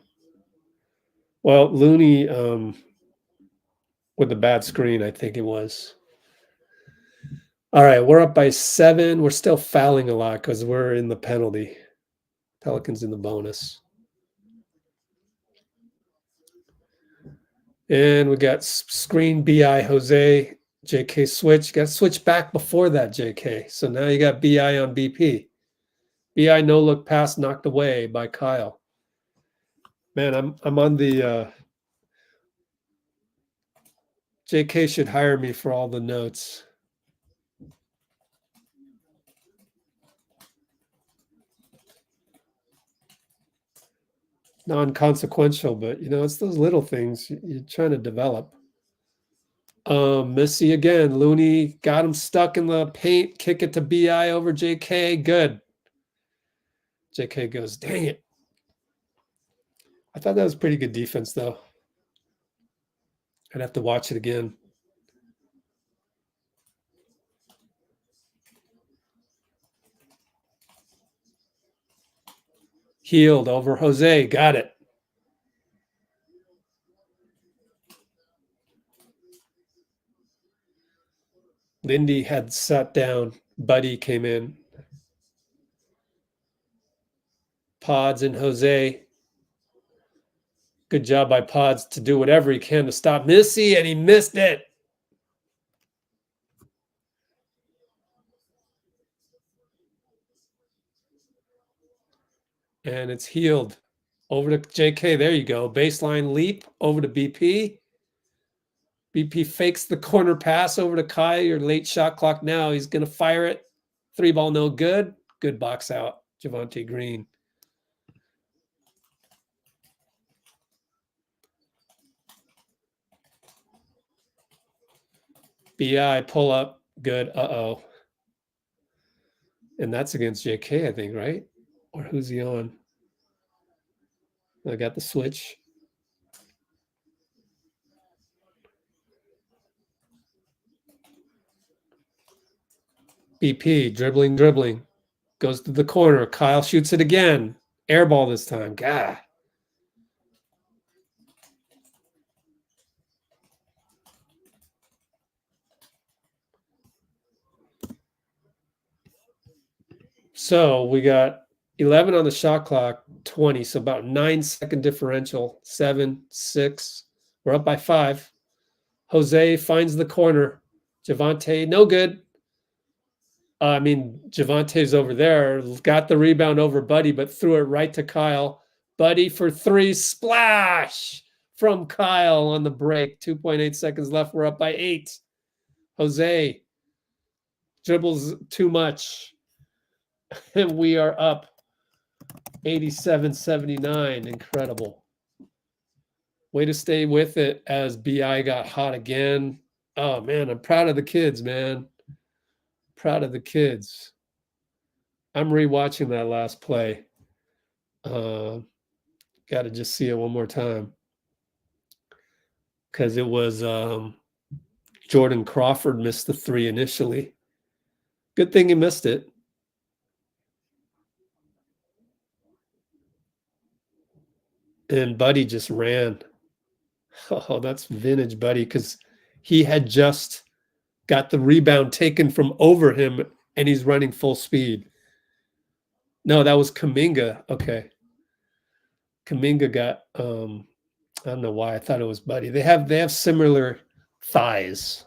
Well, Looney with the bad screen, I think it was. All right, we're up by 7. We're still fouling a lot because we're in the penalty. Pelicans in the bonus. And we got screen BI Jose, JK switch. Got to switch back before that, JK. So now you got BI on BP. BI no look pass knocked away by Kyle. Man, I'm on the J.K. should hire me for all the notes. Non-consequential, but it's those little things you're trying to develop. Missy again. Looney got him stuck in the paint. Kick it to BI over JK. Good. JK goes, dang it. I thought that was pretty good defense, though. I'd have to watch it again. Hield over Jose. Got it. Lindy had sat down. Buddy came in. Podz and Jose. Good job by Podz to do whatever he can to stop Missy, and he missed it. And it's Hield over to JK. There you go. Baseline leap over to BP. BP fakes the corner pass over to Kai. Your late shot clock now. He's going to fire it. 3-ball, no good. Good box out. Javante Green. BI pull up. Good. Uh-oh. And that's against JK, I think, right? Or who's he on? I got the switch. BP, dribbling. Goes to the corner. Kyle shoots it again. Air ball this time. God. So we got 11 on the shot clock, 20. So about 9-second differential. 7, 6. We're up by 5. Jose finds the corner. Javante, no good. Javante's over there. Got the rebound over Buddy, but threw it right to Kyle. Buddy for 3. Splash from Kyle on the break. 2.8 seconds left. We're up by 8. Jose dribbles too much. And we are up 87-79. Incredible. Way to stay with it as BI got hot again. Oh, man, I'm proud of the kids, man. Proud of the kids. I'm rewatching that last play. Got to just see it one more time. Because it was Jordan Crawford missed the 3 initially. Good thing he missed it. And Buddy just ran. Oh, that's vintage Buddy, because he had just got the rebound taken from over him, and he's running full speed. No, that was Kuminga. Okay. Kuminga got, I don't know why I thought it was Buddy. They have similar thighs.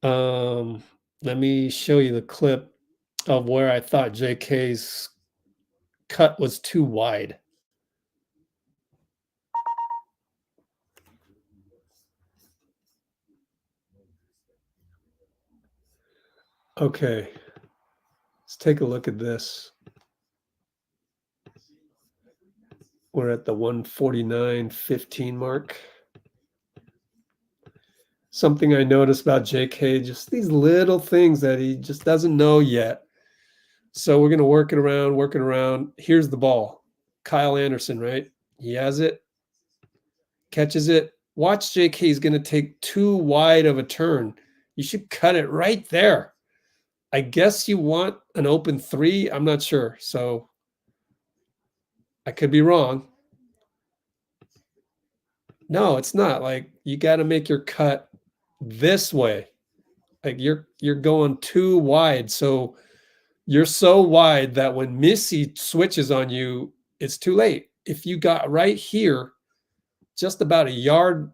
Let me show you the clip of where I thought JK's cut was too wide. Okay, let's take a look at this. We're at the 149.15 mark. Something I noticed about JK, just these little things that he just doesn't know yet. So we're going to work it around. Here's the ball. Kyle Anderson, right? He has it. Catches it. Watch JK. He's going to take too wide of a turn. You should cut it right there. I guess you want an open 3. I'm not sure. So I could be wrong. No, it's not. Like, you got to make your cut this way. Like, you're going too wide. So you're so wide that when Missy switches on you, it's too late. If you got right here, just about a yard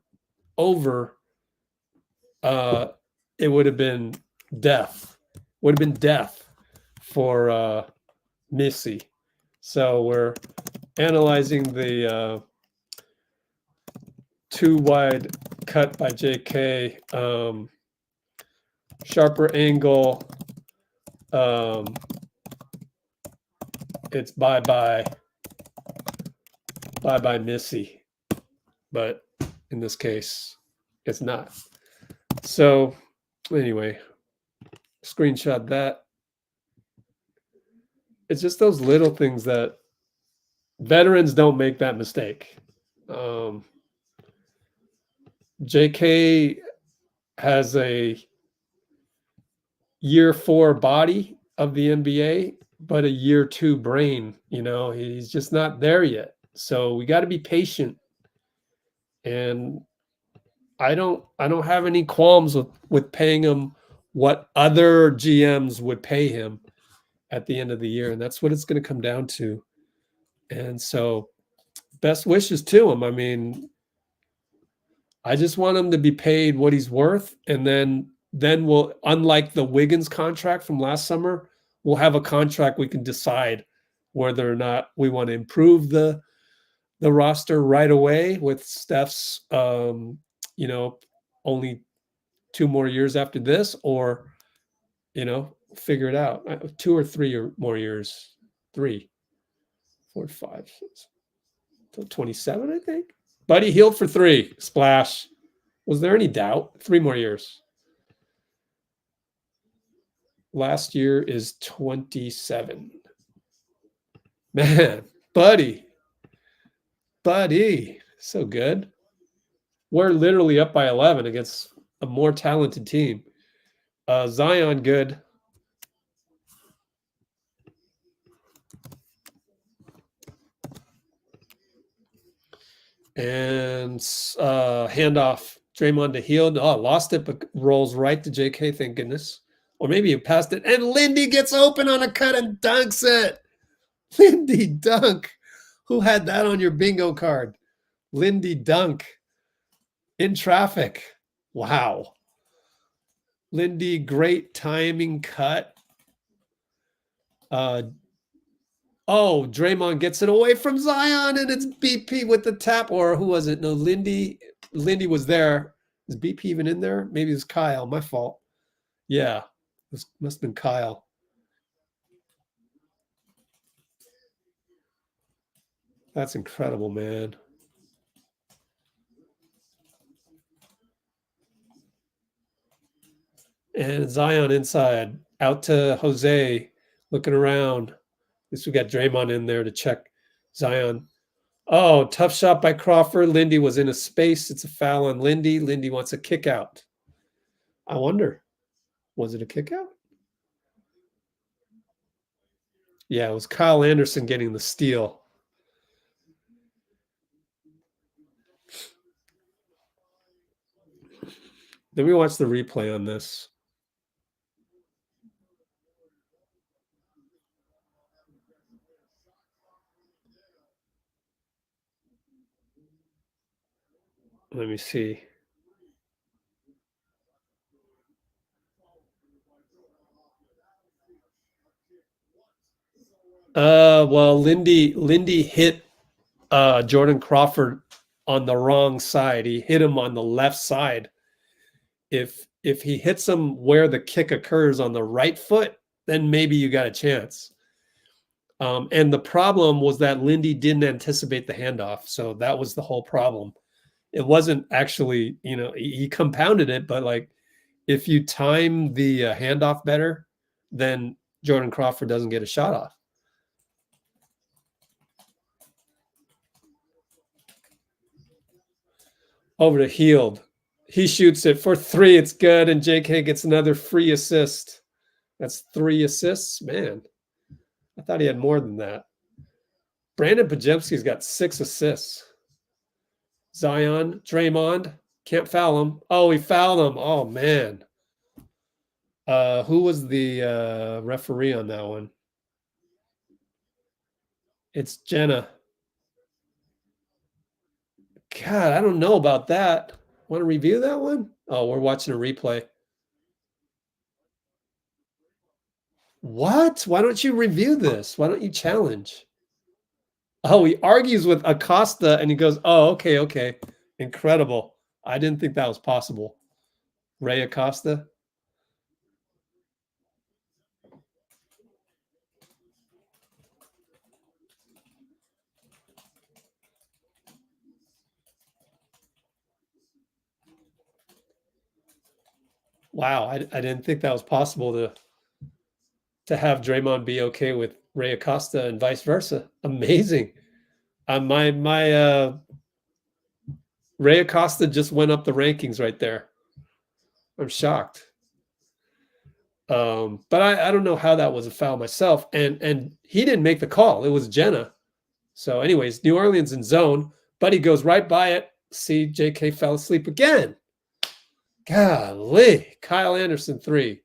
over, it would have been death. Would have been death for Missy. So we're analyzing the too wide cut by J.K. Sharper angle. It's bye-bye Missy. But in this case, it's not. So anyway, screenshot that. It's just those little things that veterans don't make that mistake. JK has a year 4 body of the NBA, but a year 2 brain. He's just not there yet. So we got to be patient. And I don't have any qualms with paying him what other GMs would pay him at the end of the year. And that's what it's going to come down to. And so best wishes to him. I mean, I just want him to be paid what he's worth. And then we'll, unlike the Wiggins contract from last summer, we'll have a contract we can decide whether or not we want to improve the roster right away with Steph's, only 2 more years after this, or, figure it out. 2 or 3 or more years. 3, 4, 5, 6, 27, I think. Buddy Hield for 3. Splash. Was there any doubt? 3 more years. Last year is 27. Man, Buddy. So good. We're literally up by 11 against a more talented team. Zion, good. And handoff, Draymond to Hield. Oh, lost it, but rolls right to JK, thank goodness. Or maybe you passed it, and Lindy gets open on a cut and dunks it. Lindy dunk. Who had that on your bingo card? Lindy dunk. In traffic. Wow. Lindy, great timing cut. Draymond gets it away from Zion, and it's BP with the tap. Or who was it? No, Lindy was there. Is BP even in there? Maybe it was Kyle. My fault. Yeah, this must have been Kyle. That's incredible, man. And Zion inside. Out to Jose, looking around. At least we got Draymond in there to check Zion. Oh, tough shot by Crawford. Lindy was in a space. It's a foul on Lindy. Lindy wants a kick out. I wonder, was it a kick out? Yeah, it was Kyle Anderson getting the steal. Then we watch the replay on this. Let me see. Well, Lindy hit Jordan Crawford on the wrong side. He hit him on the left side. If he hits him where the kick occurs on the right foot, then maybe you got a chance. And the problem was that Lindy didn't anticipate the handoff. So that was the whole problem. It wasn't actually, he compounded it, but like if you time the handoff better, then Jordan Crawford doesn't get a shot off. Over to Hield. He shoots it for 3. It's good. And JK gets another free assist. That's 3 assists. Man, I thought he had more than that. Brandon Pajemski's got 6 assists. Zion, Draymond, can't foul him. Oh, he fouled him. Oh, man. Who was the referee on that one? It's Jenna. God, I don't know about that. Want to review that one? Oh, we're watching a replay. What? Why don't you review this? Why don't you challenge? Oh, he argues with Acosta and he goes, oh, okay. Incredible. I didn't think that was possible. Ray Acosta. Wow, I didn't think that was possible to have Draymond be okay with Ray Acosta and vice versa. Amazing. My Ray Acosta just went up the rankings right there. I'm shocked. But I don't know how that was a foul myself. And he didn't make the call. It was Jenna. So, anyways, New Orleans in zone, but he goes right by it. See, J.K. fell asleep again. Golly, Kyle Anderson 3.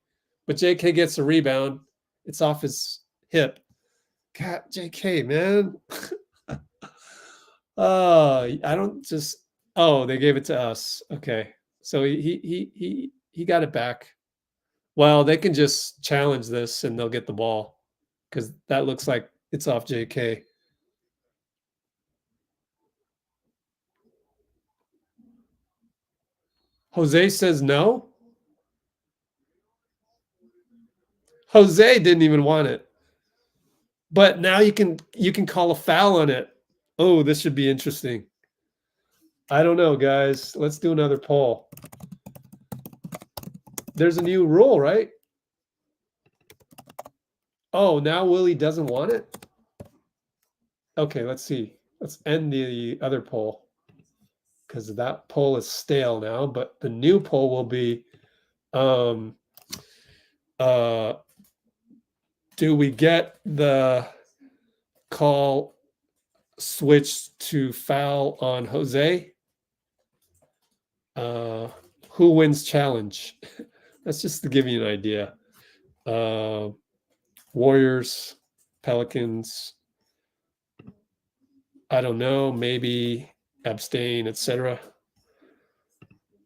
But J.K. gets a rebound. It's off his hip. God, J.K., man. I don't just. Oh, they gave it to us. Okay, so he got it back. Well, they can just challenge this and they'll get the ball because that looks like it's off J.K. Jose says no. Jose didn't even want it. But now you can call a foul on it. Oh, this should be interesting. I don't know, guys. Let's do another poll. There's a new rule, right? Oh, now Willie doesn't want it? Okay, let's see. Let's end the other poll because that poll is stale now, but the new poll will be do we get the call switched to foul on Jose? Who wins challenge? That's just to give you an idea. Warriors, Pelicans, I don't know, maybe abstain, etc.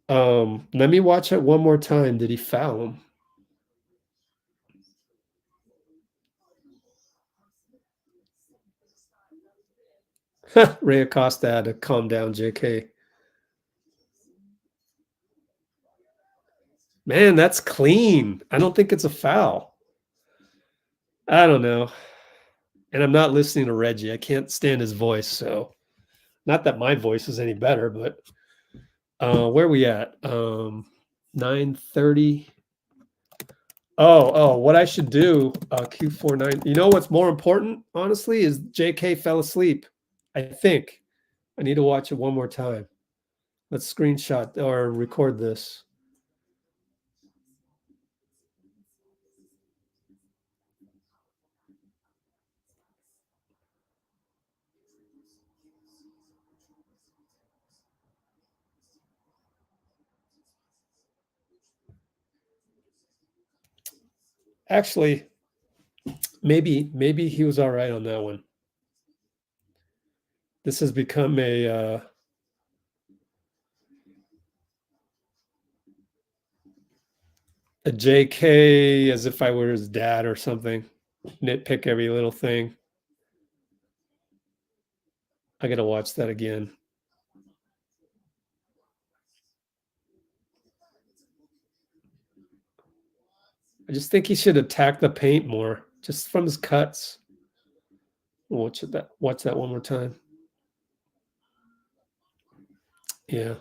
Let me watch it one more time. Did he foul him? Ray Acosta had to calm down, JK. Man, that's clean. I don't think it's a foul. I don't know. And I'm not listening to Reggie. I can't stand his voice. So, not that my voice is any better, but where are we at? 9:30. Oh, what I should do, Q49. You know what's more important, honestly, is JK fell asleep. I think. I need to watch it one more time. Let's screenshot or record this. Actually, maybe he was all right on that one. This has become a JK as if I were his dad or something. Nitpick every little thing. I got to watch that again. I just think he should attack the paint more, just from his cuts. Watch that one more time. Yeah.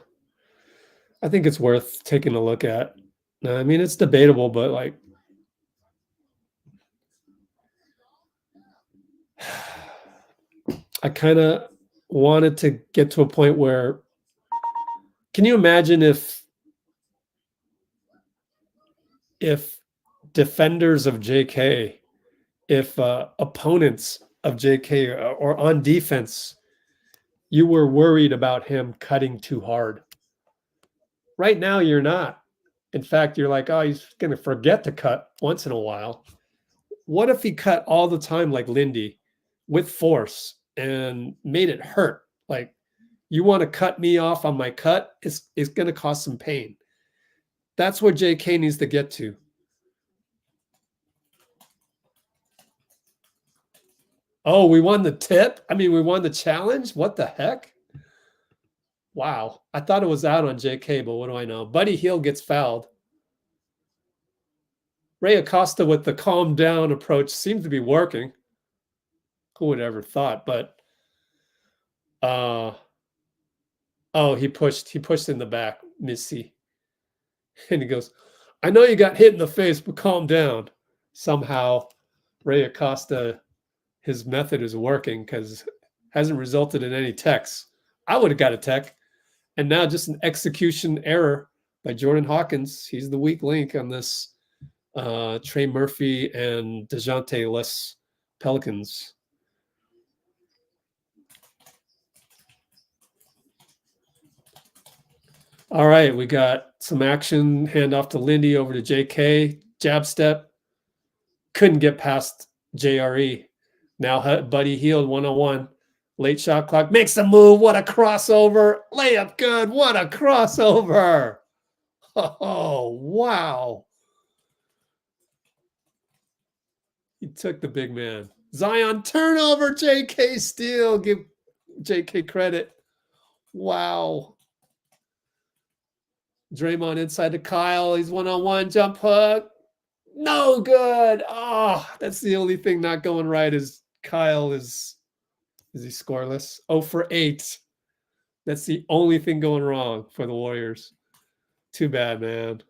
I think it's worth taking a look at. I mean, it's debatable, but like I kind of wanted to get to a point where can you imagine if defenders of JK, if opponents of JK or on defense, you were worried about him cutting too hard. Right now, you're not. In fact, you're like, oh, he's going to forget to cut once in a while. What if he cut all the time like Lindy with force and made it hurt? Like, you want to cut me off on my cut? It's going to cause some pain. That's where JK needs to get to. Oh, we won the tip? I mean, we won the challenge? What the heck? Wow. I thought it was out on J.K., but what do I know? Buddy Hield gets fouled. Ray Acosta with the calm down approach seems to be working. Who would ever thought? But oh, he pushed in the back, Missy. And he goes, I know you got hit in the face, but calm down. Somehow Ray Acosta, his method is working because hasn't resulted in any techs. I would have got a tech. And now just an execution error by Jordan Hawkins. He's the weak link on this Trey Murphy and DeJounte-less Pelicans. All right, we got some action. Handoff to Lindy over to J.K. Jab step. Couldn't get past JRE. Now Buddy Hield 1-on-1. Late shot clock. Makes the move. What a crossover. Layup good. What a crossover. Oh, wow. He took the big man. Zion turnover. J.K. steal. Give J.K. credit. Wow. Draymond inside to Kyle. He's 1-on-1. Jump hook. No good. Oh, that's the only thing not going right is Kyle is he scoreless? 0 for 8. That's the only thing going wrong for the Warriors. Too bad, man.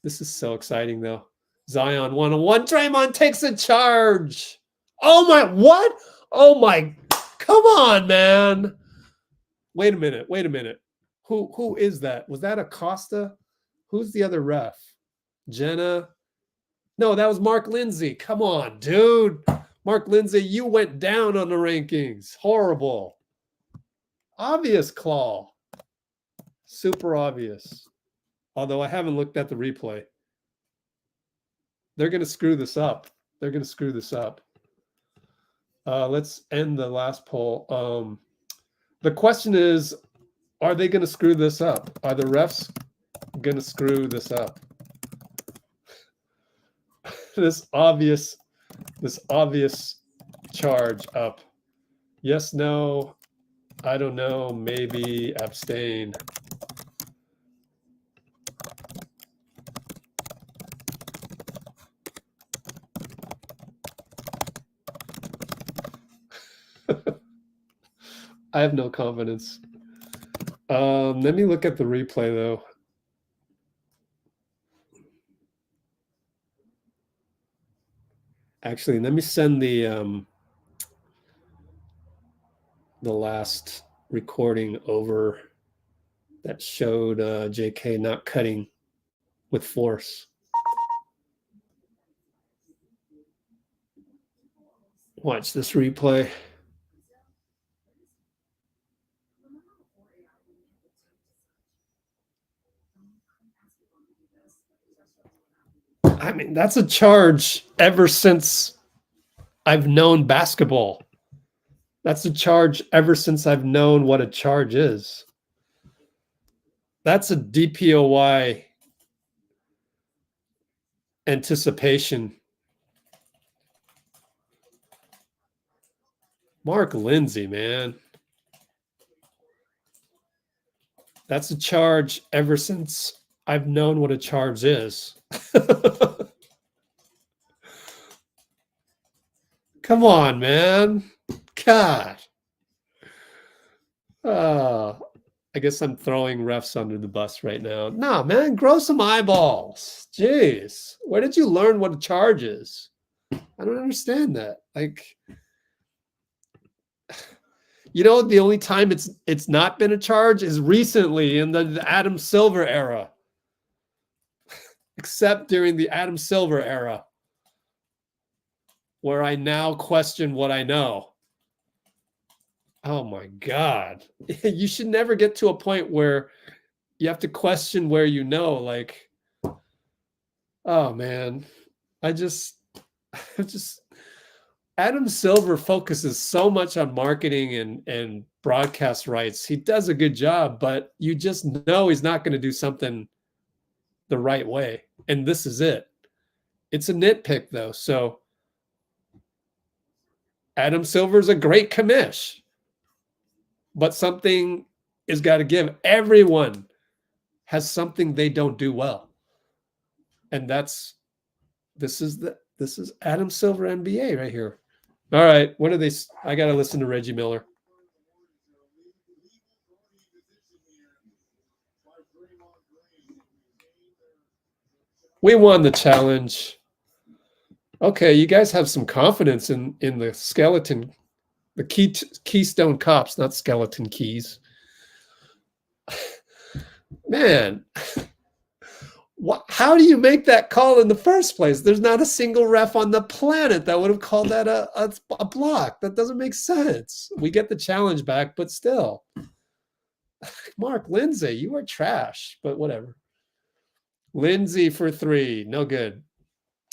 This is so exciting, though. Zion 1-on-1. Draymond takes a charge. Oh, my. What? Oh, my. Come on, man. Wait a minute. Who is that? Was that Acosta? Who's the other ref? Jenna? No, that was Mark Lindsay. Come on, dude. Mark Lindsay, you went down on the rankings. Horrible. Obvious claw. Super obvious. Although I haven't looked at the replay. They're going to screw this up. Let's end the last poll. The question is, are they going to screw this up? Are the refs going to screw this up? this obvious charge up. Yes, no, I don't know, maybe, abstain. I have no confidence. Let me look at the replay, though. Actually, let me send the last recording over that showed J.K. not cutting with force. Watch this replay. I mean, that's a charge ever since I've known basketball. That's a charge ever since I've known what a charge is. That's a DPOY anticipation. Mark Lindsay, man. That's a charge ever since I've known what a charge is. Come on, man. God. I guess I'm throwing refs under the bus right now. Nah, man, grow some eyeballs. Jeez. Where did you learn what a charge is? I don't understand that. Like, you know, the only time it's not been a charge is recently in the Adam Silver era. Except during the Adam Silver era, where I now question what I know. Oh my God. You should never get to a point where you have to question where you know. Like, oh man, Adam Silver focuses so much on marketing and broadcast rights. He does a good job, but you just know he's not going to do something the right way. And this is it. It's a nitpick though. So Adam Silver's a great commish, but something is got to give. Everyone has something they don't do well. And this is Adam Silver NBA right here. All right, what are they? I got to listen to Reggie Miller. We won the challenge. Okay, you guys have some confidence in the skeleton, the keystone cops, not skeleton keys. Man, how do you make that call in the first place? There's not a single ref on the planet that would have called that a block. That doesn't make sense. We get the challenge back, but still. Mark Lindsay, you are trash, but whatever. Lindsay for 3, no good.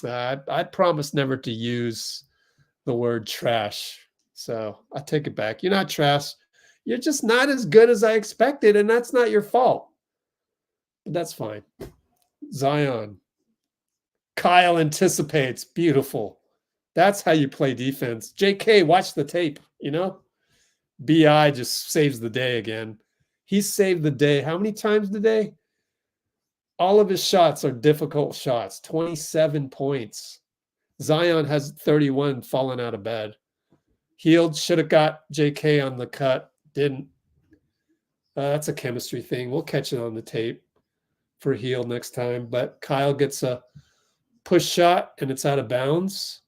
I promise never to use the word trash, so I take it back. You're not trash. You're just not as good as I expected, and that's not your fault. But that's fine. Zion. Kyle anticipates. Beautiful. That's how you play defense. JK, watch the tape, BI just saves the day again. He saved the day. How many times today? All of his shots are difficult shots. 27 points. Zion has 31 falling out of bed. Hield should have got JK on the cut. Didn't. That's a chemistry thing. We'll catch it on the tape for Hield next time. But Kyle gets a push shot, and it's out of bounds.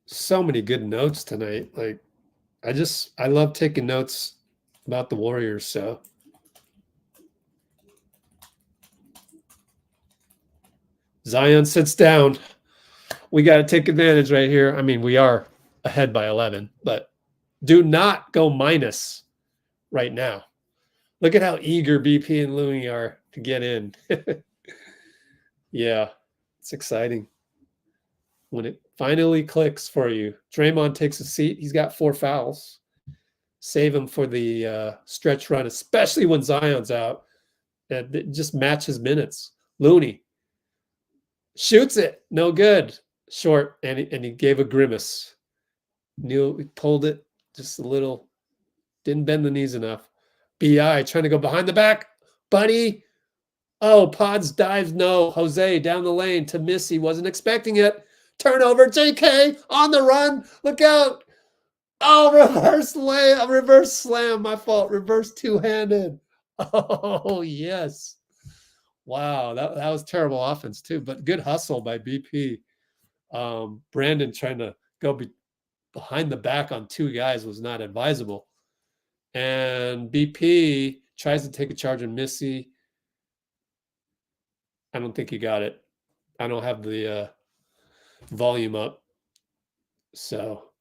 So many good notes tonight. Like, I love taking notes about the Warriors. So Zion sits down. We got to take advantage right here. I mean, we are ahead by 11, but do not go minus right now. Look at how eager BP and Louis are to get in. Yeah, it's exciting when it finally clicks for you. Draymond takes a seat. He's got 4 fouls. Save him for the stretch run, especially when Zion's out. And just match his minutes. Looney shoots it. No good. Short. And he gave a grimace. He pulled it just a little. Didn't bend the knees enough. BI trying to go behind the back. Buddy. Oh, Podz dives. No. Jose down the lane to Missy. Wasn't expecting it. Turnover. JK on the run. Look out. Oh, reverse slam. My fault. Reverse two-handed. Oh, yes. Wow, that was terrible offense too, but good hustle by BP. Brandon trying to go behind the back on 2 guys was not advisable. And BP tries to take a charge on Missy. I don't think he got it. I don't have the volume up. So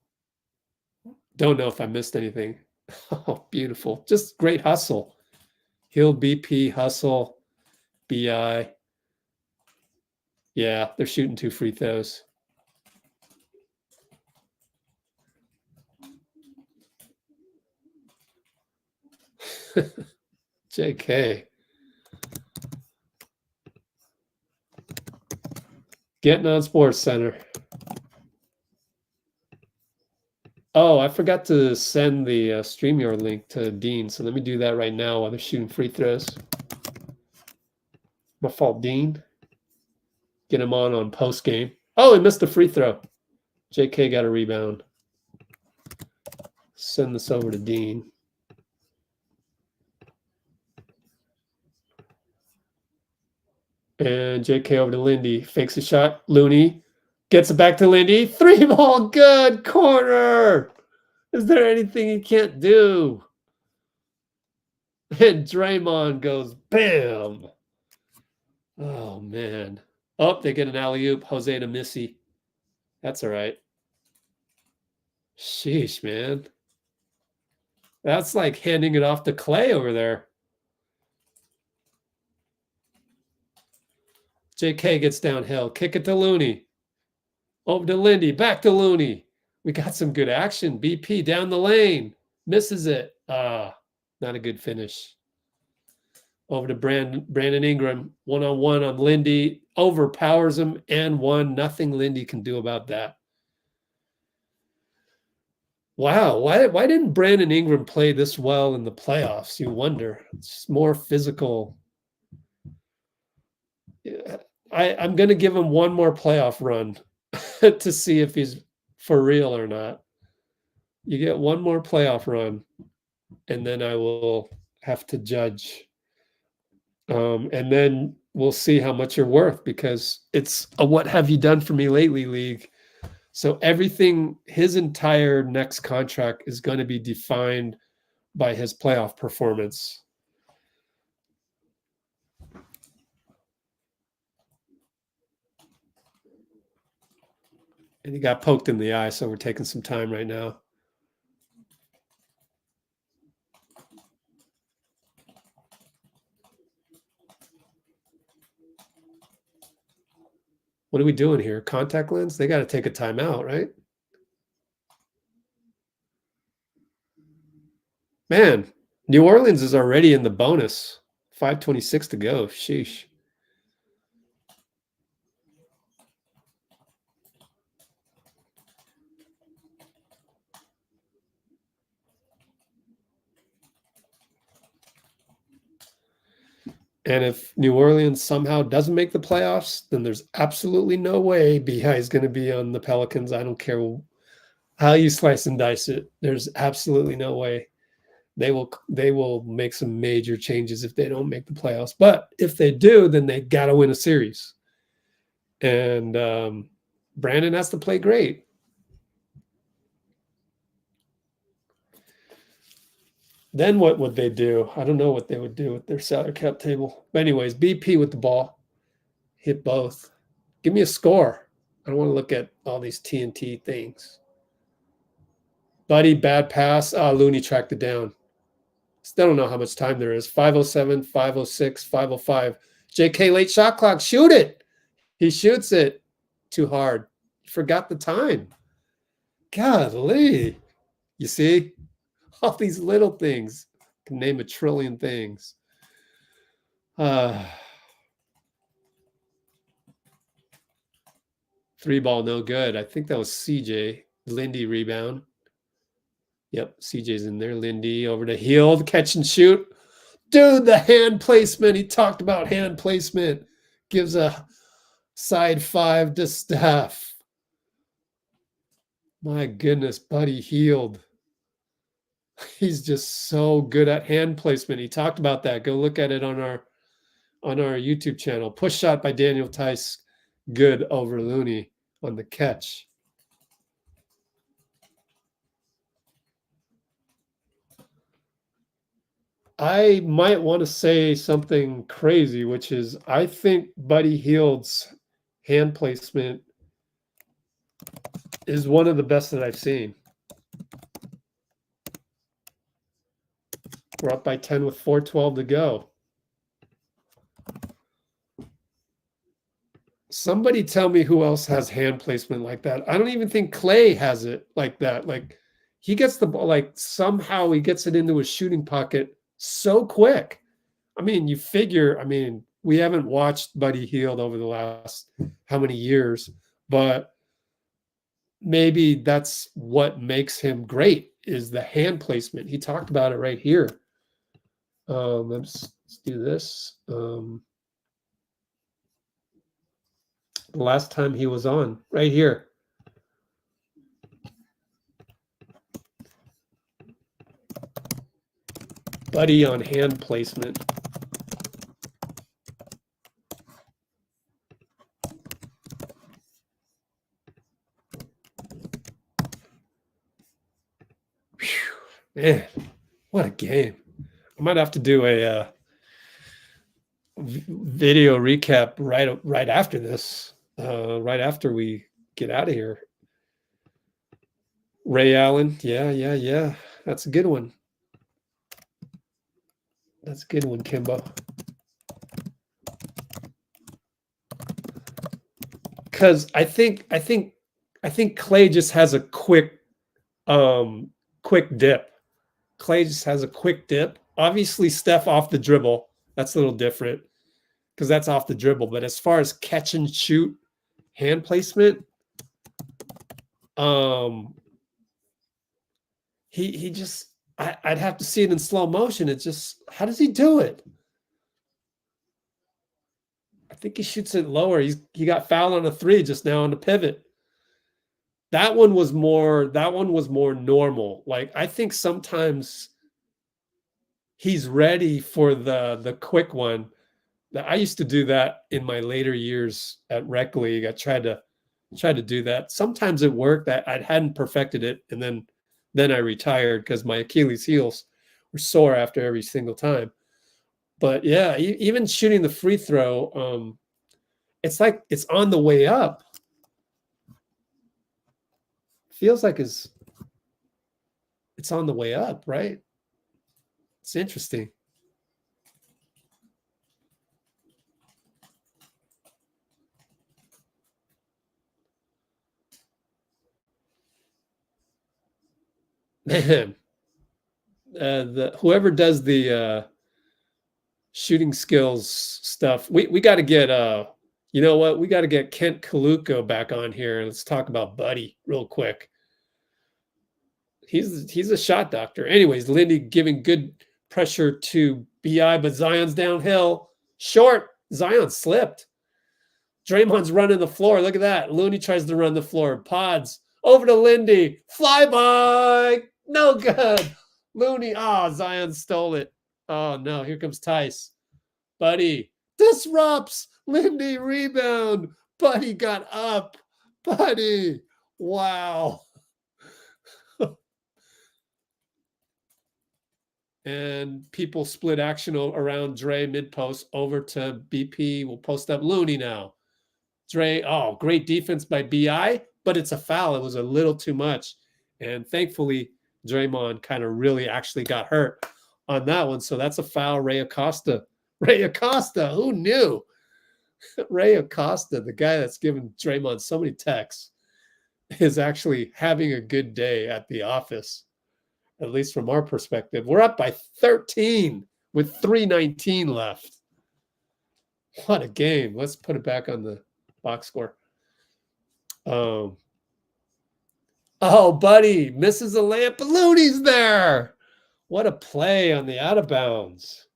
don't know if I missed anything. Oh, beautiful. Just great hustle. Hield, BP, hustle, BI. Yeah, they're shooting 2 free throws. JK. Getting on Sports Center. Oh, I forgot to send the StreamYard link to Dean, so let me do that right now while they're shooting free throws. My fault, Dean. Get him on postgame. Oh, he missed a free throw. JK got a rebound. Send this over to Dean. And JK over to Lindy. Fakes a shot. Looney gets it back to Lindy. 3-ball, good corner. Is there anything he can't do? And Draymond goes, bam. Oh, man. Oh, they get an alley-oop. Jose to Missy. That's all right. Sheesh, man. That's like handing it off to Clay over there. JK gets downhill. Kick it to Looney. Over to Lindy. Back to Looney. We got some good action. BP down the lane. Misses it. Not a good finish. over to Brandon Ingram, one-on-one on Lindy, overpowers him and won. Nothing Lindy can do about that. Wow, why didn't Brandon Ingram play this well in the playoffs? You wonder. It's more physical. I'm going to give him one more playoff run to see if he's for real or not. You get one more playoff run, and then I will have to judge. And then we'll see how much you're worth, because it's a what have you done for me lately league. So everything, his entire next contract is going to be defined by his playoff performance. And he got poked in the eye, so we're taking some time right now. What are we doing here? Contact lens? They got to take a timeout, right? Man, New Orleans is already in the bonus. 5:26 to go. Sheesh. And if New Orleans somehow doesn't make the playoffs, then there's absolutely no way BI is going to be on the Pelicans. I don't care how you slice and dice it. There's absolutely no way. They will make some major changes if they don't make the playoffs. But if they do, then they got to win a series. And Brandon has to play great. Then what would they do? I don't know what they would do with their salary cap table. But anyways, BP with the ball. Hit both. Give me a score. I don't want to look at all these TNT things. Buddy, bad pass. Looney tracked it down. Still don't know how much time there is. 5:07, 5:06, 5:05. J.K. late shot clock. Shoot it. He shoots it too hard. Forgot the time. Golly. You see? All these little things. I can name a trillion things. Three ball, no good. I think that was CJ. Lindy rebound. Yep, CJ's in there. Lindy over to Hield. Catch and shoot. Dude, the hand placement. He talked about hand placement. Gives a side five to Steph. My goodness, buddy Hield. He's just so good at hand placement. He talked about that. Go look at it on our YouTube channel. Push shot by Daniel Tice. Good over Looney on the catch. I might want to say something crazy, which is I think Buddy Hield's hand placement is one of the best that I've seen. We're up by 10 with 4:12 to go. Somebody tell me who else has hand placement like that. I don't even think Clay has it like that. Like, he gets the ball, like somehow he gets it into his shooting pocket so quick. I mean, you figure, I mean, we haven't watched Buddy Hield over the last how many years, but maybe that's what makes him great is the hand placement. He talked about it right here. Let's do this. The last time he was on, right here. Buddy on hand placement. Whew. Man, what a game. I might have to do a video recap right after this, right after we get out of here. Ray Allen, yeah. That's a good one. That's a good one, Kimbo. Because I think Clay just has a quick dip. Clay just has a quick dip. Obviously, Steph off the dribble. That's a little different because that's off the dribble. But as far as catch and shoot hand placement, he just I'd have to see it in slow motion. It's just, how does he do it? I think he shoots it lower. He got fouled on a 3 just now on the pivot. That one was more normal. Like, I think sometimes he's ready for the quick one. I used to do that in my later years at rec league. I tried to do that. Sometimes it worked. I hadn't perfected it, and then I retired because my Achilles heels were sore after every single time. But yeah, even shooting the free throw, it's like it's on the way up. Feels like it's on the way up, right? It's interesting. Man, whoever does the shooting skills stuff, we got to get you know what? We got to get Kent Kaluko back on here. Let's talk about Buddy real quick. He's a shot doctor. Anyways, Lindy giving good pressure to BI, but Zion's downhill. Short. Zion slipped. Draymond's running the floor. Look at that. Looney tries to run the floor. Podz over to Lindy. Fly by. No good. Looney. Oh, Zion stole it. Oh, no. Here comes Tice. Buddy disrupts. Lindy rebound. Buddy got up. Buddy. Wow. And people split action around Dray mid-post over to BP. We'll post up Looney now. Dray, oh, great defense by BI, but it's a foul. It was a little too much. And thankfully, Draymond kind of really actually got hurt on that one. So that's a foul. Ray Acosta. Ray Acosta, who knew? Ray Acosta, the guy that's given Draymond so many texts, is actually having a good day at the office, at least from our perspective. We're up by 13 with 3:19 left. What a game. Let's put it back on the box score. Oh, Buddy misses a layup, but Looney's there. What a play on the out of bounds.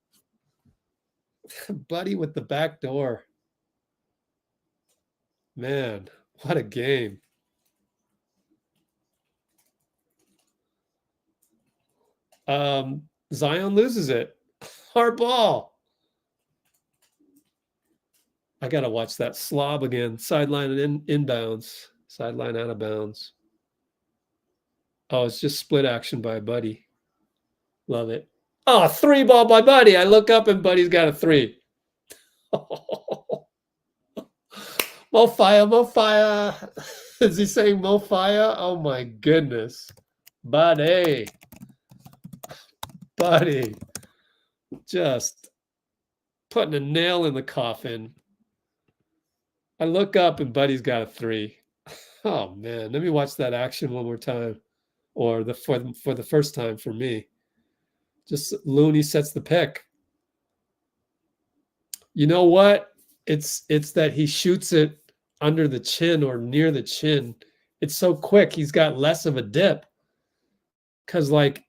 Buddy with the back door. Man, what a game. Zion loses it. Hard ball. I got to watch that slob again. Sideline and inbounds. Sideline out of bounds. Oh, it's just split action by Buddy. Love it. Oh, 3 ball by Buddy. I look up and Buddy's got a 3. Mo fire. Is he saying Mo fire? Oh my goodness. Buddy. Just putting a nail in the coffin. I look up and Buddy's got a 3. Oh man, let me watch that action one more time. Or for the first time for me. Just Looney sets the pick. You know what? It's that he shoots it under the chin or near the chin. It's so quick. He's got less of a dip. Because, like,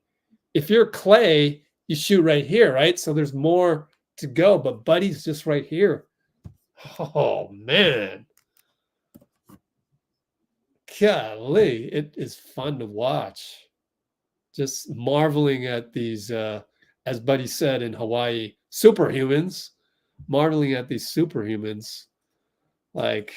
if you're Clay, you shoot right here, right? So there's more to go. But Buddy's just right here. Oh, man. Golly, it is fun to watch. Just marveling at these, as Buddy said in Hawaii, superhumans. Marveling at these superhumans. Like,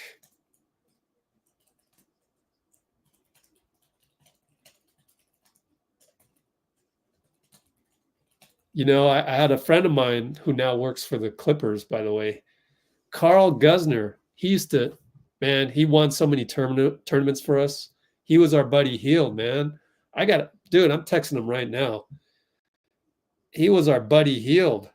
you know, I had a friend of mine who now works for the Clippers, by the way, Carl Guzner. He used to, man, he won so many tournaments for us. He was our buddy Hield, man. Dude, I'm texting him right now. He was our buddy Hield.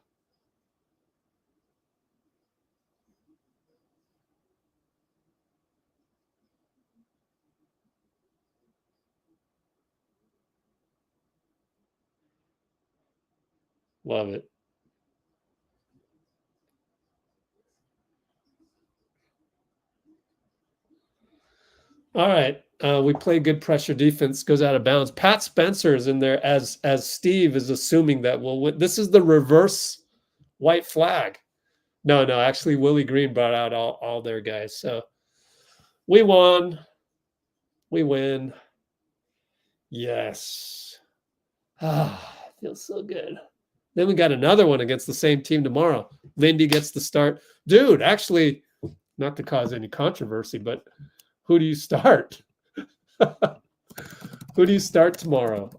Love it. All right. We play good pressure defense, goes out of bounds. Pat Spencer is in there as Steve is assuming that we'll win. This is the reverse white flag. No, actually Willie Green brought out all their guys. So we won. We win. Yes. Ah, feels so good. Then we got another one against the same team tomorrow. Lindy gets the start. Dude, actually, not to cause any controversy, but who do you start? Who do you start tomorrow?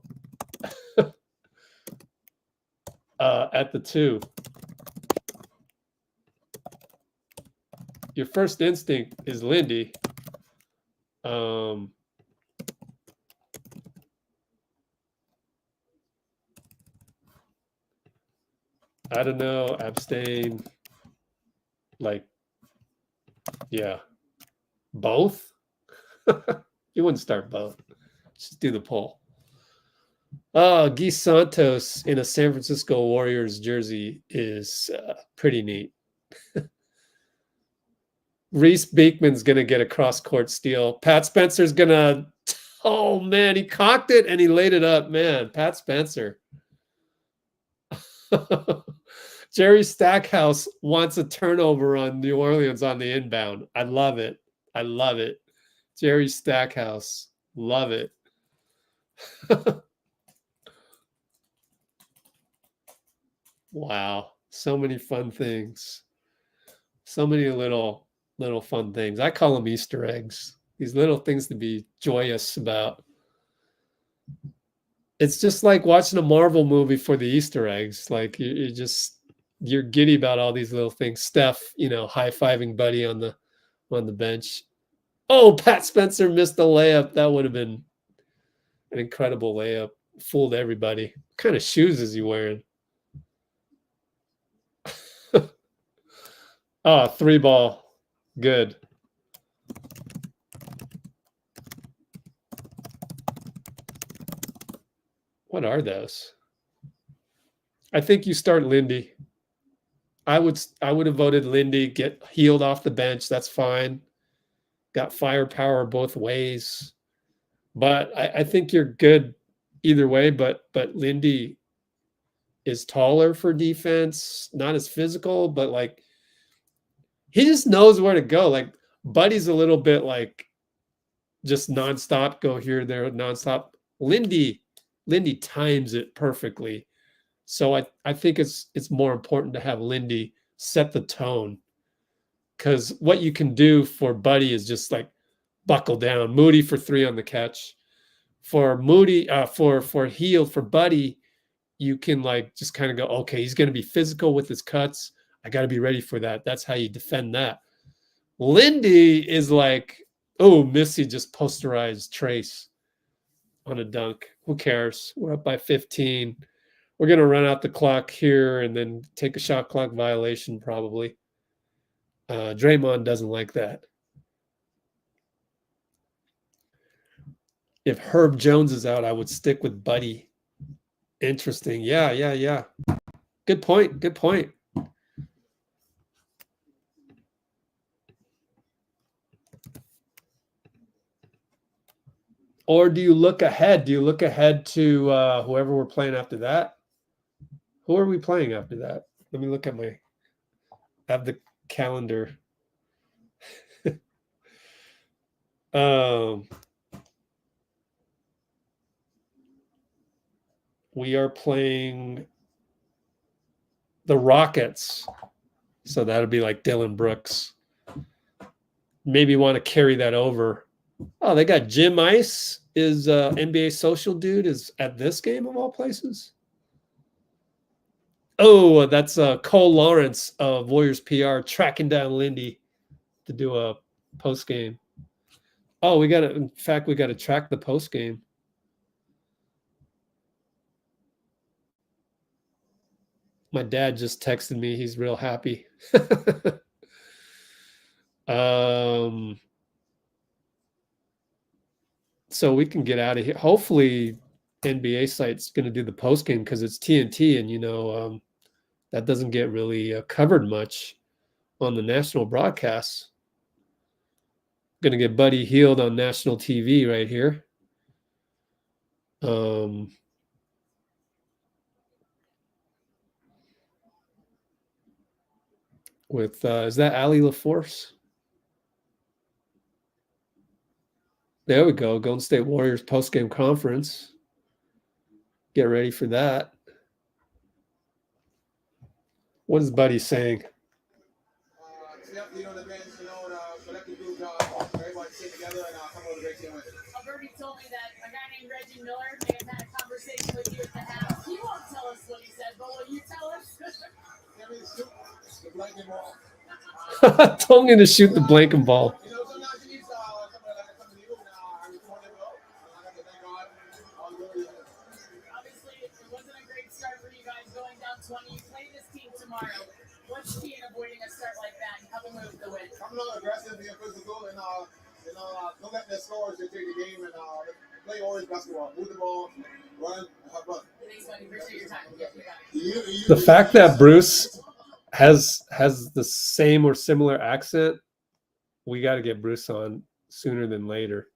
At the 2. Your first instinct is Lindy. I don't know. Abstain. Like, yeah. Both? You wouldn't start both. Just do the poll. Guy Santos in a San Francisco Warriors jersey is pretty neat. Reese Beekman's going to get a cross-court steal. Pat Spencer's going to... Oh, man, he cocked it and he laid it up. Man, Pat Spencer. Jerry Stackhouse wants a turnover on New Orleans on the inbound. I love it. I love it. Jerry Stackhouse. Love it. Wow. So many fun things. So many little fun things. I call them Easter eggs. These little things to be joyous about. It's just like watching a Marvel movie for the Easter eggs. Like you're giddy about all these little things. Steph, high-fiving Buddy on the bench. Oh, Pat Spencer missed the layup. That would have been an incredible layup. Fooled everybody. What kind of shoes is he wearing? Oh, 3 ball. Good. What are those? I think you start Lindy. I would have voted Lindy, get Hield off the bench. That's fine. Got firepower both ways. But I think you're good either way. But Lindy is taller for defense, not as physical, but like he just knows where to go. Like Buddy's a little bit like just nonstop, go here, there, nonstop. Lindy times it perfectly. So I think it's more important to have Lindy set the tone, because what you can do for Buddy is just like buckle down. Moody for 3 on the catch. For Moody, for Hield, for Buddy, you can like just kind of go, okay, he's going to be physical with his cuts. I got to be ready for that. That's how you defend that. Lindy is like, oh, Missy just posterized Trayce on a dunk. Who cares? We're up by 15. We're going to run out the clock here and then take a shot clock violation probably. Draymond doesn't like that. If Herb Jones is out, I would stick with Buddy. Interesting. Yeah. Good point. Or do you look ahead? Do you look ahead to whoever we're playing after that? Who are we playing after that? Let me look at I have the calendar. We are playing the Rockets. So that'll be like Dylan Brooks. Maybe want to carry that over. Oh, they got Jim Ice, is NBA social dude, is at this game of all places. Oh, that's Cole Lawrence of Warriors PR tracking down Lindy to do a post game. Oh, we got to track the post game. My dad just texted me. He's real happy. So we can get out of here. Hopefully NBA site's going to do the post game because it's TNT, and that doesn't get really covered much on the national broadcasts. Gonna get Buddy Hield on national TV right here. With is that Ali LaForce? There we go. Golden State Warriors post-game conference. Get ready for that. What is Buddy saying? Birdie told me that a guy named Reggie Miller may have had a conversation with you at the house. He won't tell us what he said, but will you tell us? Told me to shoot the blanket ball. Obviously, it wasn't a great start for you guys going down 20. You play this team tomorrow. What's key in avoiding a start like that and coming with the win? Coming out aggressive, being physical, and don't let their scores dictate the game, and play orange basketball. Move the ball, run, and have fun. Thanks, buddy. Appreciate your time. The fact that Bruce has the same or similar accent, we got to get Bruce on sooner than later.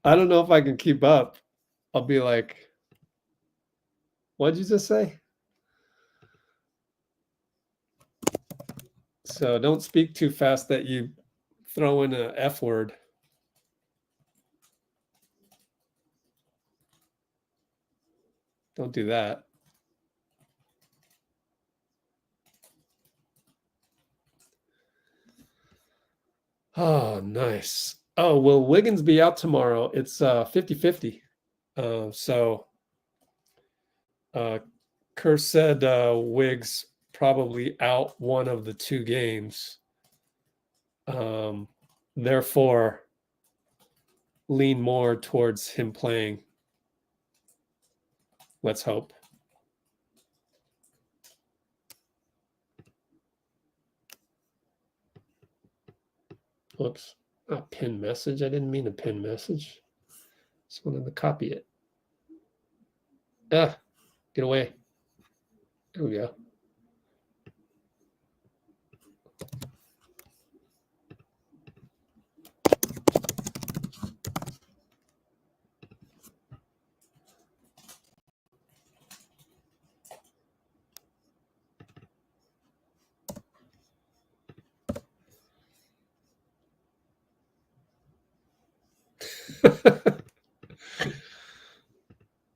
I don't know if I can keep up. I'll be like, what'd you just say? So don't speak too fast that you throw in an F word. Don't do that. Oh, nice. Oh, will Wiggins be out tomorrow? It's 50-50. So Kerr said Wiggs probably out one of the two games. Therefore, lean more towards him playing. Let's hope. Whoops. A pin message. I didn't mean a pin message. Just wanted to copy it. Ah, get away. There we go.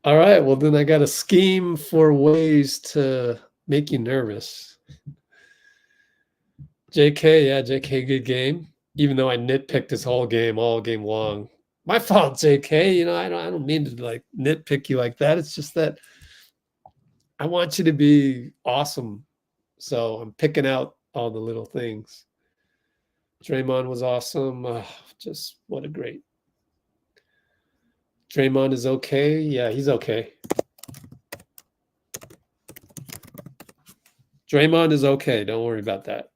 All right, well then I got a scheme for ways to make you nervous. JK, yeah, JK, good game. Even though I nitpicked this whole game, all game long. My fault, JK. You know, I don't mean to like nitpick you like that. It's just that I want you to be awesome. So I'm picking out all the little things. Draymond was awesome. Just what a great. Draymond is okay. Yeah, he's okay. Draymond is okay. Don't worry about that.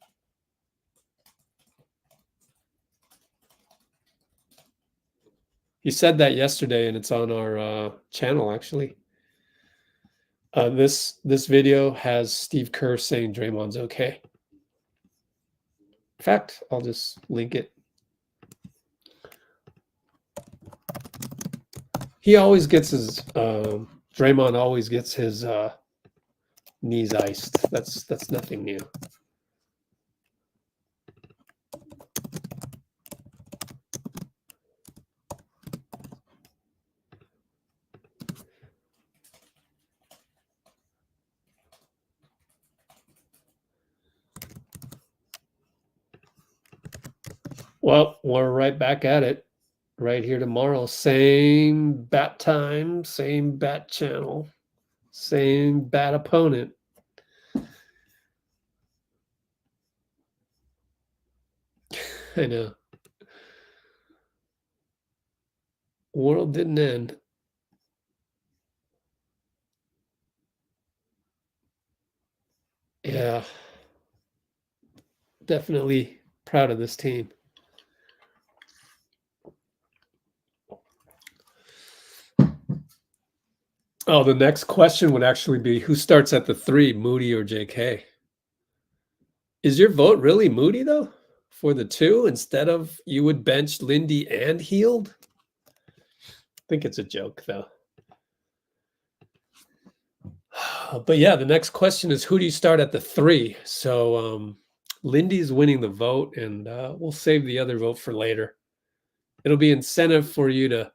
He said that yesterday, and it's on our channel, actually. This video has Steve Kerr saying Draymond's okay. In fact, I'll just link it. He always gets his Draymond always gets his knees iced. That's nothing new. Well, we're right back at it. Right here tomorrow. Same bat time, same bat channel, same bat opponent. I know. World didn't end. Yeah. Definitely proud of this team. Oh, the next question would actually be who starts at the 3, Moody or JK? Is your vote really Moody though for the 2 instead of you would bench Lindy and Hield? I think it's a joke though. But yeah, the next question is who do you start at the 3? So Lindy's winning the vote, and we'll save the other vote for later. It'll be incentive for you to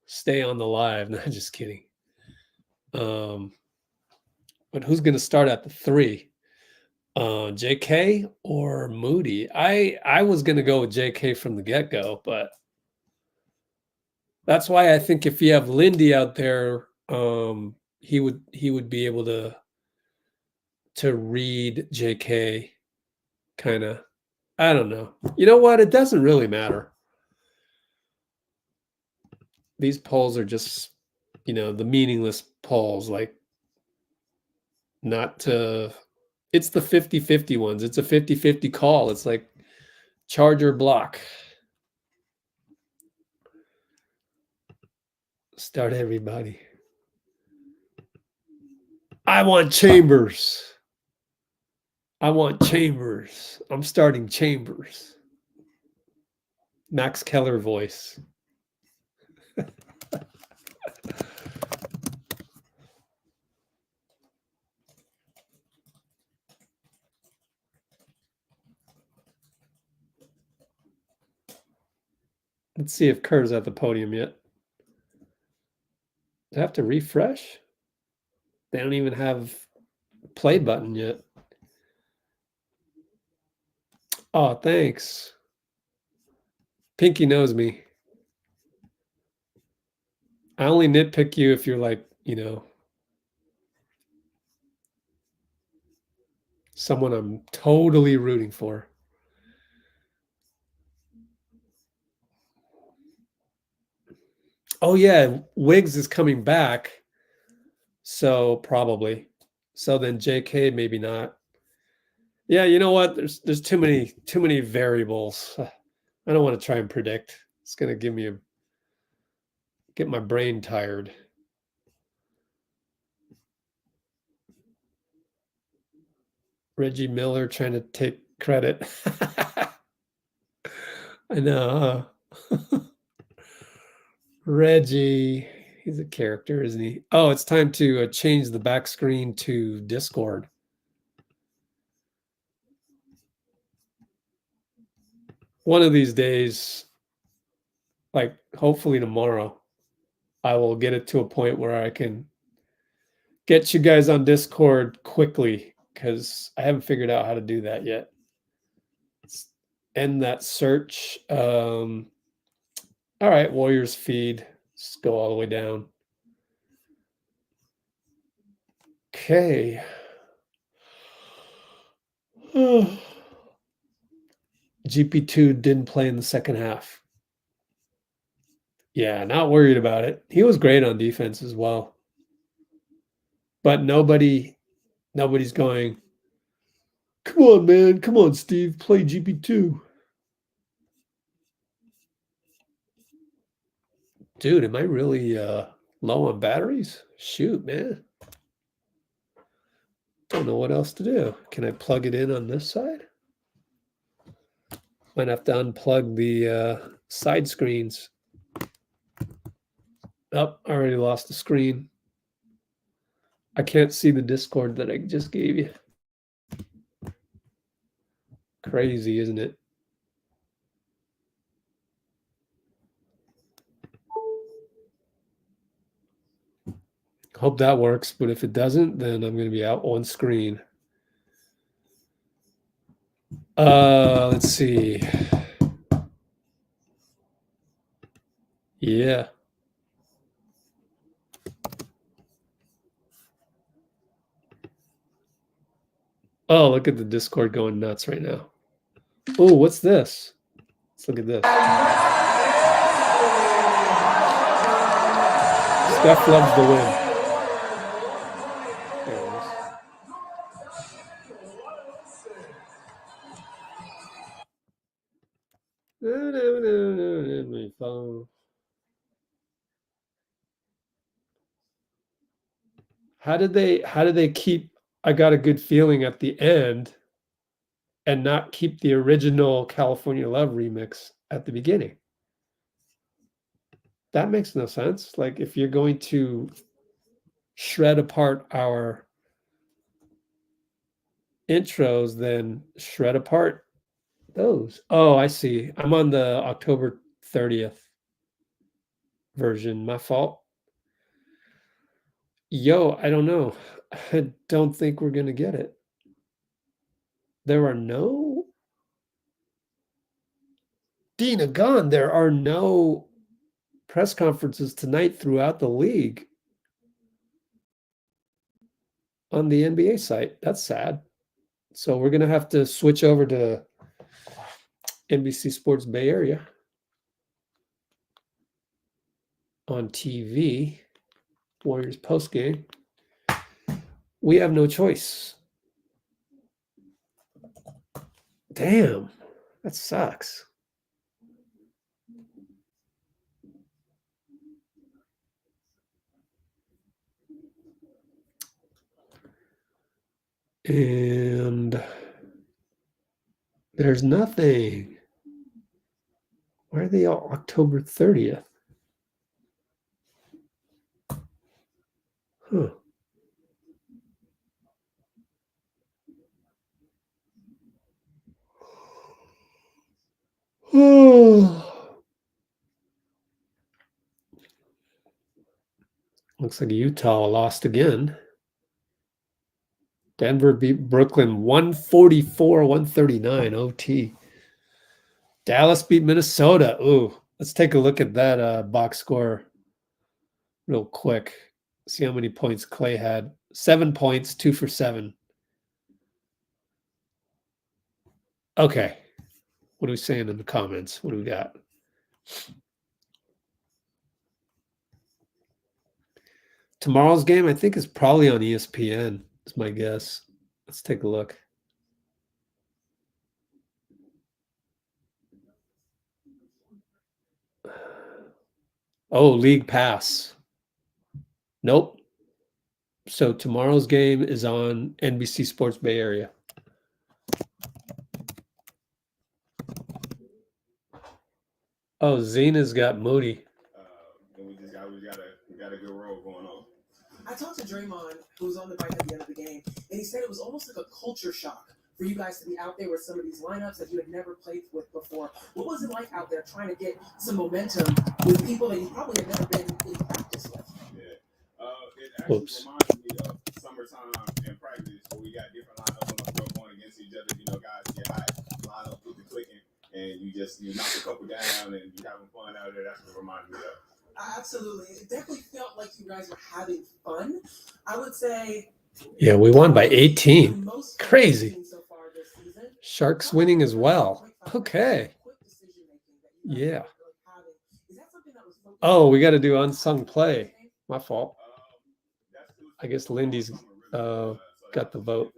stay on the live. No, just kidding. But who's going to start at the 3? JK or Moody? I was going to go with JK from the get-go, but that's why I think if you have Lindy out there, he would be able to read JK kind of. I don't know. You know what? It doesn't really matter. These polls are just, the meaningless polls, like not to, it's the 50-50 ones. It's a 50-50 call. It's like charge or block. Start everybody. I want Chambers. I'm starting Chambers. Max Keller voice. Let's see if Kerr's at the podium yet. Do I have to refresh? They don't even have play button yet. Oh, thanks. Pinky knows me. I only nitpick you if you're like, someone I'm totally rooting for. Oh yeah, Wiggs is coming back. So probably. So then JK maybe not. Yeah, you know what? There's too many variables. I don't want to try and predict. It's gonna get my brain tired. Reggie Miller trying to take credit. I know. Huh? Reggie, he's a character, isn't he? Oh, it's time to change the back screen to Discord. One of these days, like hopefully tomorrow, I will get it to a point where I can get you guys on Discord quickly, because I haven't figured out how to do that yet. Let's end that search. All right, Warriors feed. Let's go all the way down. Okay. GP2 didn't play in the second half. Yeah, not worried about it. He was great on defense as well. But nobody's going, come on, man. Come on, Steve. Play GP2. Dude, am I really low on batteries? Shoot, man. Don't know what else to do. Can I plug it in on this side? Might have to unplug the side screens. Oh, I already lost the screen. I can't see the Discord that I just gave you. Crazy, isn't it? Hope that works, but if it doesn't, then I'm going to be out on screen. Let's see. Yeah. Oh, look at the Discord going nuts right now. Oh, what's this? Let's look at this. Steph loves the win. My phone. How did they keep I got a good feeling at the end? and not keep the original California Love remix at the beginning? That makes no sense. Like, if you're going to shred apart our intros, then shred apart those. Oh, I see. I'm on the October 30th version. My fault. Yo, I don't know. I don't think we're going to get it. There are no... Dina gone. There are no press conferences tonight throughout the league on the NBA site. That's sad. So we're going to have to switch over to NBC Sports Bay Area on TV. Warriors postgame. We have no choice. Damn, that sucks. And there's nothing. Why are they all October 30th? Huh. Looks like Utah lost again. Denver beat Brooklyn 144-139 OT. Dallas beat Minnesota. Ooh, let's take a look at that box score real quick. See how many points Clay had. 7 points, 2 for 7. Okay. What are we saying in the comments? What do we got? Tomorrow's game, I think, is probably on ESPN. Is my guess. Let's take a look. Oh, League Pass. Nope. So tomorrow's game is on NBC Sports Bay Area. Oh, Zena's got Moody. We got a good roll going on. I talked to Draymond, who was on the bike at the end of the game, and he said it was almost like a culture shock for you guys to be out there with some of these lineups that you had never played with before. What was it like out there trying to get some momentum with people that you probably had never been in practice with? Yeah. It actually reminds me of summertime in practice where we got different lineups on the floor going against each other. You know, guys get high, line up with the clicking, and you knock a couple down and you having fun out there. That's what it reminds me of. Absolutely. It definitely felt like you guys were having fun. I would say... Yeah, we won by 18. Crazy. Sharks winning as well. Okay. Yeah. Oh, we got to do unsung play. My fault. I guess Lindy's got the vote.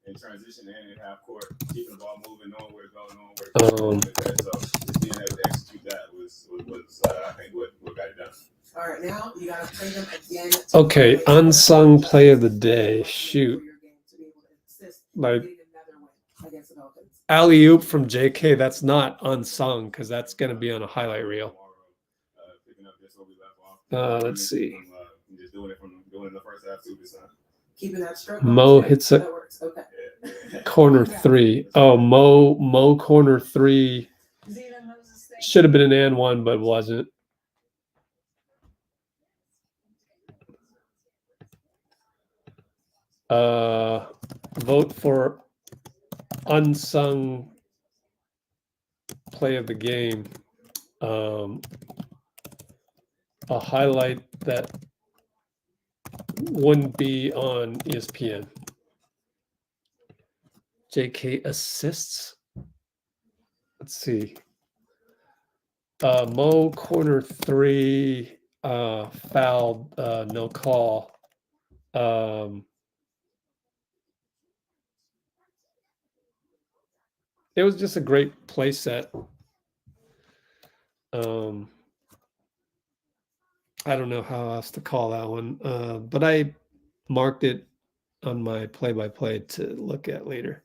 In transition and half court, keeping the ball moving, knowing where to go, knowing where to go. So just being able to execute that was I think what got it done. All right, now you got to play them again. Okay, unsung play of the day. Shoot. Like alley-oop from J.K., that's not unsung because that's going to be on a highlight reel. Let's see. Just doing it the first half too this time. Keeping that stroke. Mo hits a corner three. Oh, Mo corner three. Should have been an and one, but wasn't. Vote for unsung play of the game. A highlight that wouldn't be on ESPN. J.K. assists. Let's see. Mo corner three, fouled, no call. It was just a great play set. I don't know how else to call that one, but I marked it on my play-by-play to look at later.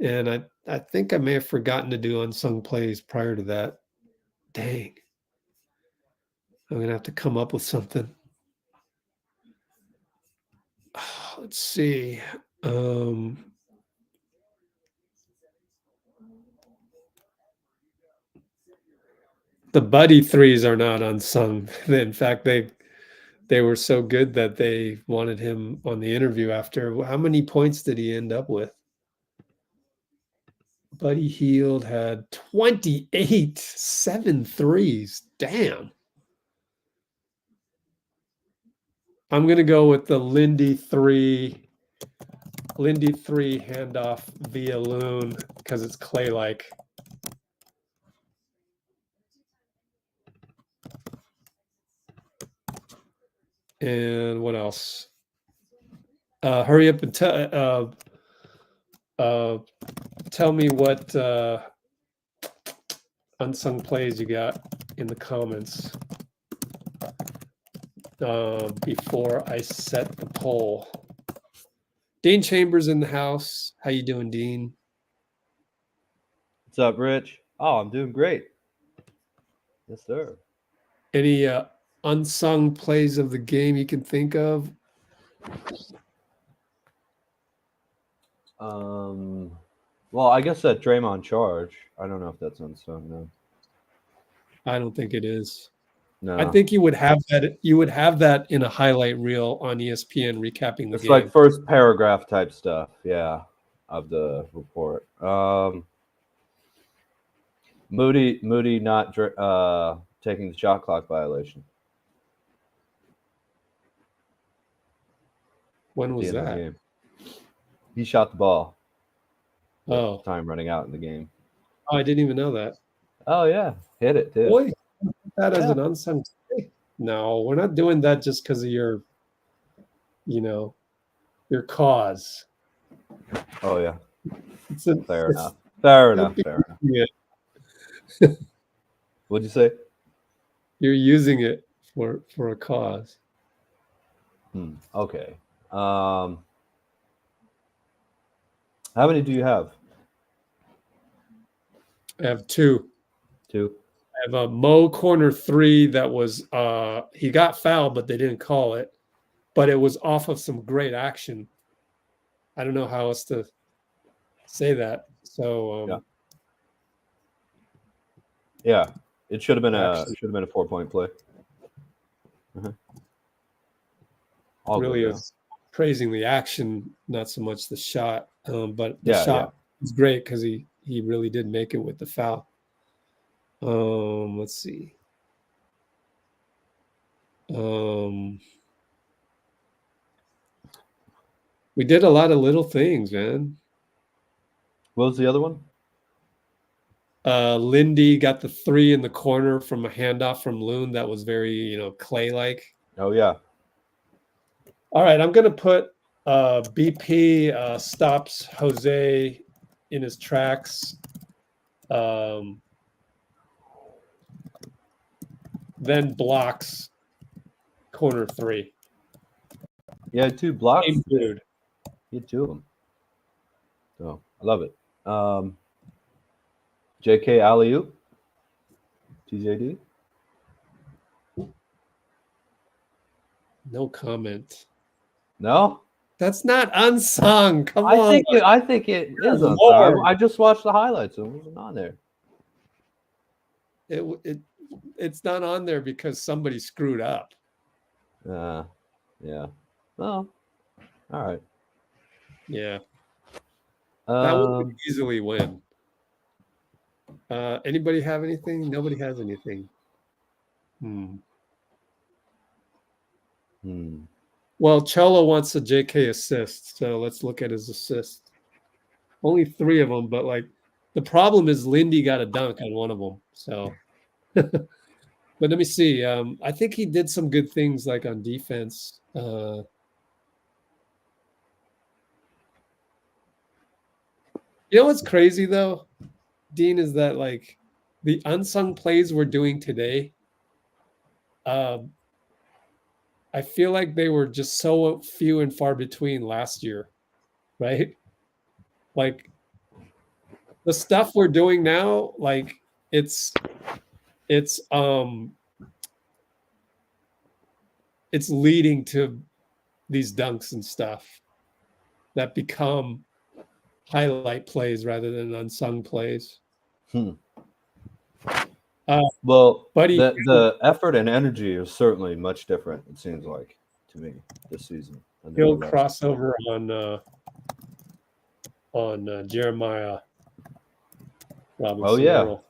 And I think I may have forgotten to do unsung plays prior to that. Dang. I'm going to have to come up with something. Let's see. The buddy threes are not unsung. In fact, they were so good that they wanted him on the interview after. How many points did he end up with? Buddy Hield had 28, 7 threes. Damn. I'm going to go with the Lindy 3 handoff via Loon because it's clay-like. And what else? Hurry up and tell me what unsung plays you got in the comments before I set the poll. Dean Chambers in the house. How you doing, Dean? What's up, Rich? Oh, I'm doing great. Yes, sir. Any unsung plays of the game you can think of? Well, I guess that Draymond charge. I don't know if that's unsung though. I don't think it is. No, I think you would have that. You would have that in a highlight reel on ESPN recapping the it's game. like first paragraph type stuff. Yeah, of the report. Moody not taking the shot clock violation. When was At the end of the that? game. He shot the ball. Oh, Time running out in the game. I didn't even know that. Oh yeah, hit it too. Boy, that as an unsung play. No, we're not doing that just because of your cause. Oh yeah, It's fair enough. Fair enough. Yeah, What'd you say? you're using it for a cause. Okay. How many do you have? I have 2. 2. I have a Mo corner 3 that was he got fouled, but they didn't call it. But it was off of some great action. I don't know how else to say that. So yeah, it should have been a 4-point play. really is praising the action, not so much the shot. But the Yeah, shot was great because he really did make it with the foul. Let's see. We did a lot of little things, man. What was the other one? Lindy got the 3 in the corner from a handoff from Loon that was very, clay-like. Oh yeah. All right, I'm gonna put BP stops Jose in his tracks. Then blocks corner 3. Yeah, 2 blocks. Same dude. You had 2 of them. So I love it. J.K. alley-oop. TJD. No comment. No, That's not unsung. Come on. I think it is unsung. Lord. I just watched the highlights and it wasn't on there. It's not on there because somebody screwed up. Yeah. Well, all right. Yeah. That would easily win. Anybody have anything? Nobody has anything. Well, Cholo wants a JK assist, so let's look at his assist. Only 3 of them, but the problem is Lindy got a dunk on one of them. So, but let me see. I think he did some good things on defense. You know what's crazy though, Dean, is that the unsung plays we're doing today, I feel like they were just so few and far between last year, right? the stuff we're doing now, like it's leading to these dunks and stuff that become highlight plays rather than unsung plays. Well, Buddy, the effort and energy is certainly much different, it seems like, to me, this season. Hield crossover on Jeremiah Robinson. Oh, yeah. Earl.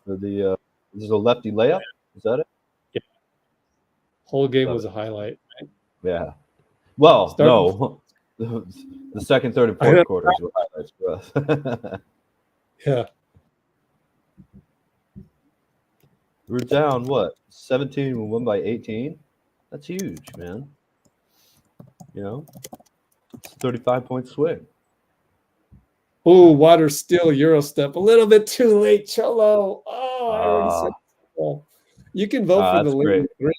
This is a lefty layup? Is that it? Yeah. Whole game was a highlight. Right? Yeah. Well, no. The second, third, and fourth quarters were highlights for us. Yeah. We're down, 17? We won by 18? That's huge, man. It's a 35-point swing. Oh, water still Euro step. A little bit too late, Cholo. Oh, I already said so. You can vote for the Lindy 3.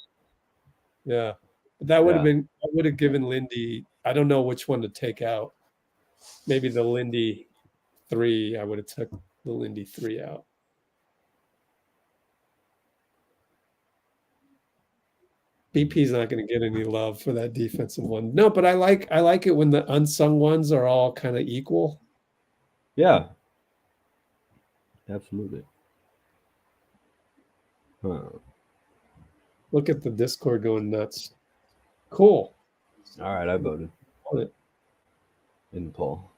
Yeah. But that would have been, I would have given Lindy, I don't know which one to take out. Maybe the Lindy 3. I would have took the Lindy 3 out. BP's not going to get any love for that defensive one. No, but I like it when the unsung ones are all kind of equal. Yeah. Absolutely. Look at the Discord going nuts. Cool. All right, I voted in the poll.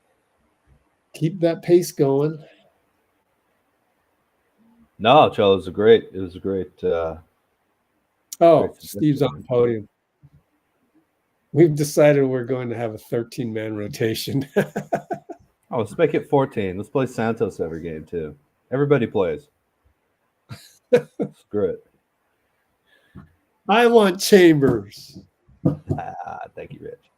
Keep that pace going. No, Chell, it was a great. Steve's on the podium. We've decided we're going to have a 13-man rotation. Oh, let's make it 14. Let's play Santos every game too. Everybody plays. Screw it. I want Chambers. Thank you, Rich.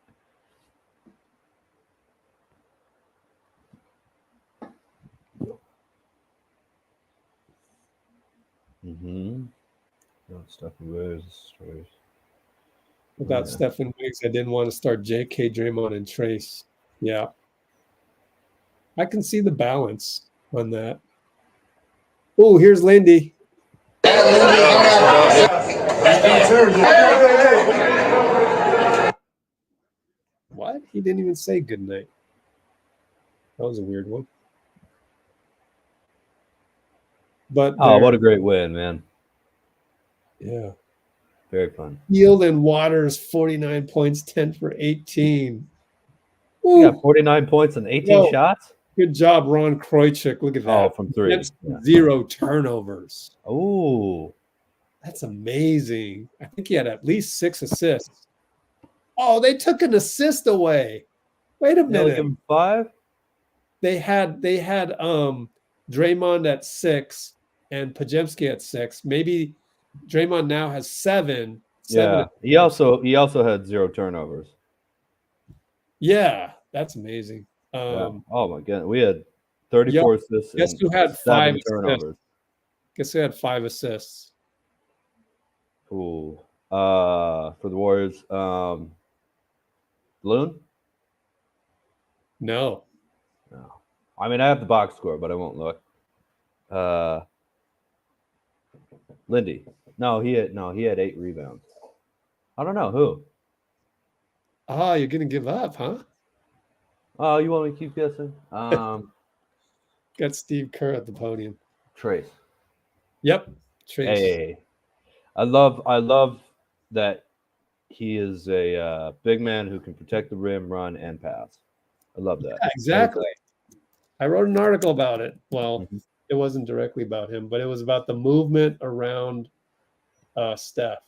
No, Stephen Wiggs. Without Stephen Wiggs, I didn't want to start J.K., Draymond, and Trayce. Yeah. I can see the balance on that. Oh, here's Lindy. What? He didn't even say goodnight. That was a weird one. But what a great win, man. Yeah. Very fun. Hield and Waters, 49 points, 10 for 18. You got 49 points and 18 shots? Good job, Ron Krojcik. Look at that. Oh, from 3. That's 0 turnovers. Oh. That's amazing. I think he had at least 6 assists. Oh, they took an assist away. Wait a minute. Give him 5? They had Draymond at 6 and Pajemski at 6. Maybe Draymond now has 7. Yeah. He also had 0 turnovers. Yeah, that's amazing. Oh my god, we had 34 assists. Guess who had 5 turnovers? Guess who had 5 assists? Ooh. For the Warriors, Loon? No. I mean, I have the box score, but I won't look. Lindy. No, he had 8 rebounds. I don't know who. Oh, you're gonna give up, huh? Oh, you want me to keep guessing? Got Steve Kerr at the podium. Trayce. Yep. Trayce. Hey. I love that he is a big man who can protect the rim, run, and pass. I love that. Yeah, exactly. I wrote an article about it. Well, it wasn't directly about him, but it was about the movement around Steph.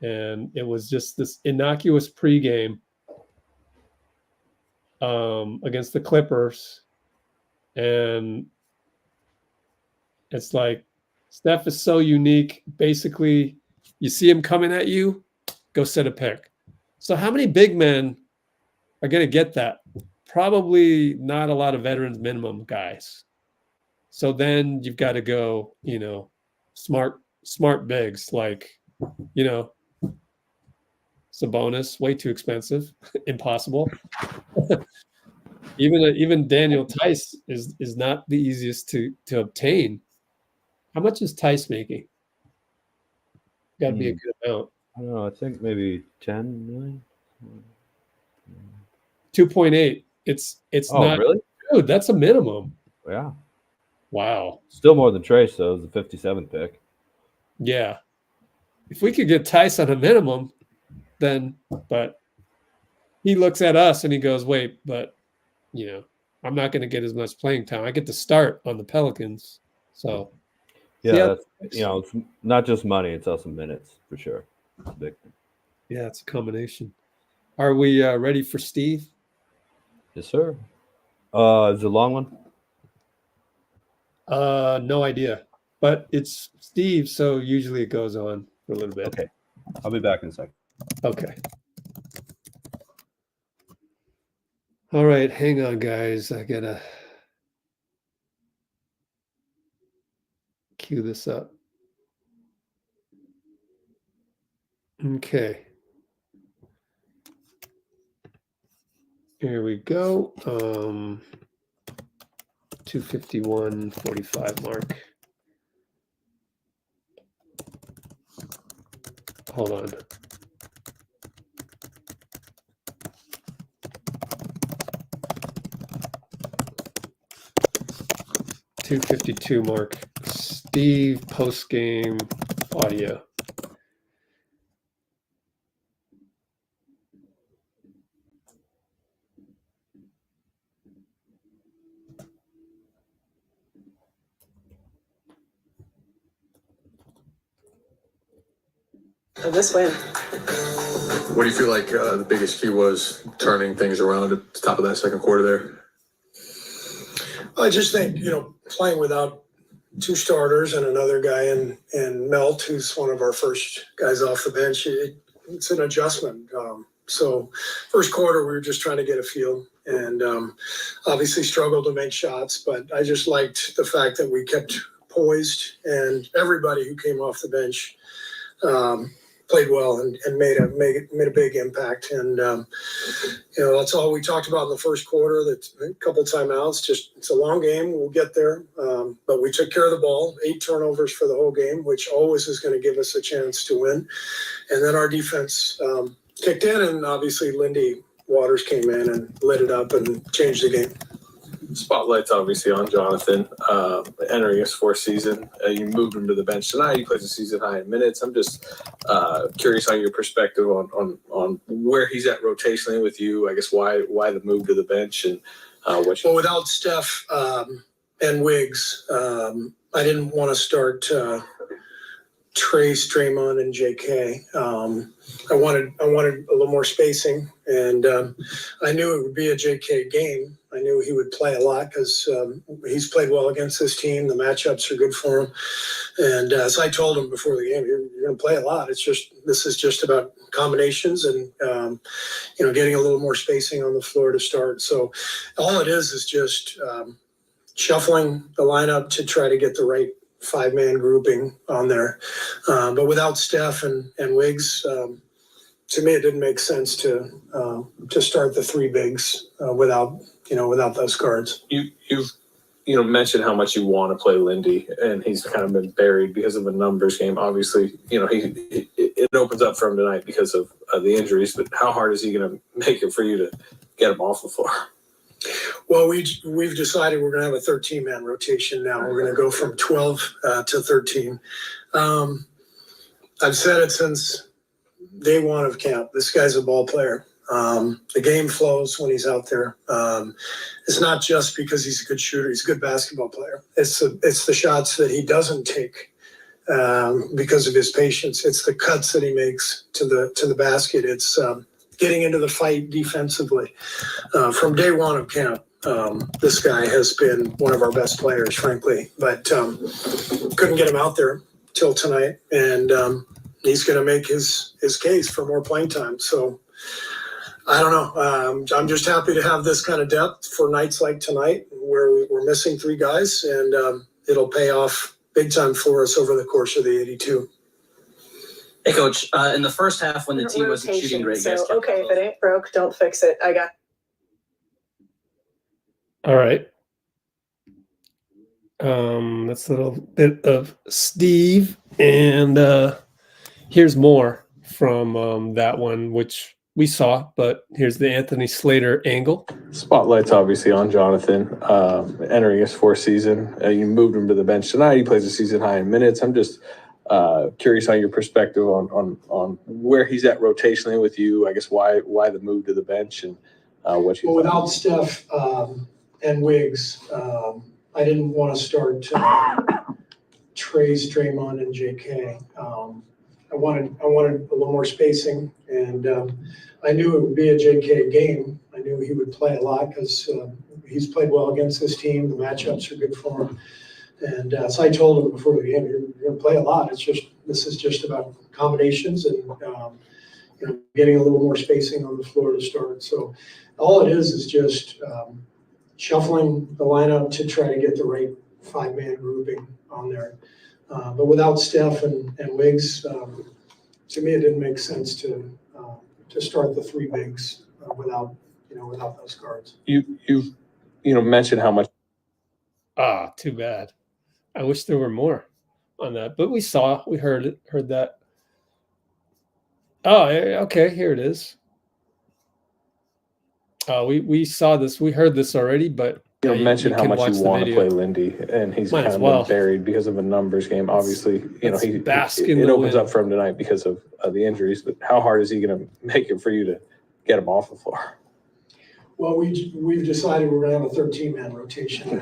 And it was just this innocuous pregame against the Clippers. And it's like Steph is so unique. Basically, you see him coming at you, go set a pick. So how many big men are going to get that? Probably not a lot of veterans minimum guys. So then you've got to go, smart bigs like, Sabonis, way too expensive, impossible. Even Daniel Tice is not the easiest to obtain. How much is Tice making? Got to be a good amount. I don't know. I think maybe 10 million. 2.8. It's not really? dude. That's a minimum. Yeah. Wow. Still more than Trayce, though. It was the 57th pick. Yeah. If we could get Tice on a minimum, then but he looks at us and he goes, wait, but I'm not going to get as much playing time. I get to start on the Pelicans. So yeah, that's, it's not just money, it's also minutes for sure. It's a big thing. Yeah, it's a combination. Are we ready for Steve? Yes, sir. Is it a long one? No idea. But it's Steve, so usually it goes on for a little bit. Okay. I'll be back in a second. Okay. All right, hang on, guys. I gotta cue this up. Okay. Here we go. 251.45 mark. Hold on. .252 mark. Steve post-game audio. This win. What do you feel like the biggest key was turning things around at the top of that second quarter there? I just think, playing without two starters and another guy in Melt, who's one of our first guys off the bench, it's an adjustment. So first quarter, we were just trying to get a feel and obviously struggled to make shots, but I just liked the fact that we kept poised and everybody who came off the bench played well and made a big impact. And, that's all we talked about in the first quarter, that a couple timeouts, it's a long game. We'll get there. But we took care of the ball, 8 turnovers for the whole game, which always is going to give us a chance to win. And then our defense kicked in, and obviously Lindy Waters came in and lit it up and changed the game. Spotlight's obviously on Jonathan entering his 4th season. You moved him to the bench tonight. He plays a season high in minutes. I'm just curious on your perspective on where he's at rotationally with you. I guess why the move to the bench and what. Well, without Steph and Wiggs, I didn't want to start Trayce, Draymond, and J.K. I wanted a little more spacing, and I knew it would be a J.K. game. I knew he would play a lot because he's played well against this team. The matchups are good for him, and so I told him before the game, "You're going to play a lot. This is just about combinations and getting a little more spacing on the floor to start." So all it is just shuffling the lineup to try to get the right 5-man grouping on there, but without Steph and Wiggs, to me it didn't make sense to start the 3 bigs without those guards. You've mentioned how much you want to play Lindy, and he's kind of been buried because of a numbers game. Obviously, it opens up for him tonight because of the injuries. But how hard is he going to make it for you to get him off the floor? Well, we've decided we're going to have a 13-man rotation now. We're going to go from 12 to 13. I've said it since day one of camp. This guy's a ball player. The game flows when he's out there. It's not just because he's a good shooter. He's a good basketball player. It's the shots that he doesn't take because of his patience. It's the cuts that he makes to the basket. It's getting into the fight defensively. From day one of camp, this guy has been one of our best players, frankly, but couldn't get him out there till tonight, and he's going to make his case for more playing time. So I don't know. I'm just happy to have this kind of depth for nights like tonight where we're missing 3 guys, and it'll pay off big time for us over the course of the 82. Hey, Coach, in the first half when the team wasn't shooting great, so, okay, if it ain't broke, don't fix it. I got All right. That's a little bit of Steve, and here's more from that one, which we saw, but here's the Anthony Slater angle. Spotlight's obviously on Jonathan, entering his fourth season. You moved him to the bench tonight. He plays a season high in minutes. I'm just curious on your perspective on where he's at rotationally with you. I guess why the move to the bench and what you. Well, without Steph and Wiggs, I didn't want to start Trayce, Draymond, and J.K. I wanted a little more spacing, and I knew it would be a J.K. game. I knew he would play a lot because he's played well against this team. The matchups are good for him, and so I told him before the game, "You're going to play a lot. This is just about combinations and getting a little more spacing on the floor to start." So all it is just shuffling the lineup to try to get the right 5-man grouping on there. But without Steph and Wiggs, to me, it didn't make sense to start the 3 bigs without those guards. You mentioned how much. Too bad. I wish there were more on that, but we heard that. Oh, okay, here it is. We saw this, we heard this already, but You mentioned how much you want to play Lindy, and he's Might kind as of well. been buried because of a numbers game. Obviously, it it opens up for him tonight because of the injuries. But how hard is he going to make it for you to get him off the floor? Well, we've decided we're going to have a 13-man rotation,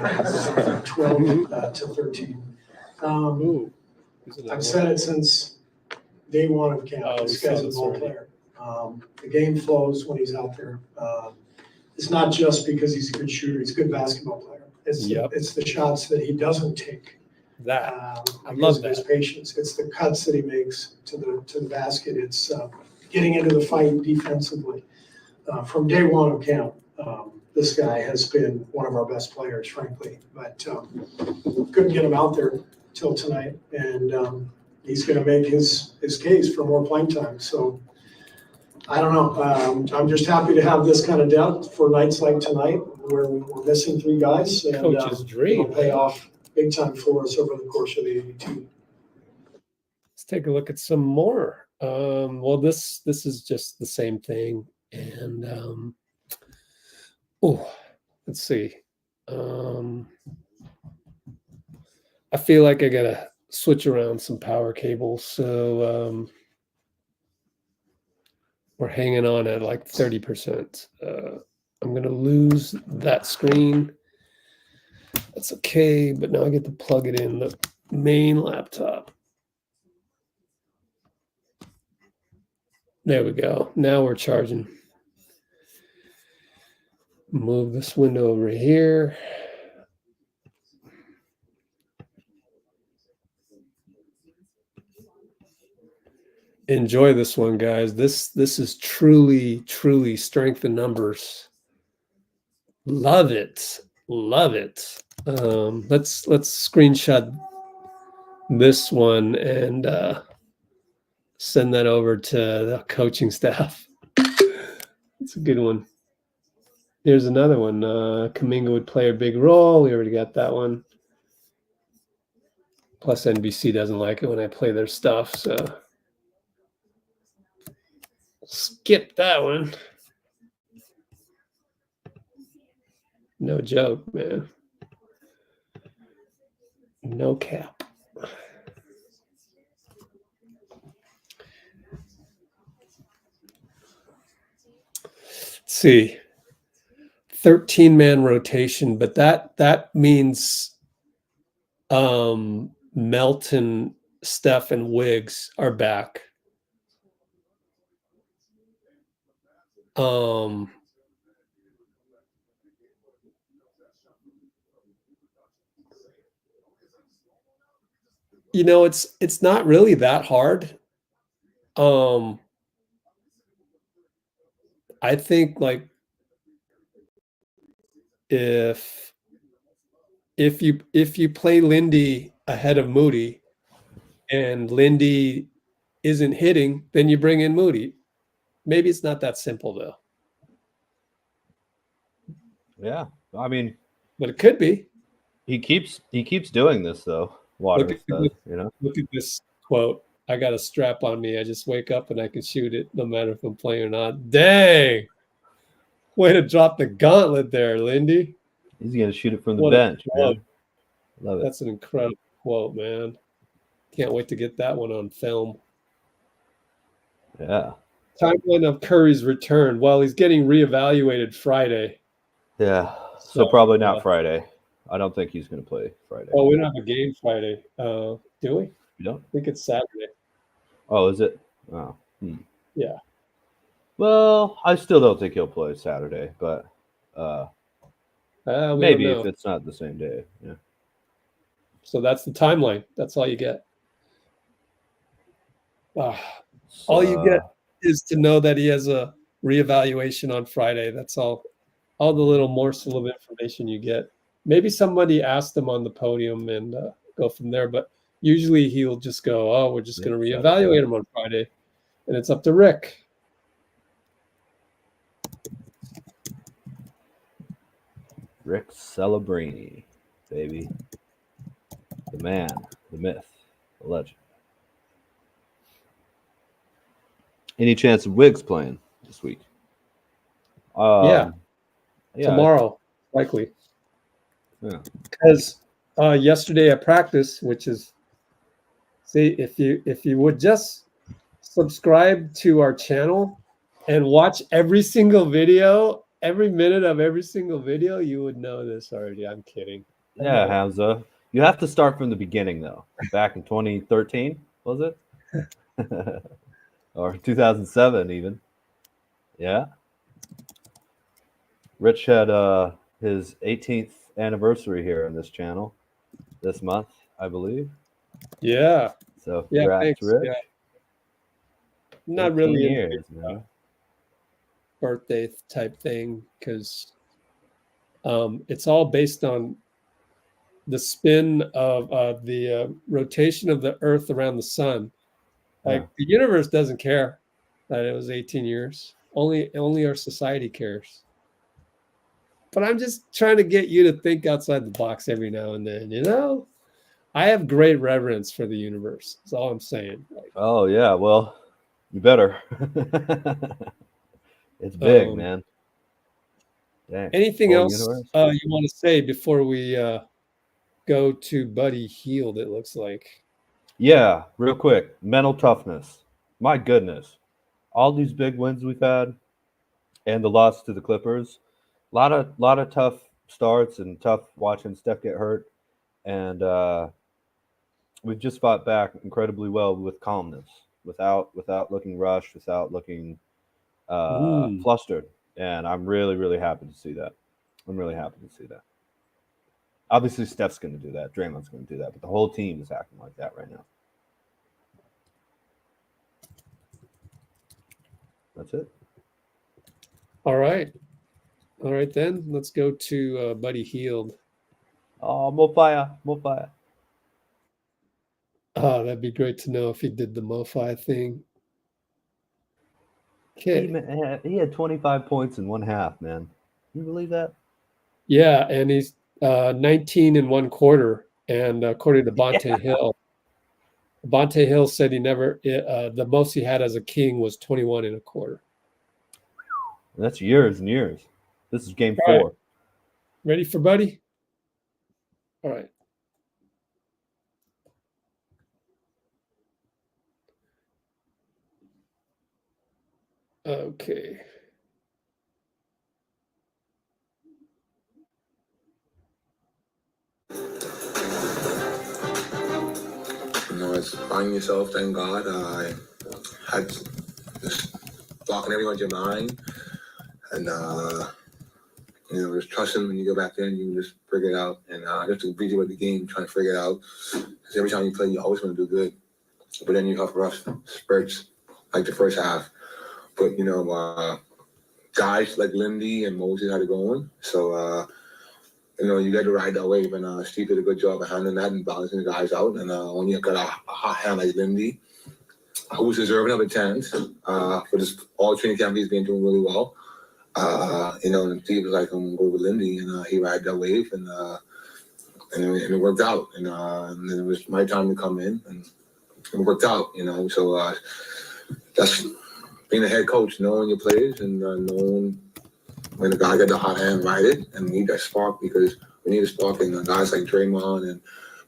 12 to 13. I've said it since day one of camp. This guy's a ball player. The game flows when he's out there. It's not just because he's a good shooter; he's a good basketball player. It's the shots that he doesn't take. I because love of his that. patience. It's the cuts that he makes to the basket. It's getting into the fight defensively. From day one of camp, this guy has been one of our best players, frankly. But couldn't get him out there till tonight, and he's going to make his case for more playing time. So I don't know. I'm just happy to have this kind of depth for nights like tonight, where we're missing 3 guys, and Coach's dream. it'll pay off big time for us over the course of the 82. Let's take a look at some more. Well, this is just the same thing, and let's see. I feel like I gotta switch around some power cables, so we're hanging on at like 30%. I'm gonna lose that screen. That's okay, but now I get to plug it in the main laptop. There we go. Now we're charging. Move this window over here. Enjoy this one, guys. This is truly strength in numbers. Love it. Let's screenshot this one and send that over to the coaching staff. It's a good one. Here's another one. Kuminga would play a big role. We already got that one. Plus NBC doesn't like it when I play their stuff, so skip that one. No joke, man. No cap. Let's see. 13-man rotation, but that means Melton, Steph, and Wiggs are back. It's not really that hard. I think like if you play Lindy ahead of Moody and Lindy isn't hitting, then you bring in Moody. Maybe it's not that simple though. Yeah, I mean, but it could be. He keeps doing this though. Waters Look at does, you know. Look at this quote. I got a strap on me. I just wake up and I can shoot it no matter if I'm playing or not. Dang. Way to drop the gauntlet there, Lindy. He's gonna shoot it from the What a bench, quote. man. Love it. That's an incredible quote, man. Can't wait to get that one on film. Yeah. Timeline of Curry's return. Well, he's getting reevaluated Friday. Yeah. So probably not Friday. I don't think he's gonna play Friday. Oh, we don't have a game Friday. Do we? You don't? I think it's Saturday. Oh, is it? Oh. Yeah. Well, I still don't think he'll play Saturday, but We maybe don't know. if it's not the same day. Yeah. So that's the timeline. That's all you get. All you get is to know that he has a reevaluation on Friday. That's all. All the little morsel of information you get. Maybe somebody asked him on the podium and go from there. But usually he'll just go, "Oh, we're just going to reevaluate him on Friday," and it's up to Rick. Rick Celebrini, baby. The man, the myth, the legend. Any chance of Wiggs playing this week? Yeah, tomorrow, likely. Yeah. Because yesterday at practice, which is, see, if you would just subscribe to our channel and watch every single video, every minute of every single video, you would know this already. I'm kidding. Yeah, Hamza. You have to start from the beginning, though. Back in 2013, was it? Or 2007, even. Yeah. Rich had his 18th anniversary here on this channel this month, I believe. Yeah. So, Yeah, congrats, thanks. Rich. Yeah. Not really a years, man. birthday type thing because it's all based on the spin of the rotation of the Earth around the sun. Like the universe doesn't care that it was 18 years. Only our society cares. But I'm just trying to get you to think outside the box every now and then. You know, I have great reverence for the universe. That's all I'm saying. Like, oh yeah, well, you better. It's big, man. Dang. Anything Whole else universe. you want to say before we go to Buddy Hield? It looks like. Yeah, real quick. Mental toughness. My goodness. All these big wins we've had and the loss to the Clippers. A lot of tough starts and tough watching Steph get hurt. And we've just fought back incredibly well with calmness, without looking rushed, without looking flustered. And I'm really, really happy to see that. I'm really happy to see that. Obviously, Steph's going to do that. Draymond's going to do that. But the whole team is acting like that right now. That's it. All right. All right, then. Let's go to Buddy Hield. Oh, more fire. More fire. Oh, that'd be great to know if he did the MoFi thing. Okay. He had 25 points in one half, man. Can you believe that? Yeah, and he's 19 in one quarter. And according to Bonte Hill, Bonte Hill said he never, the most he had as a king was 21 in a quarter. That's years and years. This is game All 4. right. Ready for Buddy? All right. Okay. It's finding yourself, thank God. I had just blocking everything on your mind. And, just trusting when you go back in, you can just figure it out. And just to beat you with the game, trying to figure it out. Because every time you play, you always want to do good. But then you have rough spurts, like the first half. But, guys like Lindy and Moses had it going. So, you got to ride that wave. And Steve did a good job of handling that and balancing the guys out. And when you got a hot hand like Lindy, who's deserving of a chance for this all training camp, he's been doing really well. And Steve was like, I'm gonna go with Lindy, and he ride that wave, and it worked out, and then it was my time to come in, and it worked out, So that's being a head coach, knowing your players and knowing when the guy got the hot hand, ride it, and need that spark, because we need a spark in guys like Draymond and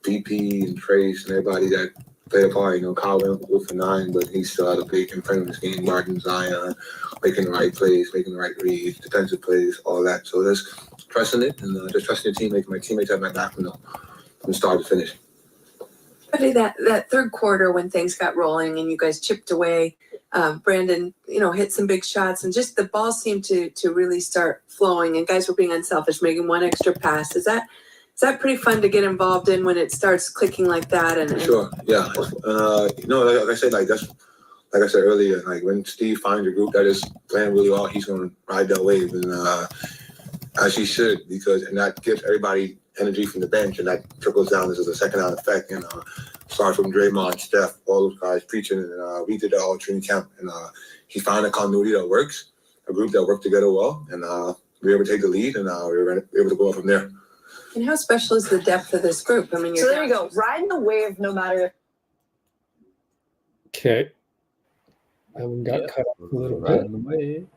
VP and Trayce and everybody that play a part. Kyle went for 9, but he still had a big imprint of this game. Martin, Zion, making the right plays, making the right reads, defensive plays, all that. So just trusting it and just trusting your teammates. My teammates have my back from start to finish. Buddy, that third quarter when things got rolling and you guys chipped away, Brandon, hit some big shots, and just the ball seemed to really start flowing, and guys were being unselfish, making one extra pass. Is that pretty fun to get involved in when it starts clicking like that? Sure, yeah. Like I said, that's like I said earlier, like when Steve finds a group that is playing really well, he's going to ride that wave, and as he should, and that gives everybody energy from the bench, and that trickles down. This is a second-round effect, and starting from Draymond, Steph, all those guys preaching, and we did that all training camp, and he found a continuity that works, a group that worked together well, and we were able to take the lead, and we were able to go up from there. And how special is the depth of this group? I mean, so there you go, riding the wave no matter. Okay. That one got cut off a little bit. Riding the wave.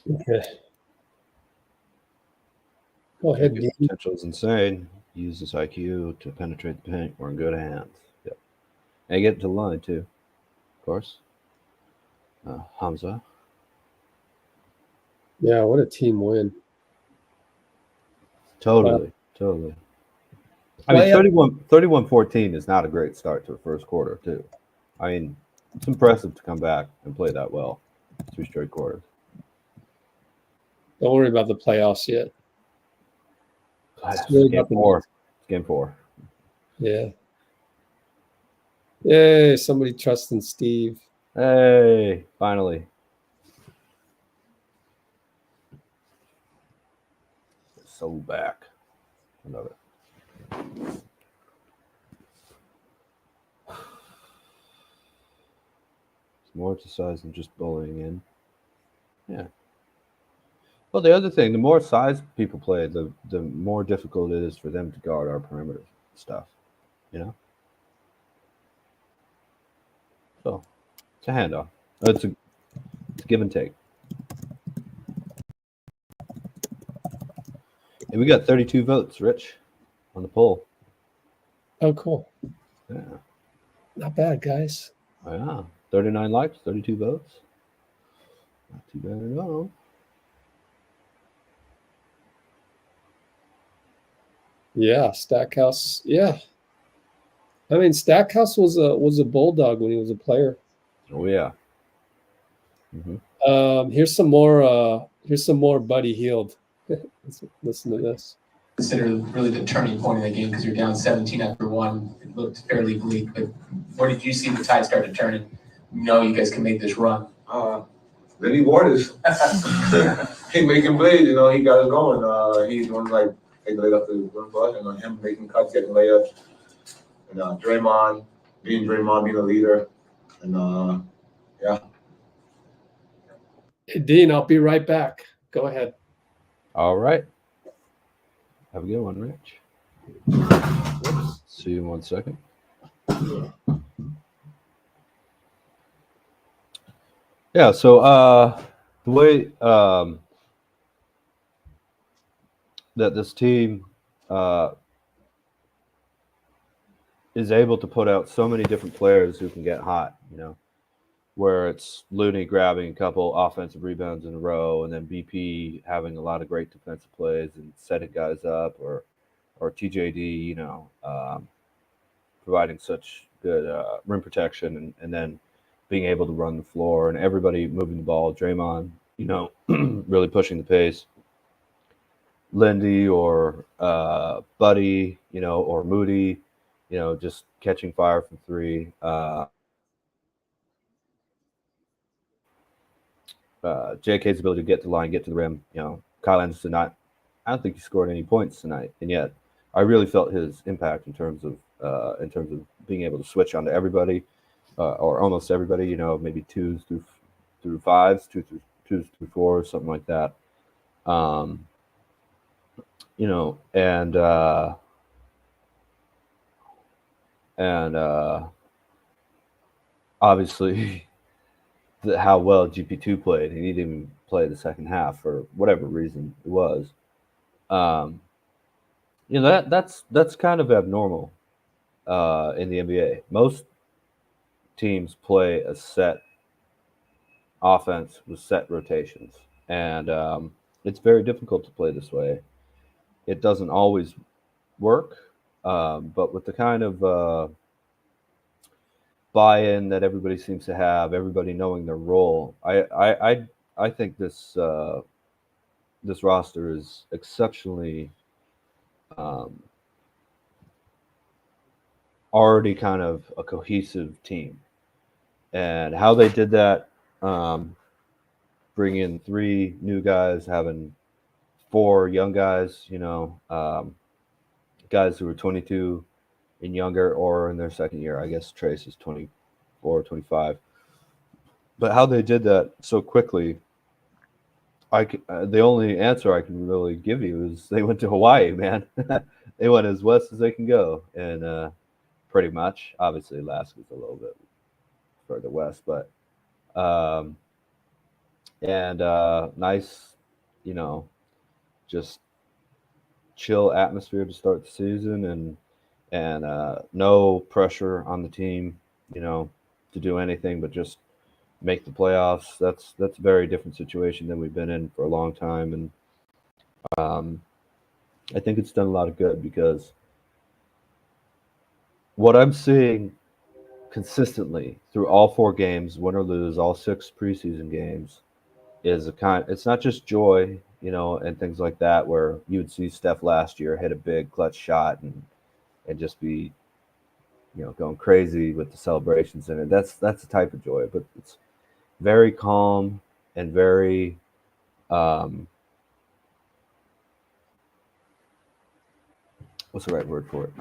Okay. Go ahead, His Dean. potential is insane. Use this IQ to penetrate the paint. We're in good hands. Yep. And get to the line, too. Of course. Hamza. Yeah, what a team win. Totally. I mean, 31-14 is not a great start to the first quarter, too. I mean, it's impressive to come back and play that well. 2 straight quarters. Don't worry about the playoffs yet. It's really game 4. It's game 4. Yeah. Yay, somebody trusting Steve. Hey, finally. So back. I love it. It's more exercise than just bullying in. Yeah. Well, the other thing, the more size people play, the more difficult it is for them to guard our perimeter stuff. So it's a handoff. It's a give and take. And we got 32 votes, Rich, on the poll. Oh, cool. Yeah. Not bad, guys. Oh, yeah. 39 likes, 32 votes. Not too bad at all. Yeah, Stackhouse. Yeah. I mean, Stackhouse was a bulldog when he was a player. Oh, yeah. Mm-hmm. Here's some more Buddy Hield. Listen to this. Considered really the turning point in the game because you're down 17 after 1. It looked fairly bleak, but where did you see the tide start to turn and you guys can make this run? Lindy Waters. He making plays, he got us going. He's one like take the leg up to one foot, and him making cuts, getting layups. And Draymond being a leader. And yeah. Hey, Dean, I'll be right back. Go ahead. All right. Have a good one, Rich. See you in 1 second. Yeah, so the way that this team is able to put out so many different players who can get hot, where it's Looney grabbing a couple offensive rebounds in a row, and then BP having a lot of great defensive plays and setting guys up, or TJD, providing such good rim protection, and then being able to run the floor, and everybody moving the ball. Draymond, really pushing the pace. Lindy or Buddy, or Moody, just catching fire from 3. JK's ability to get to the line, get to the rim. Kyle Anderson, I don't think he scored any points tonight, and yet I really felt his impact in terms of being able to switch onto everybody, or almost everybody. Maybe 2s through through 5s, 2 through 4, something like that. You know, and obviously how well GP2 played, and he didn't even play the second half for whatever reason it was. You know, that's kind of abnormal in the NBA. Most teams play a set offense with set rotations, and it's very difficult to play this way. It doesn't always work, but with the kind of buy-in that everybody seems to have, everybody knowing their role, I think this this roster is exceptionally already kind of a cohesive team, and how they did that, bring in 3 new guys, having 4 young guys, you know, guys who are 22 and younger or in their second year. I guess Trayce is 24, 25. But how they did that so quickly, the only answer I can really give you is they went to Hawaii, man. They went as west as they can go, and pretty much. Obviously, Alaska's a little bit further west, but nice, you know, just chill atmosphere to start the season, and no pressure on the team, you know, to do anything but just make the playoffs. That's a very different situation than we've been in for a long time, and I think it's done a lot of good, because what I'm seeing consistently through all 4 games, win or lose, all 6 preseason games, is it's not just joy, you know, and things like that, where you would see Steph last year hit a big clutch shot and just be, you know, going crazy with the celebrations in it. That's the type of joy, but it's very calm and very what's the right word for it?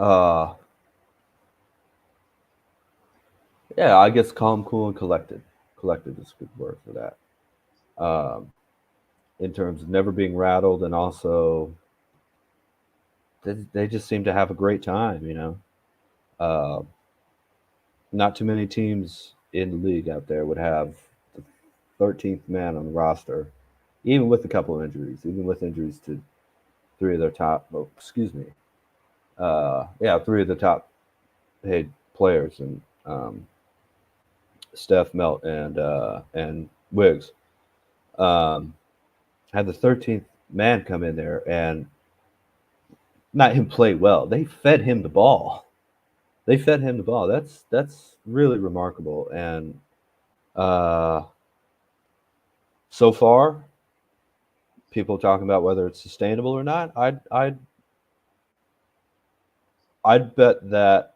Yeah, I guess calm, cool, and collected. Collected is a good word for that. In terms of never being rattled, and also they just seem to have a great time, you know. Not too many teams in the league out there would have the 13th man on the roster, even with a couple of injuries, even with injuries to 3 of their top, 3 of the top paid players, and Steph, Melt, and Wiggs. Had the 13th man come in there and not him play well. They fed him the ball. That's really remarkable. And so far, people talking about whether it's sustainable or not. I'd bet that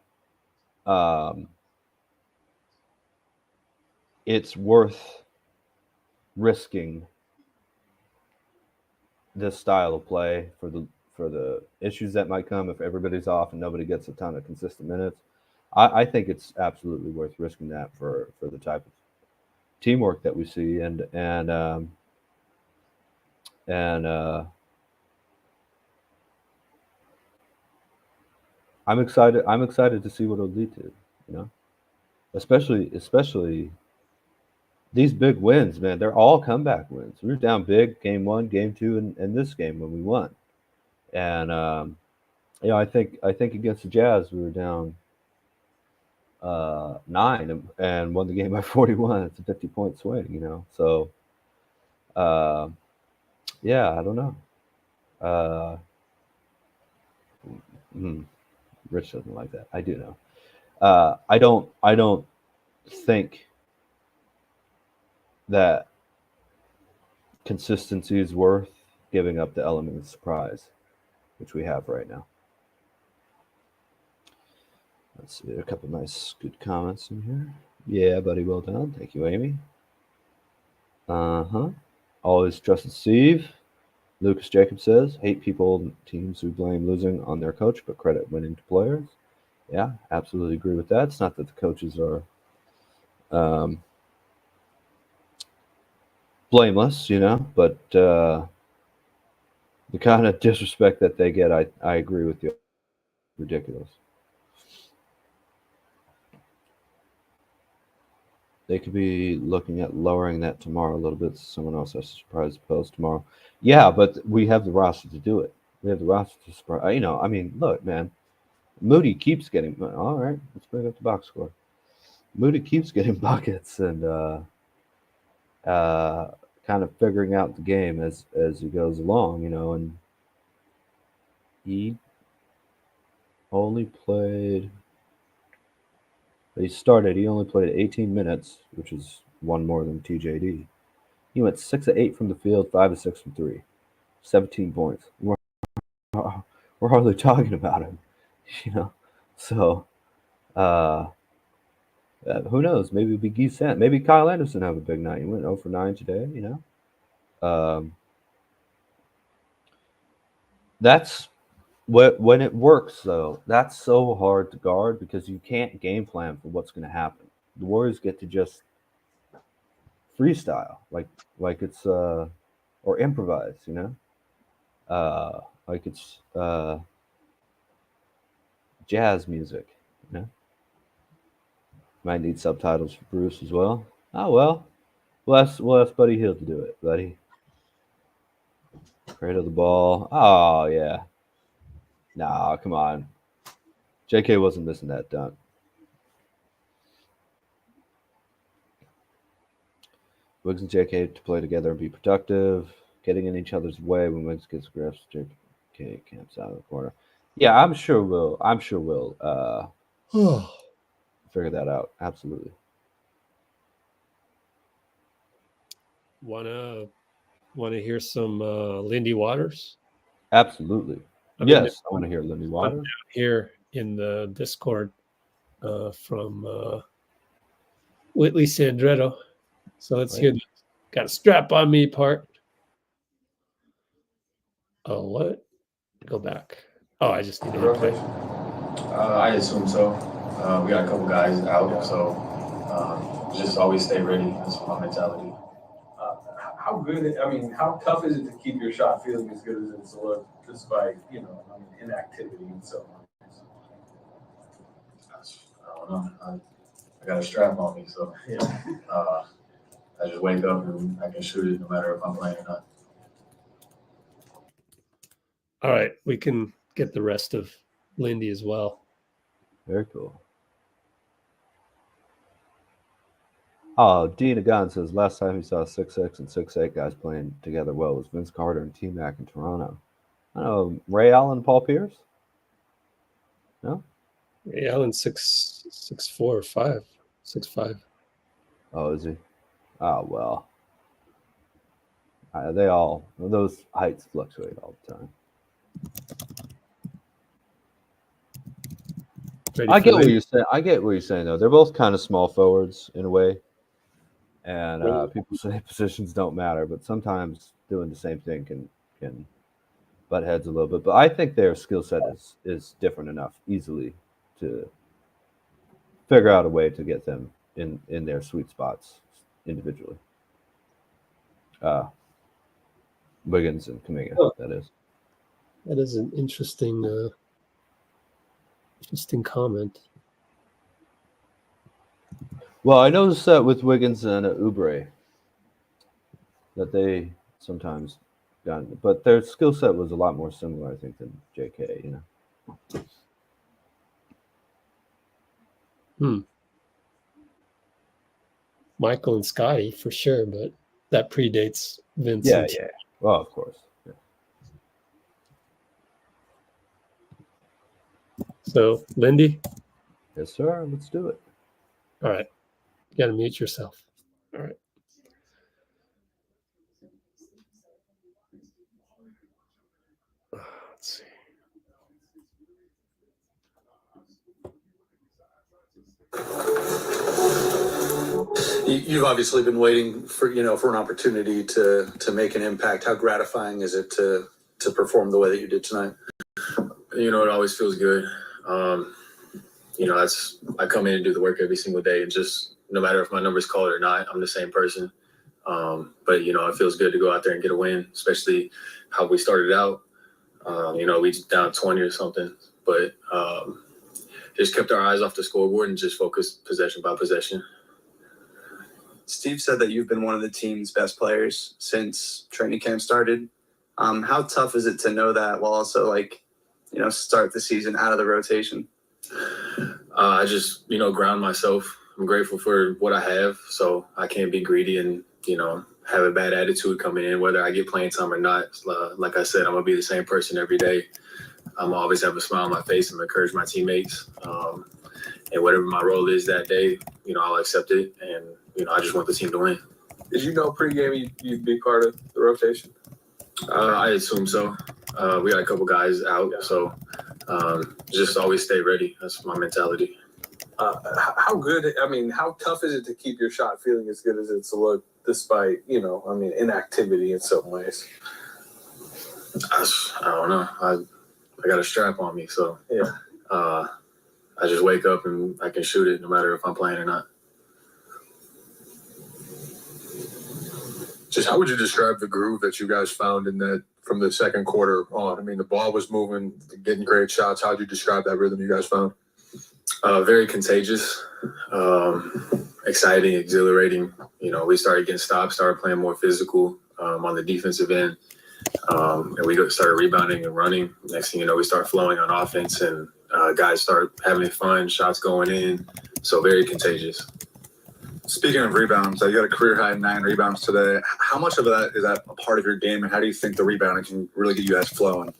it's worth risking this style of play for the issues that might come if everybody's off and nobody gets a ton of consistent minutes. I think it's absolutely worth risking that for the type of teamwork that we see, and I'm excited to see what it'll lead to, you know, especially these big wins, man. They're all comeback wins. We were down big game 1, game 2, and this game when we won. And you know, I think against the Jazz we were down 9 and won the game by 41. It's a 50-point swing, you know. So yeah, I don't know. Rich doesn't like that. I do know. I don't think that consistency is worth giving up the element of surprise, which we have right now. Let's see, a couple nice, good comments in here. Yeah, buddy, well done. Thank you, Amy. Always trusted Steve. Lucas Jacob says, hate people, teams who blame losing on their coach, but credit winning to players. Yeah, absolutely agree with that. It's not that the coaches are blameless, but the kind of disrespect that they get, I agree with you. Ridiculous. They could be looking at lowering that tomorrow a little bit. Someone else has a surprise post tomorrow. Yeah, but we have the roster to do it. We have the roster to surprise. Look, man. Moody keeps getting. All right, let's bring up the box score. Moody keeps getting buckets and kind of figuring out the game as he goes along, and he only played. He only played 18 minutes, which is one more than TJD. He went 6 of 8 from the field, 5 of 6 from 3, 17 points. We're hardly talking about him, So, who knows? Maybe it'll be Guy Sant. Maybe Kyle Anderson have a big night. He went 0 for 9 today. That's when it works, though. That's so hard to guard because you can't game plan for what's going to happen. The Warriors get to just freestyle, like it's or improvise, like it's jazz music, Might need subtitles for Bruce as well. Oh well, we'll ask Buddy Hield to do it. Buddy, cradle the ball. Oh yeah. Nah, come on. J.K. wasn't missing that dunk. Wiggs and J.K. to play together and be productive, getting in each other's way when Wiggs gets grips. J.K. camps out of the corner. Yeah, I'm sure we'll figure that out. Absolutely. Wanna hear some Lindy Waters? Absolutely. Yes, I want to hear Lindy Waters. Here in the Discord from Whitley Sandretto. So let's hear the got a strap on me part. Oh, what? Go back. Oh, I just need to play. I assume so. We got a couple guys out, so just always stay ready. That's my mentality. How tough is it to keep your shot feeling as good as it's looked despite, inactivity and so on? I don't know. I got a strap on me, so I just wake up and I can shoot it no matter if I'm playing or not. All right, we can get the rest of Lindy as well. Very cool. Oh, Dean Agon says last time he saw 6'6" and 6'8" guys playing together well was Vince Carter and T-Mac in Toronto. I don't know, Ray Allen and Paul Pierce? No? Ray Allen 6'4" or 6'5". Oh, is he? Oh, well. Those heights fluctuate all the time. I get what you're saying, though. They're both kind of small forwards in a way. And people say positions don't matter, but sometimes doing the same thing can butt heads a little bit. But I think their skill set is different enough easily to figure out a way to get them in their sweet spots individually. Wiggins and Kuminga, that is. That is an interesting comment. Well, I noticed that with Wiggins and Oubre that they sometimes got, but their skill set was a lot more similar, I think, than JK. Michael and Scotty for sure, but that predates Vince. Yeah. Well, of course. Yeah. So, Lindy? Yes, sir. Let's do it. All right. You got to mute yourself. All right. Let's see. You've obviously been waiting for an opportunity to make an impact. How gratifying is it to perform the way that you did tonight? It always feels good. I come in and do the work every single day, and just no matter if my number's called or not, I'm the same person. But, it feels good to go out there and get a win, especially how we started out. We down 20 or something, but just kept our eyes off the scoreboard and just focused possession by possession. Steve said that you've been one of the team's best players since training camp started. How tough is it to know that while also start the season out of the rotation? I just, ground myself. I'm grateful for what I have, so I can't be greedy and, have a bad attitude coming in, whether I get playing time or not. Like I said, I'm going to be the same person every day. I'm always have a smile on my face and encourage my teammates. And whatever my role is that day, I'll accept it. And, I just want the team to win. Did you know pregame you'd be part of the rotation? I assume so. We got a couple guys out, so just always stay ready. That's my mentality. How tough is it to keep your shot feeling as good as it's looked despite, inactivity in some ways? I don't know. I got a strap on me, so yeah. I just wake up and I can shoot it no matter if I'm playing or not. Just how would you describe the groove that you guys found in that from the second quarter on? The ball was moving, getting great shots. How would you describe that rhythm you guys found? Very contagious, exciting, exhilarating. We started getting stops, started playing more physical on the defensive end, and we started rebounding and running. Next thing you know, we start flowing on offense, and guys start having fun, shots going in. So very contagious. Speaking of rebounds, you got a career high 9 rebounds today. How much of that is that a part of your game, and how do you think the rebounding can really get you guys flowing?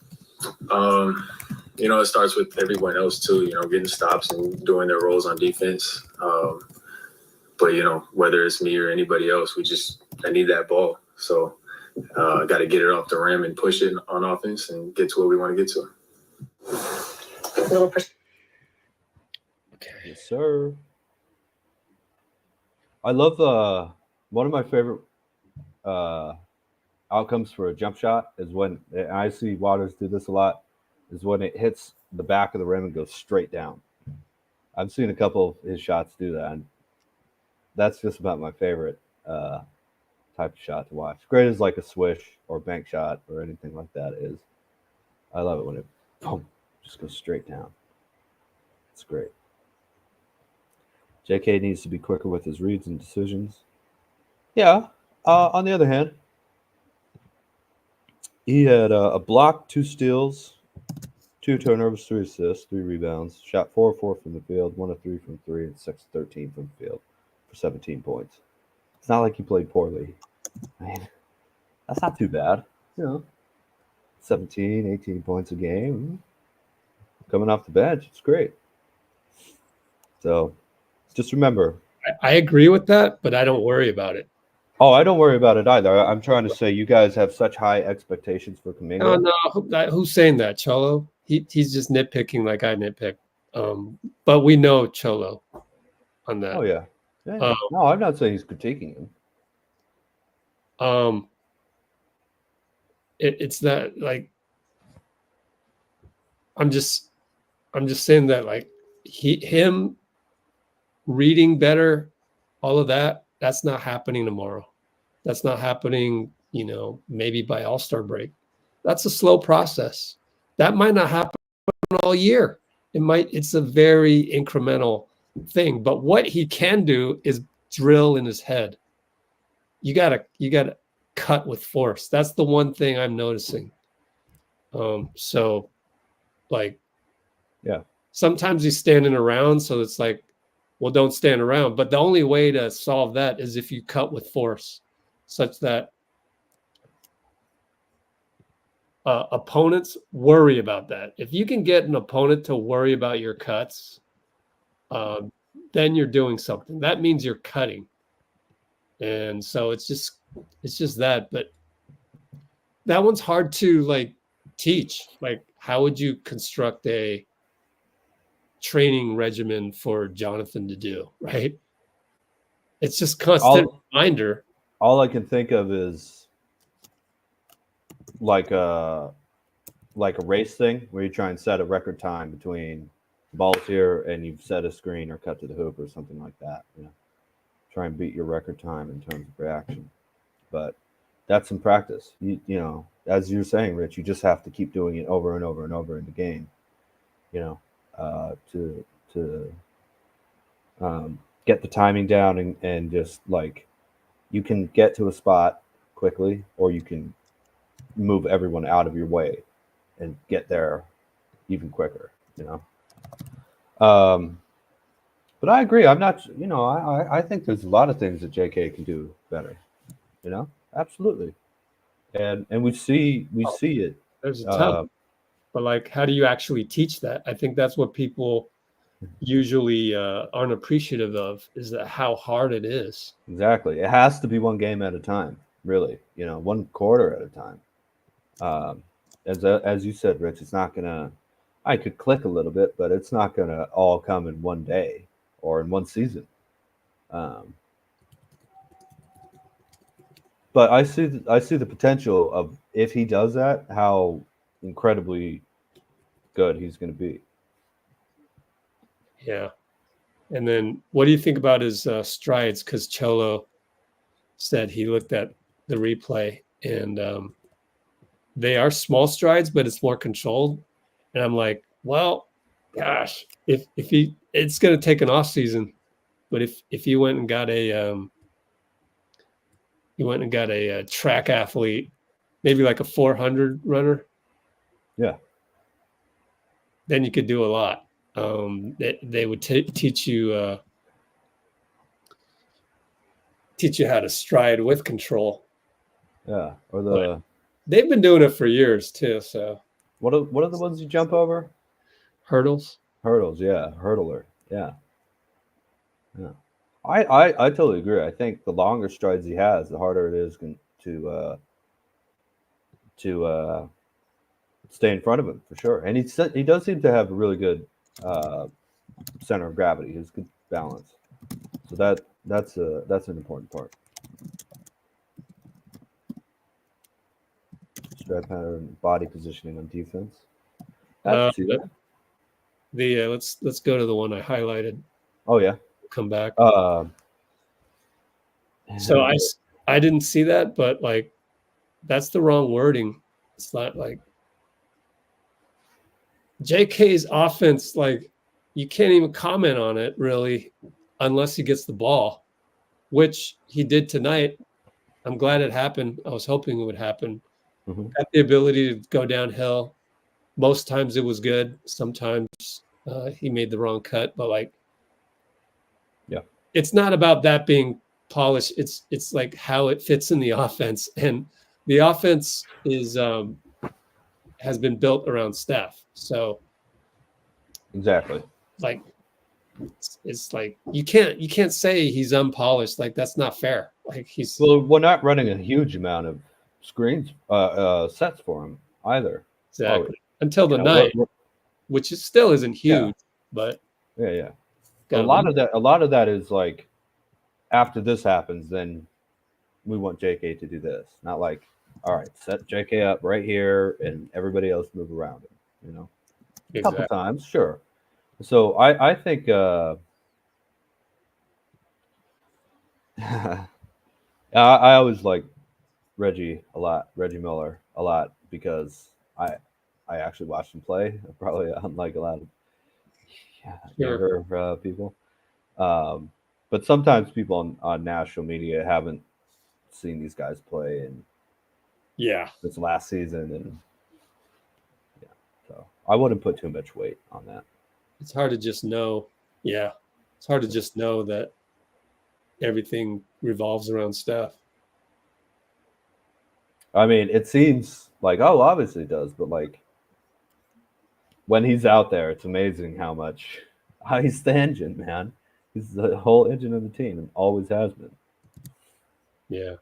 It starts with everyone else too, getting stops and doing their roles on defense. But, whether it's me or anybody else, I need that ball. So I got to get it off the rim and push it on offense and get to where we want to get to. Okay. Yes, sir. I love one of my favorite outcomes for a jump shot is when, and I see Waters do this a lot, is when it hits the back of the rim and goes straight down. I've seen a couple of his shots do that, and that's just about my favorite type of shot to watch. Great as like a swish or bank shot or anything like that is. I love it when it boom, just goes straight down. It's great. J.K. needs to be quicker with his reads and decisions. Yeah. On the other hand, he had a block, 2 steals, 2 turnovers, 3 assists, 3 rebounds, shot 4 of 4 from the field, 1 of 3 from 3, and 6 of 13 from the field for 17 points. It's not like he played poorly. That's not too bad. 17, 18 points a game. Coming off the bench, it's great. So just remember. I agree with that, but I don't worry about it. Oh, I don't worry about it either. I'm trying to say you guys have such high expectations for Kuminga. No. Who's saying that? Cholo? He's just nitpicking like I nitpick. But we know Cholo on that. Oh, yeah. No, I'm not saying he's critiquing him. It's that, like, I'm just saying that, like, him reading better, all of that, that's not happening tomorrow. That's not happening, maybe by All-Star break. That's a slow process. That might not happen all year. It's a very incremental thing. But what he can do is drill in his head. You gotta cut with force. That's the one thing I'm noticing. So, like, yeah. Sometimes he's standing around, so it's like, well, don't stand around. But the only way to solve that is if you cut with force, such that opponents worry about that. If you can get an opponent to worry about your cuts, then you're doing something. That means you're cutting. And so it's just that. But that one's hard to, like, teach. Like, how would you construct a training regimen for Jonathan to do, right? It's just constant reminder. All I can think of is like a race thing where you try and set a record time between the ball's here and you've set a screen or cut to the hoop or something like that. Try and beat your record time in terms of reaction. but that's in practice. You know, as you're saying, Rich, you just have to keep doing it over and over and over in the game, you know, to get the timing down and just like you can get to a spot quickly, or you can move everyone out of your way and get there even quicker, you know. But I agree. I'm not, you know, I think there's a lot of things that JK can do better, you know, absolutely. And we see it. There's a ton. But like, how do you actually teach that? I think that's what people usually aren't appreciative of, is that how hard it is. Exactly. It has to be one game at a time, really, you know, one quarter at a time. As you said, Rich, it's not gonna, I could click a little bit, but it's not gonna all come in one day or in one season. But I see the potential of, if he does that, how incredibly good he's going to be. Yeah. And then what do you think about his strides? Because Cholo said he looked at the replay and they are small strides, but it's more controlled. And I'm like, well, gosh, if he, it's going to take an off season, but if he went and got a track athlete, maybe like a 400 runner, yeah, then you could do a lot. They would teach you how to stride with control. Yeah, or but they've been doing it for years too. So what are the ones you jump over? Hurdles, yeah, hurdler, yeah. I totally agree. I think the longer strides he has, the harder it is to stay in front of him, for sure. And he does seem to have a really good center of gravity. He has good balance. So that's an important part. Stride pattern, body positioning on defense. let's go to the one I highlighted. Oh yeah, come back. So I didn't see that, but like that's the wrong wording. It's not like JK's offense, like you can't even comment on it really unless he gets the ball, which he did tonight. I'm glad it happened. I was hoping it would happen. Mm-hmm. Got the ability to go downhill. Most times it was good. Sometimes he made the wrong cut, but like, yeah, it's not about that being polished. It's like how it fits in the offense, and the offense is has been built around Steph. So exactly, like it's like you can't say he's unpolished. Like that's not fair. Like we're not running a huge amount of screens sets for him either. Exactly. Until the night, which is still isn't huge, but yeah. A lot of that is like after this happens, then we want JK to do this. Not like, all right, set JK up right here and everybody else move around him, you know. Exactly. A couple times, sure. So I think I always like Reggie Miller a lot because I actually watched him play, probably unlike a lot of younger people. But sometimes people on national media haven't seen these guys play and this last season, and so I wouldn't put too much weight on that. It's hard to just know. Yeah, it's hard to just know that everything revolves around Steph. I mean, it seems like, obviously it does, but like when he's out there, it's amazing how he's the engine, man. He's the whole engine of the team and always has been. Yeah.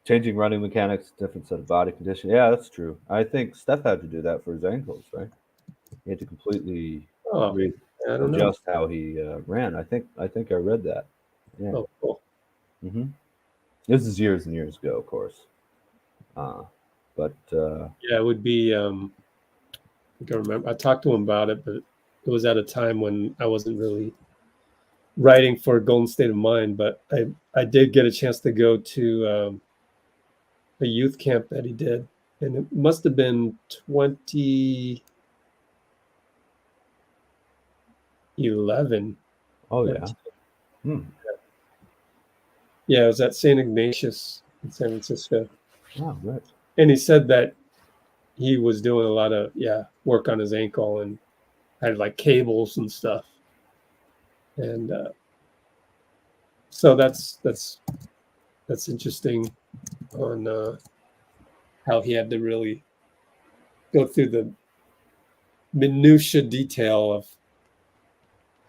Changing running mechanics, different set of body condition. Yeah, that's true. I think Steph had to do that for his ankles, right? He had to completely adjust how he ran. I think I read that. Yeah. Oh, cool. Mm-hmm. This is years and years ago, of course. But it would be. I think I remember. I talked to him about it, but it was at a time when I wasn't really writing for Golden State of Mind, but I did get a chance to go to a youth camp that he did, and it must have been 2011. Oh yeah. Yeah, it was at St. Ignatius in San Francisco. Oh, right. And he said that he was doing a lot of work on his ankle and had like cables and stuff. And so that's interesting on how he had to really go through the minutia detail of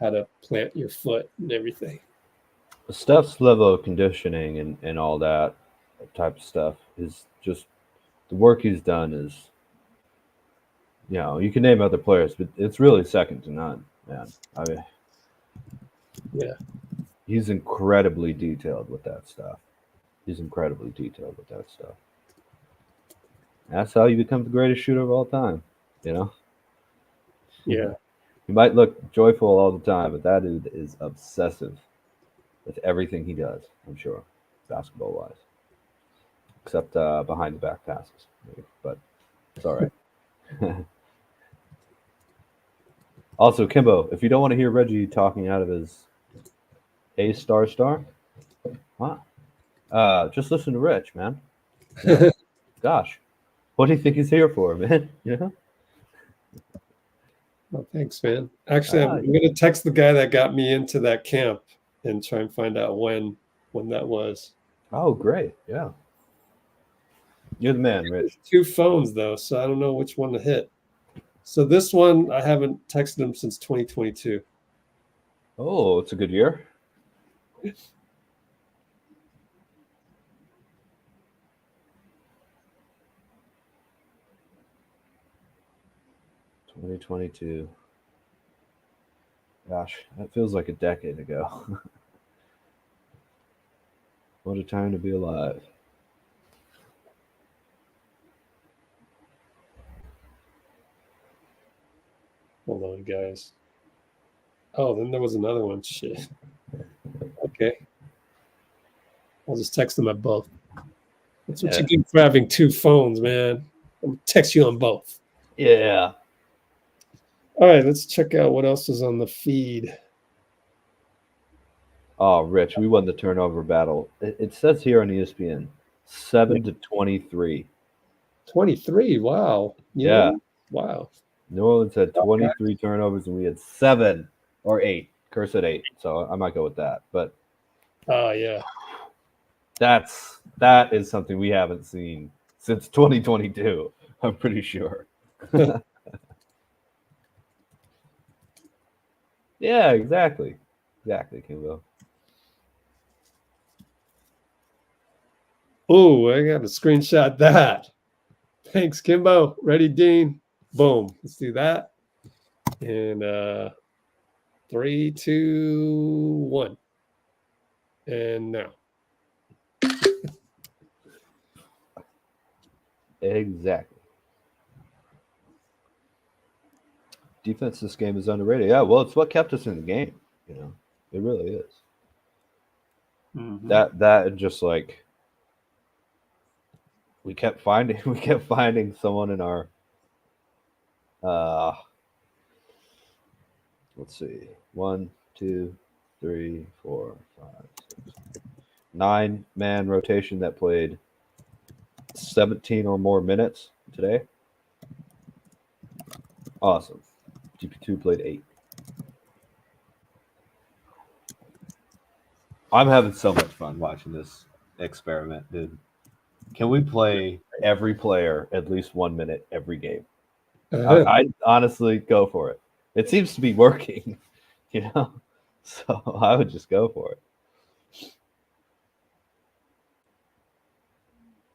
how to plant your foot and everything. Steph's level of conditioning and all that type of stuff is just the work he's done is, you can name other players, but it's really second to none, man. I mean, he's incredibly detailed with that stuff. That's how you become the greatest shooter of all time, Yeah. You might look joyful all the time, but that dude is obsessive with everything he does, I'm sure, basketball-wise. Except behind the back passes. But it's all right. Also, Kimbo, if you don't want to hear Reggie talking out of his A star, just listen to Rich, man. Gosh, what do you think he's here for, man? Well, thanks, man. Actually, I'm going to text the guy that got me into that camp and try and find out when that was. Oh, great. Yeah. You're the man, Rich. 2 phones, though, so I don't know which one to hit. So this one, I haven't texted him since 2022. Oh, it's a good year. 2022. Gosh, that feels like a decade ago. What a time to be alive. Hold on, guys. Oh, then there was another one. Shit. Okay. I'll just text them at both. That's what you get for having 2 phones, man. I'll text you on both. Yeah. All right, let's check out what else is on the feed. Oh, Rich, we won the turnover battle. It says here on ESPN, 7-23. 23, wow. Yeah. Wow. New Orleans had 23 turnovers, and we had 7 or 8. Kerr said 8, so I might go with that. But yeah, that is something we haven't seen since 2022. I'm pretty sure. Yeah, exactly, Kimbo. Oh, I got to screenshot that. Thanks, Kimbo. Ready, Dean? Boom. Let's do that. And 3, 2, 1. And now. Exactly. Defense this game is underrated. Yeah, well, it's what kept us in the game. It really is. Mm-hmm. That just like we kept finding someone in our let's see, 1, 2, 3, 4, 5, 6, 9-man rotation that played 17 or more minutes today. Awesome. GP2 played 8. I'm having so much fun watching this experiment, dude. Can we play every player at least 1 minute every game? I'd honestly go for it. It seems to be working, so I would just go for it.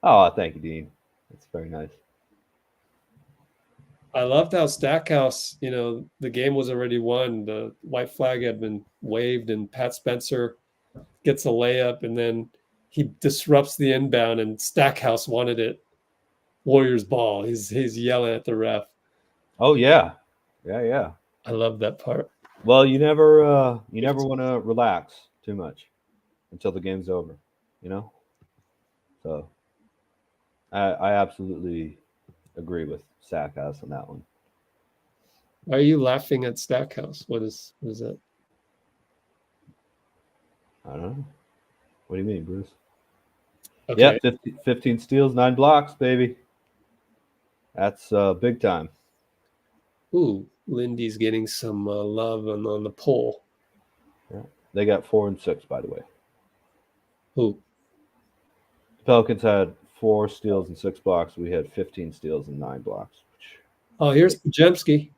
Oh, thank you, Dean. That's very nice. I loved how Stackhouse, the game was already won. The white flag had been waved, and Pat Spencer gets a layup, and then he disrupts the inbound, and Stackhouse wanted it. Warriors ball. He's yelling at the ref. Oh, yeah. Yeah. I love that part. Well, you never want to relax too much until the game's over, you know. So I absolutely agree with Stackhouse on that one. Why are you laughing at Stackhouse? What is that? I don't know. What do you mean, Bruce? Okay. Yep, 15 steals, 9 blocks, baby. That's big time. Ooh, Lindy's getting some love on the poll. Yeah. They got 4 and 6, by the way. Who? The Pelicans had 4 steals and 6 blocks. We had 15 steals and 9 blocks. Oh, here's Pajemski.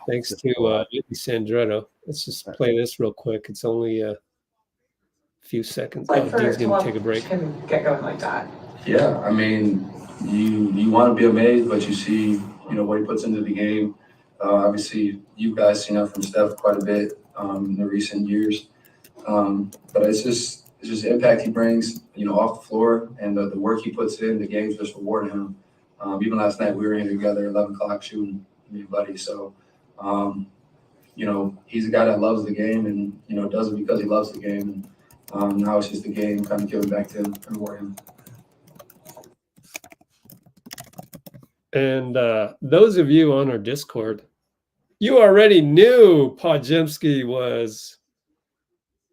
Thanks to Sandretto. Let's just play this real quick. It's only a few seconds. Like Oh, Dean's going to take a break. Can get going like that. Yeah, I mean, you want to be amazed, but you see, what he puts into the game. Obviously, you guys seen that from Steph quite a bit in the recent years. But it's just the impact he brings, off the floor, and the work he puts in. The game's just rewarding him. Even last night, we were in together, 11 o'clock shooting, me and Buddy. So, he's a guy that loves the game and, does it because he loves the game. And now it's just the game kind of giving back to him and reward him. And those of you on our Discord, you already knew Podjemski was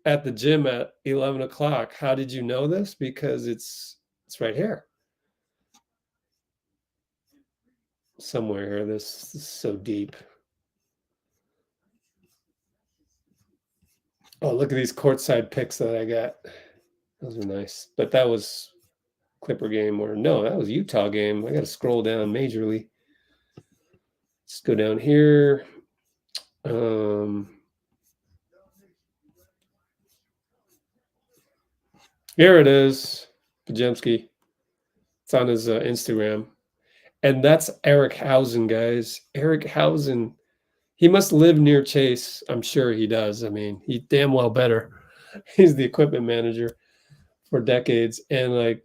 at the gym at 11 o'clock. How did you know this? Because it's right here. Somewhere here. This is so deep. Oh, look at these courtside pics that I got. Those are nice. But that was Clipper game, or no, that was Utah game. I got to scroll down majorly. Let's go down here. Here it is, Pajemski. It's on his Instagram. And that's Eric Hausen, guys. Eric Hausen, he must live near Chase. I'm sure he does. I mean, he damn well better. He's the equipment manager for decades. And,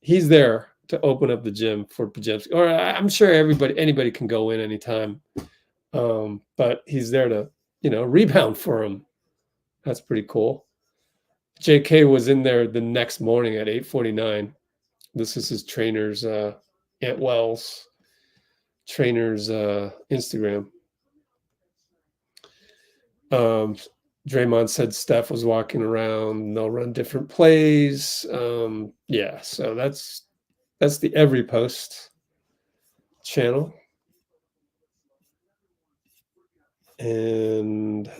he's there to open up the gym for Pajemski. Or I'm sure anybody can go in anytime. But he's there to, rebound for him. That's pretty cool. J.K. was in there the next morning at 8:49. This is his trainer's, Ant Wells trainer's Instagram. Draymond said Steph was walking around. They'll run different plays. Yeah, so that's the Every Post channel. And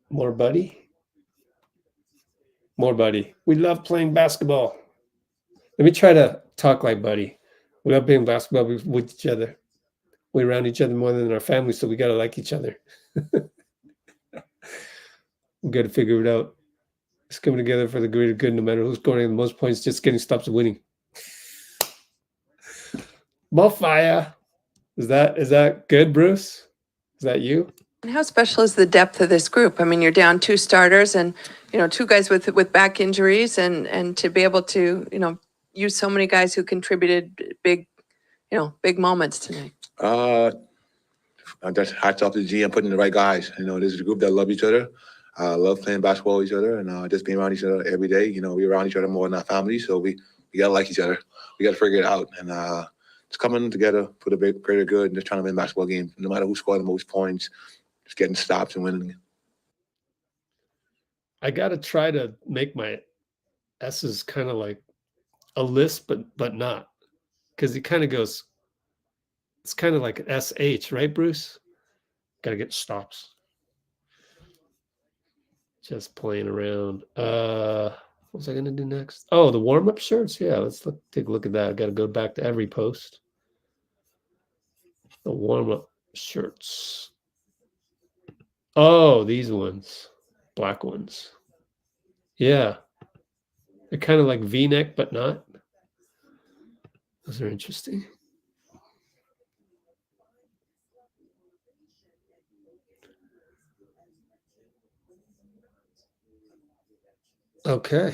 more Buddy. More Buddy. We love playing basketball. Let me try to talk like Buddy. We love playing basketball with each other. We around each other more than our family, so we got to like each other. We got to figure it out. It's coming together for the greater good, no matter who's scoring the most points, just getting stops and winning. Fire. Is that good, Bruce? Is that you? And how special is the depth of this group? I mean, you're down 2 starters and, 2 guys with back injuries and to be able to, use so many guys who contributed big moments tonight. That's hats off to the GM putting the right guys. This is a group that love each other. Love playing basketball with each other and just being around each other every day. We're around each other more than our family, so we gotta like each other. We gotta figure it out and just coming together for the greater good and just trying to win basketball games. No matter who scored the most points, just getting stops and winning. I gotta try to make my S's kind of like a list, but not, because he kind of goes. It's kind of like an SH, right, Bruce? Got to get stops. Just playing around. What was I going to do next? Oh, the warm-up shirts? Yeah, let's take a look at that. I got to go back to Every Post. The warm-up shirts. Oh, these ones. Black ones. Yeah. They're kind of like V-neck, but not. Those are interesting. Okay.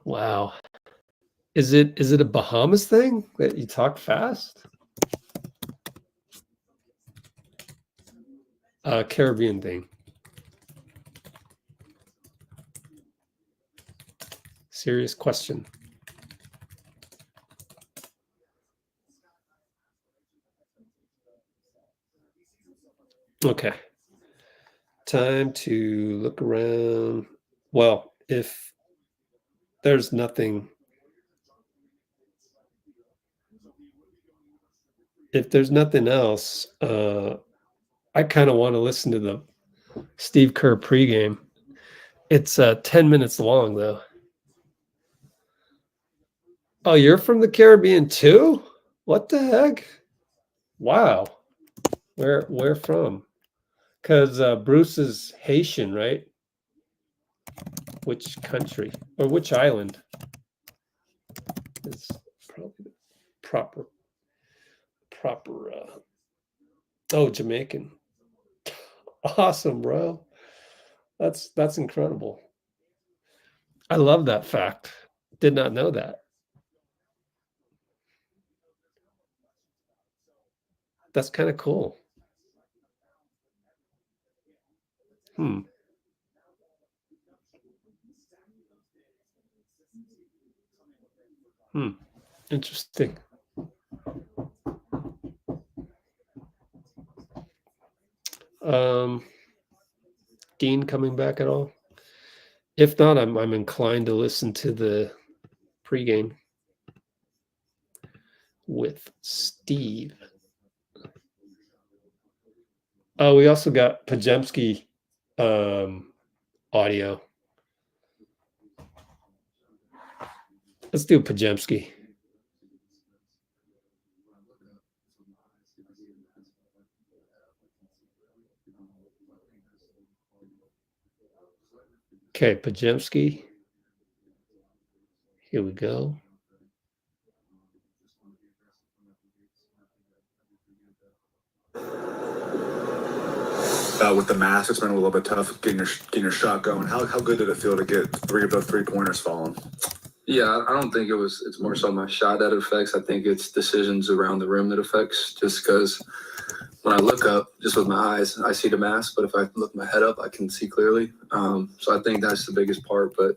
Wow. Is it a Bahamas thing that you talk fast? Caribbean thing. Serious question. Okay. Time to look around. Well, if there's nothing, else, I kind of want to listen to the Steve Kerr pregame. It's 10 minutes long, though. Oh, you're from the Caribbean too? What the heck? Wow. Where from? Because Bruce is Haitian, right? Which country or which island is probably the proper? Oh, Jamaican. Awesome, bro. That's incredible. I love that fact. Did not know that. That's kind of cool. Interesting. Dean coming back at all? If not, I'm inclined to listen to the pregame with Steve. Oh, we also got Pajemski audio. Let's do Pajemski. Okay, Pajemski. Here we go. With the mask, it's been a little bit tough getting your shot going. How good did it feel to get 3 of those 3-pointers falling? Yeah, I don't think it's more so my shot that affects. I think it's decisions around the rim that affects, just because when I look up, just with my eyes, I see the mask, but if I look my head up, I can see clearly. So I think that's the biggest part, but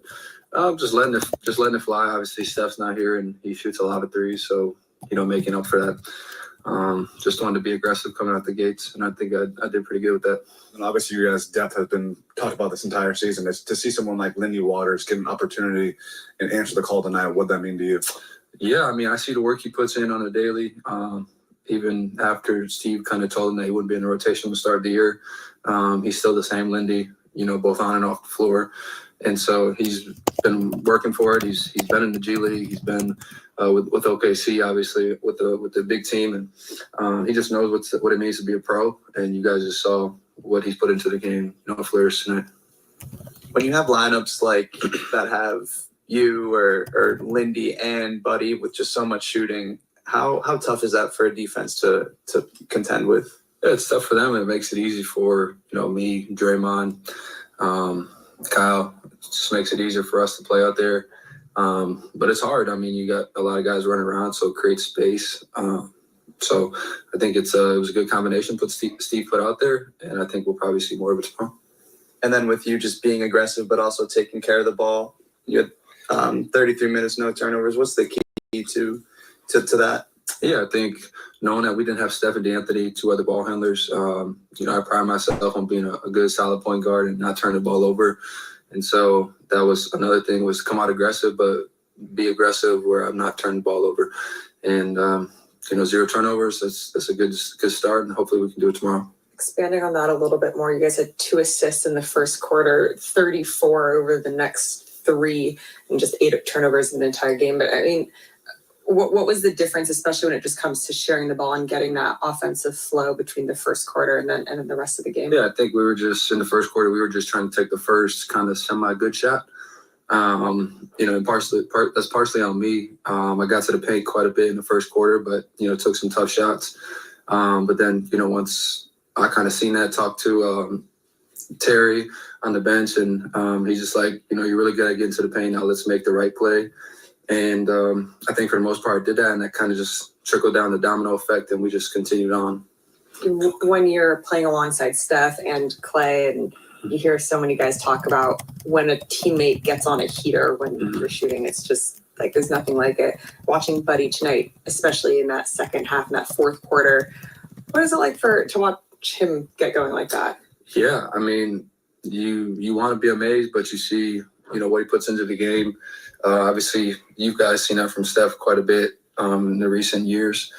just letting it fly. Obviously, Steph's not here, and he shoots a lot of threes, so, making up for that. Just wanted to be aggressive coming out the gates, and I think I did pretty good with that. And obviously, your guys' depth has been talked about this entire season. It's to see someone like Lindy Waters get an opportunity and answer the call tonight. What'd that mean to you? Yeah, I mean, I see the work he puts in on a daily. Even after Steve kind of told him that he wouldn't be in the rotation to start the year, he's still the same Lindy, both on and off the floor. And so he's been working for it. He's been in the G League. He's been with OKC, obviously, with the big team, and he just knows what it means to be a pro. And you guys just saw what he's put into the game. Flourish tonight. When you have lineups like that have you or Lindy and Buddy with just so much shooting, how tough is that for a defense to contend with? Yeah, it's tough for them. It makes it easy for me, Draymond, Kyle. It just makes it easier for us to play out there. But it's hard. I mean, you got a lot of guys running around, so it creates space. So I think it was a good combination Steve put out there, and I think we'll probably see more of it tomorrow. And then with you just being aggressive but also taking care of the ball, you had 33 minutes, no turnovers. What's the key to that? Yeah, I think knowing that we didn't have Steph and D'Anthony, 2 other ball handlers, I pride myself on being a good, solid point guard and not turn the ball over. And so that was another thing, was come out aggressive, but be aggressive where I'm not turning the ball over. And, 0 turnovers, that's a good start, and hopefully we can do it tomorrow. Expanding on that a little bit more, you guys had 2 assists in the first quarter, 34 over the next 3, and just 8 turnovers in the entire game. But I mean, what was the difference, especially when it just comes to sharing the ball and getting that offensive flow between the first quarter and then the rest of the game? Yeah, I think we were just in the first quarter, we were just trying to take the first kind of semi-good shot. And that's partially on me. I got to the paint quite a bit in the first quarter, but took some tough shots. But then once I kind of seen that, talked to Terry on the bench, and he's just like, you're really good at getting to the paint. Now let's make the right play. And I think for the most part, did that, and that kind of just trickled down the domino effect, and we just continued on. When you're playing alongside Steph and Clay, and you hear so many guys talk about when a teammate gets on a heater when you're shooting, it's just like there's nothing like it. Watching Buddy tonight, especially in that second half, in that fourth quarter, what is it like to watch him get going like that? Yeah, I mean, you want to be amazed, but you see, what he puts into the game. Obviously, you guys seen that from Steph quite a bit in the recent years.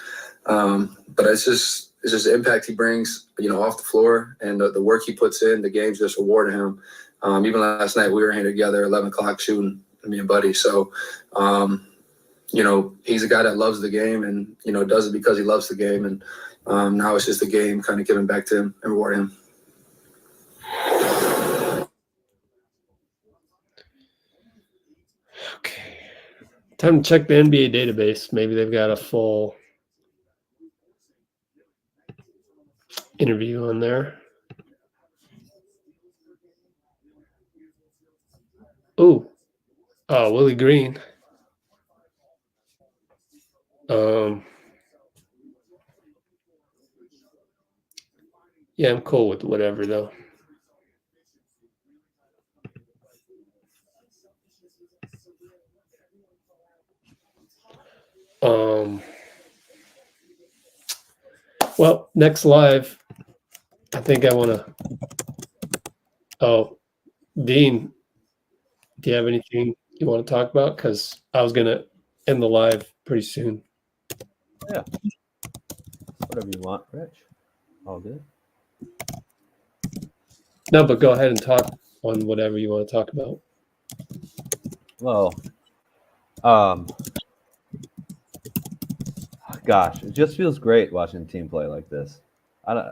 But it's just the impact he brings, off the floor, and the work he puts in. The game's just rewarding him. Even last night, we were here together, 11 o'clock shooting, me and Buddy. So, he's a guy that loves the game and, does it because he loves the game. And now it's just the game kind of giving back to him and rewarding him. Okay. Time to check the NBA database. Maybe they've got a full interview on there. Oh, Willie Green. Yeah, I'm cool with whatever though. Well, next live, I think I want to. Oh, Dean, do you have anything you want to talk about? Because I was gonna end the live pretty soon. Yeah. Whatever you want, Rich. All good. No, but go ahead and talk on whatever you want to talk about. Well, gosh, it just feels great watching the team play like this. I don't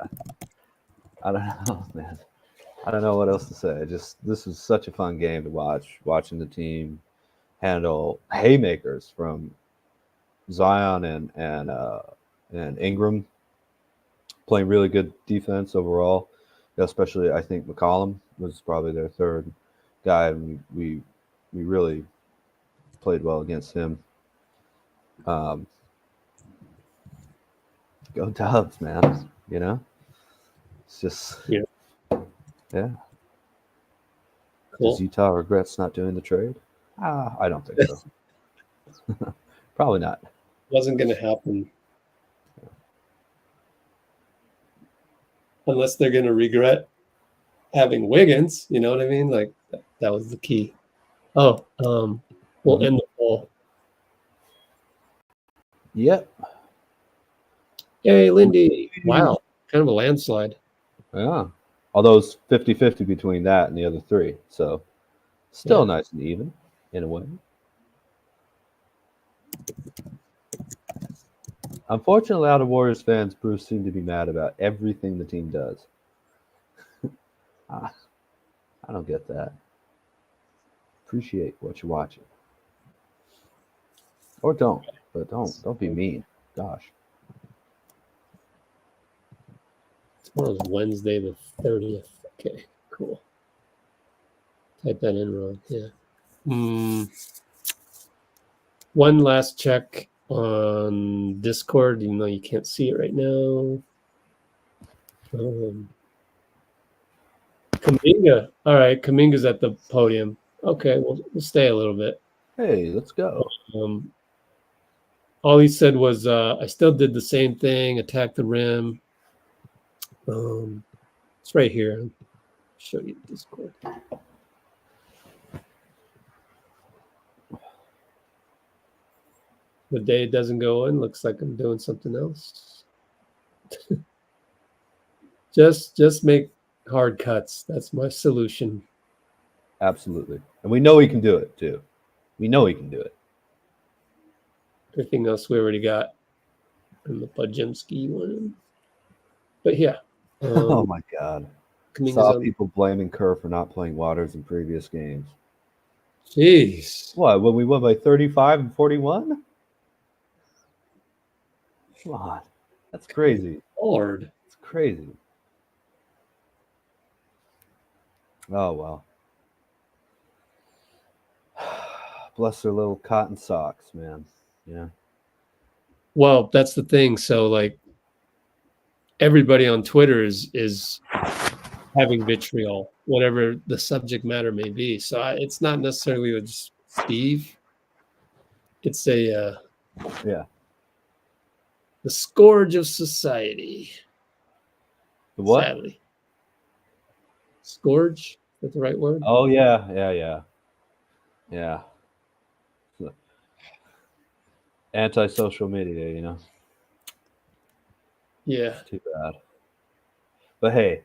know, man. I don't know what else to say. This is such a fun game to watch. Watching the team handle haymakers from Zion and Ingram, playing really good defense overall. Especially, I think McCollum was probably their third guy, and we really played well against him. Go Dubs, man. It's just yeah. Cool. Does Utah regrets not doing the trade? I don't think so. Probably not. Wasn't going to happen unless they're going to regret having Wiggins. You know what I mean? Like that was the key. Oh, we'll end the poll. Yep. Yay, Lindy. Wow. Kind of a landslide. Yeah. Although it's 50-50 between that and the other three. So still nice and even in a way. Unfortunately, a lot of Warriors fans, Bruce, seem to be mad about everything the team does. I don't get that. Appreciate what you're watching. Or don't. But don't be mean. Gosh. Tomorrow's Wednesday the 30th. Okay, cool. Type that in wrong. Yeah. One last check on Discord, even though you can't see it right now. Kuminga. All right, Kuminga's at the podium. Okay, we'll stay a little bit. Hey, let's go. All he said was, I still did the same thing, attack the rim. It's right here. I'll show you Discord. The day it doesn't go in, looks like I'm doing something else. just make hard cuts. That's my solution. Absolutely. And we know he can do it, too. We know he can do it. Everything else we already got in the Pajemski one. But yeah. Oh, my God. Kuminga's Saw people blaming Kerr for not playing Waters in previous games. Jeez. What, when we won by 35 and 41? Come on. That's crazy. Lord. It's crazy. Oh, well. bless their little cotton socks, man. Yeah. Well, that's the thing. So like everybody on Twitter is having vitriol, whatever the subject matter may be. So it's not necessarily with Steve. It's a Yeah. the scourge of society. The what? Sadly. Scourge? Is that the right word? Oh yeah. Anti-social media, you know. Yeah. It's too bad. But hey,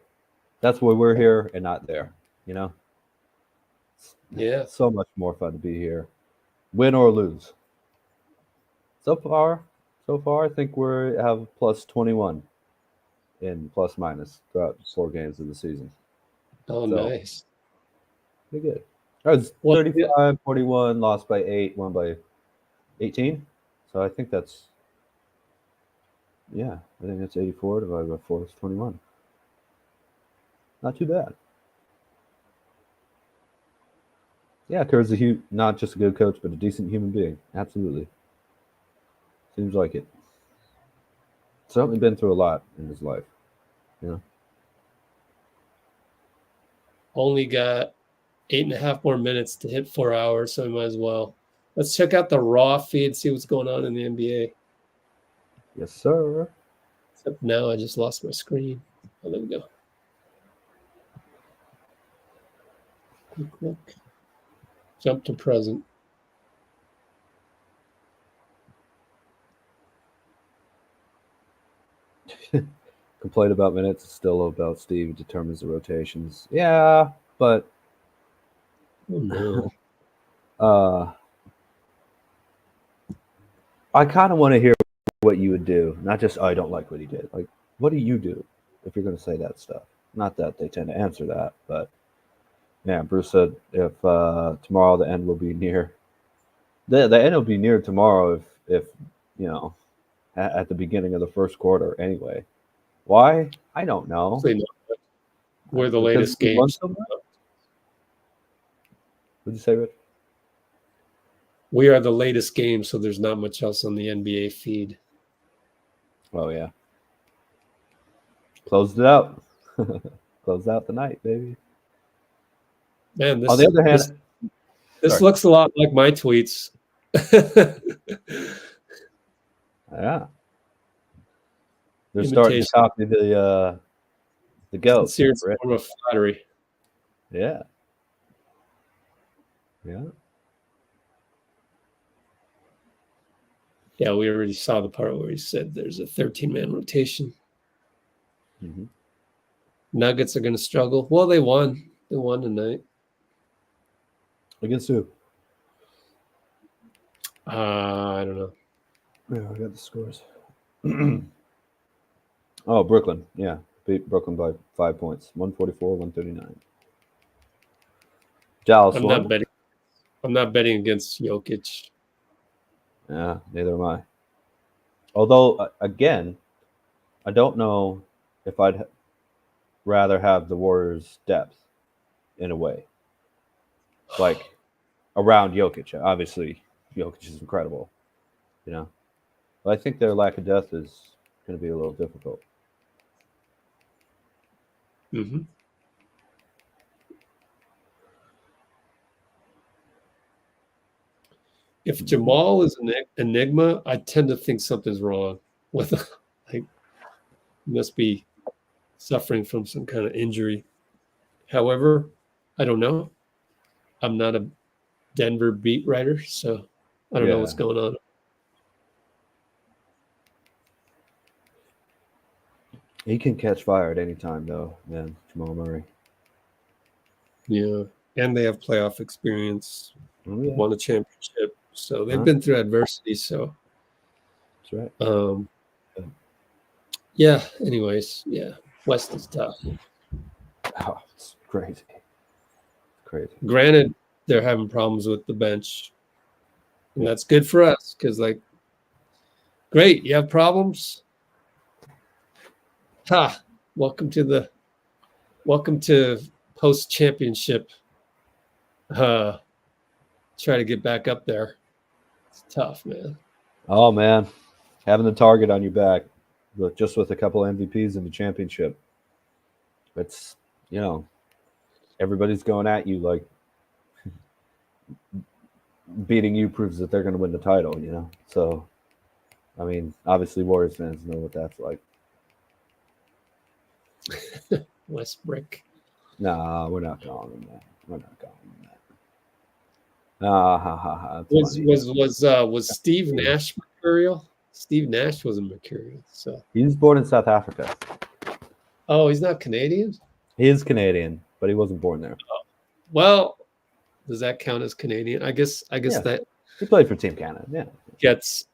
that's why we're here and not there, you know? Yeah. So much more fun to be here. Win or lose. So far, I think we have plus 21 in plus minus throughout 4 games of the season. Oh, So, nice. Pretty good. That was 35, 41, lost by 8, won by 18. So I think that's, I think that's 84 divided by 4 is 21. Not too bad. Yeah, Kerr's not just a good coach, but a decent human being. Absolutely. Seems like it. Certainly been through a lot in his life. You know? Only got 8.5 more minutes to hit 4 hours, so we might as well. Let's check out the raw feed, see what's going on in the NBA. Yes, sir. Except now I just lost my screen. Oh, there we go. Quick. Jump to present. Complain about minutes. It's still about Steve determines the rotations. Yeah, but oh, no. I kind of want to hear what you would do, not just I don't like what he did. Like, what do you do if you're going to say that stuff? Not that they tend to answer that, but yeah, Bruce said if tomorrow the end will be near. The end will be near tomorrow if you know at the beginning of the first quarter anyway. Why? I don't know. We're the latest game. What'd you say, Rich? We are the latest game, so there's not much else on the NBA feed. Oh yeah. Closed it out. Closed out the night, baby. Man, this, on the other hand, this looks a lot like my tweets. Yeah. They're starting to copy the goat. Serious form of flattery. Yeah. Yeah. Yeah, we already saw the part where he said there's a 13-man rotation. Mm-hmm. Nuggets are going to struggle. Well, they won. They won tonight. Against who? I don't know. Yeah, I got the scores. Oh, Brooklyn. Yeah. Beat Brooklyn by 5 points. 144-139. Dallas won. I'm not betting against Jokic. Yeah, neither am I. Although, again, I don't know if I'd rather have the Warriors' depth in a way. Like, around Jokic. Obviously, Jokic is incredible, you know. But I think their lack of depth is going to be a little difficult. Mm-hmm. If Jamal is an enigma, I tend to think something's wrong with him. Like, he must be suffering from some kind of injury. However, I don't know. I'm not a Denver beat writer, so I don't know what's going on. He can catch fire at any time, though, man. Jamal Murray. Yeah, and they have playoff experience. Oh, yeah. Won a championship, so they've been through adversity. So that's right. Yeah. Anyways, yeah, West is tough. Oh, it's crazy. Crazy. Granted, they're having problems with the bench, and that's good for us because, like, great, you have problems. Ha! Welcome to post-championship try to get back up there. It's tough, man. Oh man, having the target on your back, just with a couple MVPs in the championship, it's everybody's going at you like beating you proves that they're going to win the title. So I mean, obviously Warriors fans know what that's like. Westbrook. Nah, we're not calling them that. We're not calling them that. Was Steve Nash mercurial? Steve Nash wasn't mercurial. So he was born in South Africa. Oh, he's not Canadian? He is Canadian, but he wasn't born there. Well, does that count as Canadian? I guess that he played for Team Canada. Yeah, gets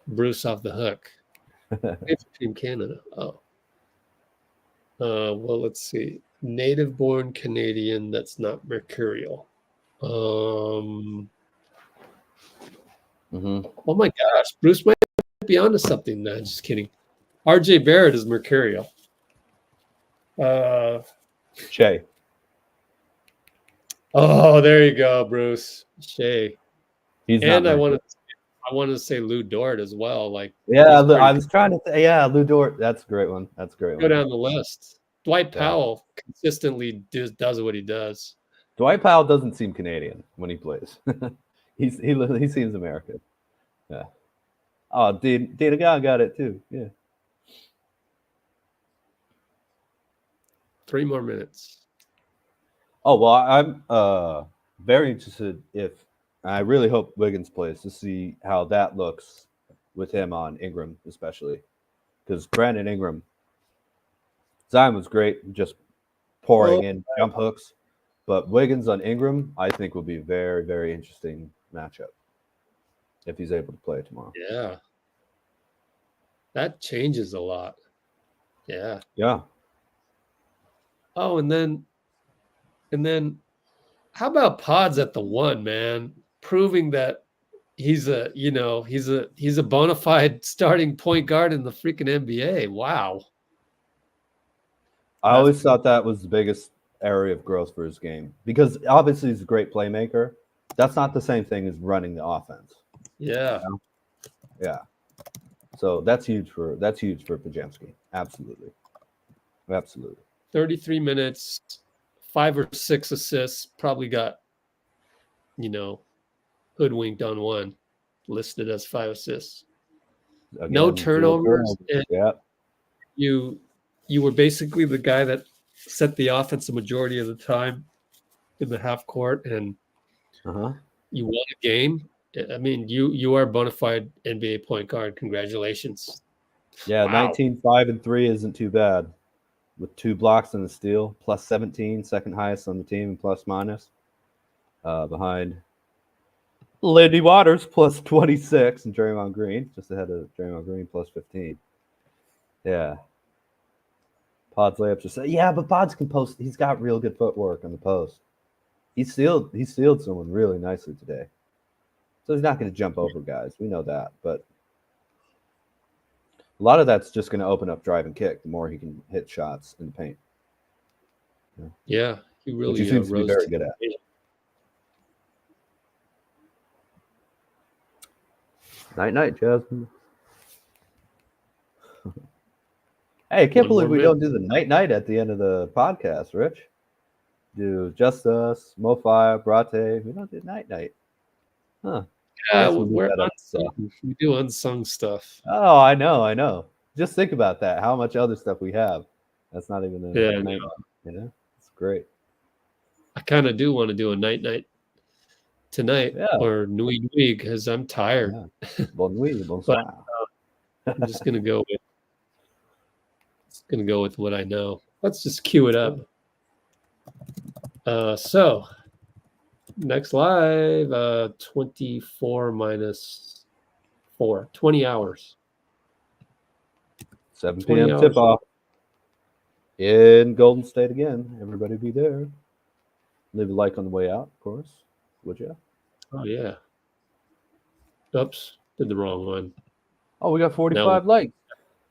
Bruce off the hook. It's Team Canada. Oh. Well, let's see. Native-born Canadian that's not mercurial. Oh my gosh, Bruce might be onto something. No, just kidding. RJ Barrett is mercurial. Shea. Oh, there you go, Bruce. Shea. He's and I wanted to say Lou Dort as well. Like, yeah, I was trying to say, Lou Dort. That's a great one. Go down the list. Dwight Powell consistently does what he does. Dwight Powell doesn't seem Canadian when he plays. he seems American. Yeah. Oh, Data Guy got it too. Yeah. 3 more minutes. Oh well, I'm very interested I really hope Wiggins plays to see how that looks with him on Ingram, especially because Brandon Ingram, Zion was great, just pouring in jump hooks, but Wiggins on Ingram, I think will be a very, very interesting matchup if he's able to play tomorrow. Yeah, that changes a lot. Yeah. Yeah. Oh, and then how about Podz at the 1, man? Proving that he's a bona fide starting point guard in the freaking NBA. Wow. I always thought that was the biggest area of growth for his game because obviously he's a great playmaker. That's not the same thing as running the offense. Yeah. Yeah. So that's huge for Pajemski. Absolutely. 33 minutes, 5 or 6 assists, probably got, hoodwinked on 1, listed as 5 assists. Again, no turnovers. Yeah. You were basically the guy that set the offense the majority of the time in the half court, and you won a game. I mean, you are a bona fide NBA point guard. Congratulations. Yeah, Wow. 19, 5, and 3 isn't too bad. With 2 blocks and a steal, plus 17, second highest on the team, and plus minus. Behind Lindy Waters, plus 26, and Draymond Green, just ahead of Draymond Green, plus 15. Yeah. Podz layups are but Podz can post. He's got real good footwork on the post. He sealed someone really nicely today. So he's not going to jump over guys. We know that, but a lot of that's just going to open up drive and kick the more he can hit shots in the paint. Yeah, he really Which he seems to be very good at. Night, Jasmine. Hey, I can't believe we don't do the night at the end of the podcast, Rich. Do Just Us, Mo5, Brate. We don't do night. Huh. Yeah, we're unsung. We do unsung stuff. Oh, I know. Just think about that. How much other stuff we have. That's not even a night. It's great. I kind of do want to do a night tonight or nui because I'm tired. Yeah. Bon nuit, bonsoir. I'm just gonna go with what I know. Let's just cue it up. So next live, 24 minus 4, 20 hours. 7 p.m. tip off in Golden State again. Everybody be there. Leave a like on the way out, of course. Would you? Oh yeah. Oops, did the wrong one. Oh, we got 45 likes.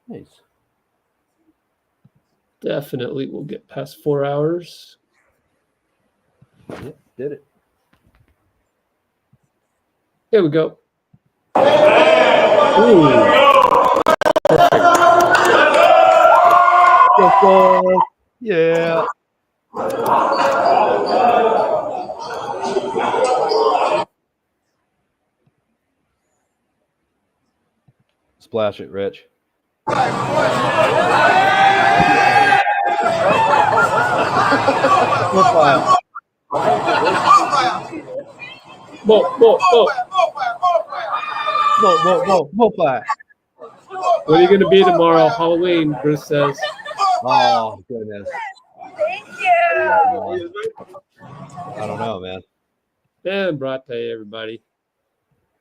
Nice. Definitely we'll get past 4 hours. Yep, did it. Here we go. Ooh. Perfect. Yeah. Splash it, Rich. What are you going to be tomorrow? Halloween, Bruce says. Oh, goodness. Thank you. I don't know, man. And Brate, everybody.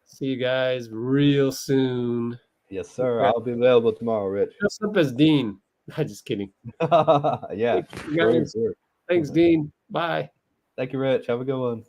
See you guys real soon. Yes, sir. I'll be available tomorrow, Rich. Dress up as Dean. I'm just kidding. Yeah. Thanks, Dean. Bye. Thank you, Rich. Have a good one.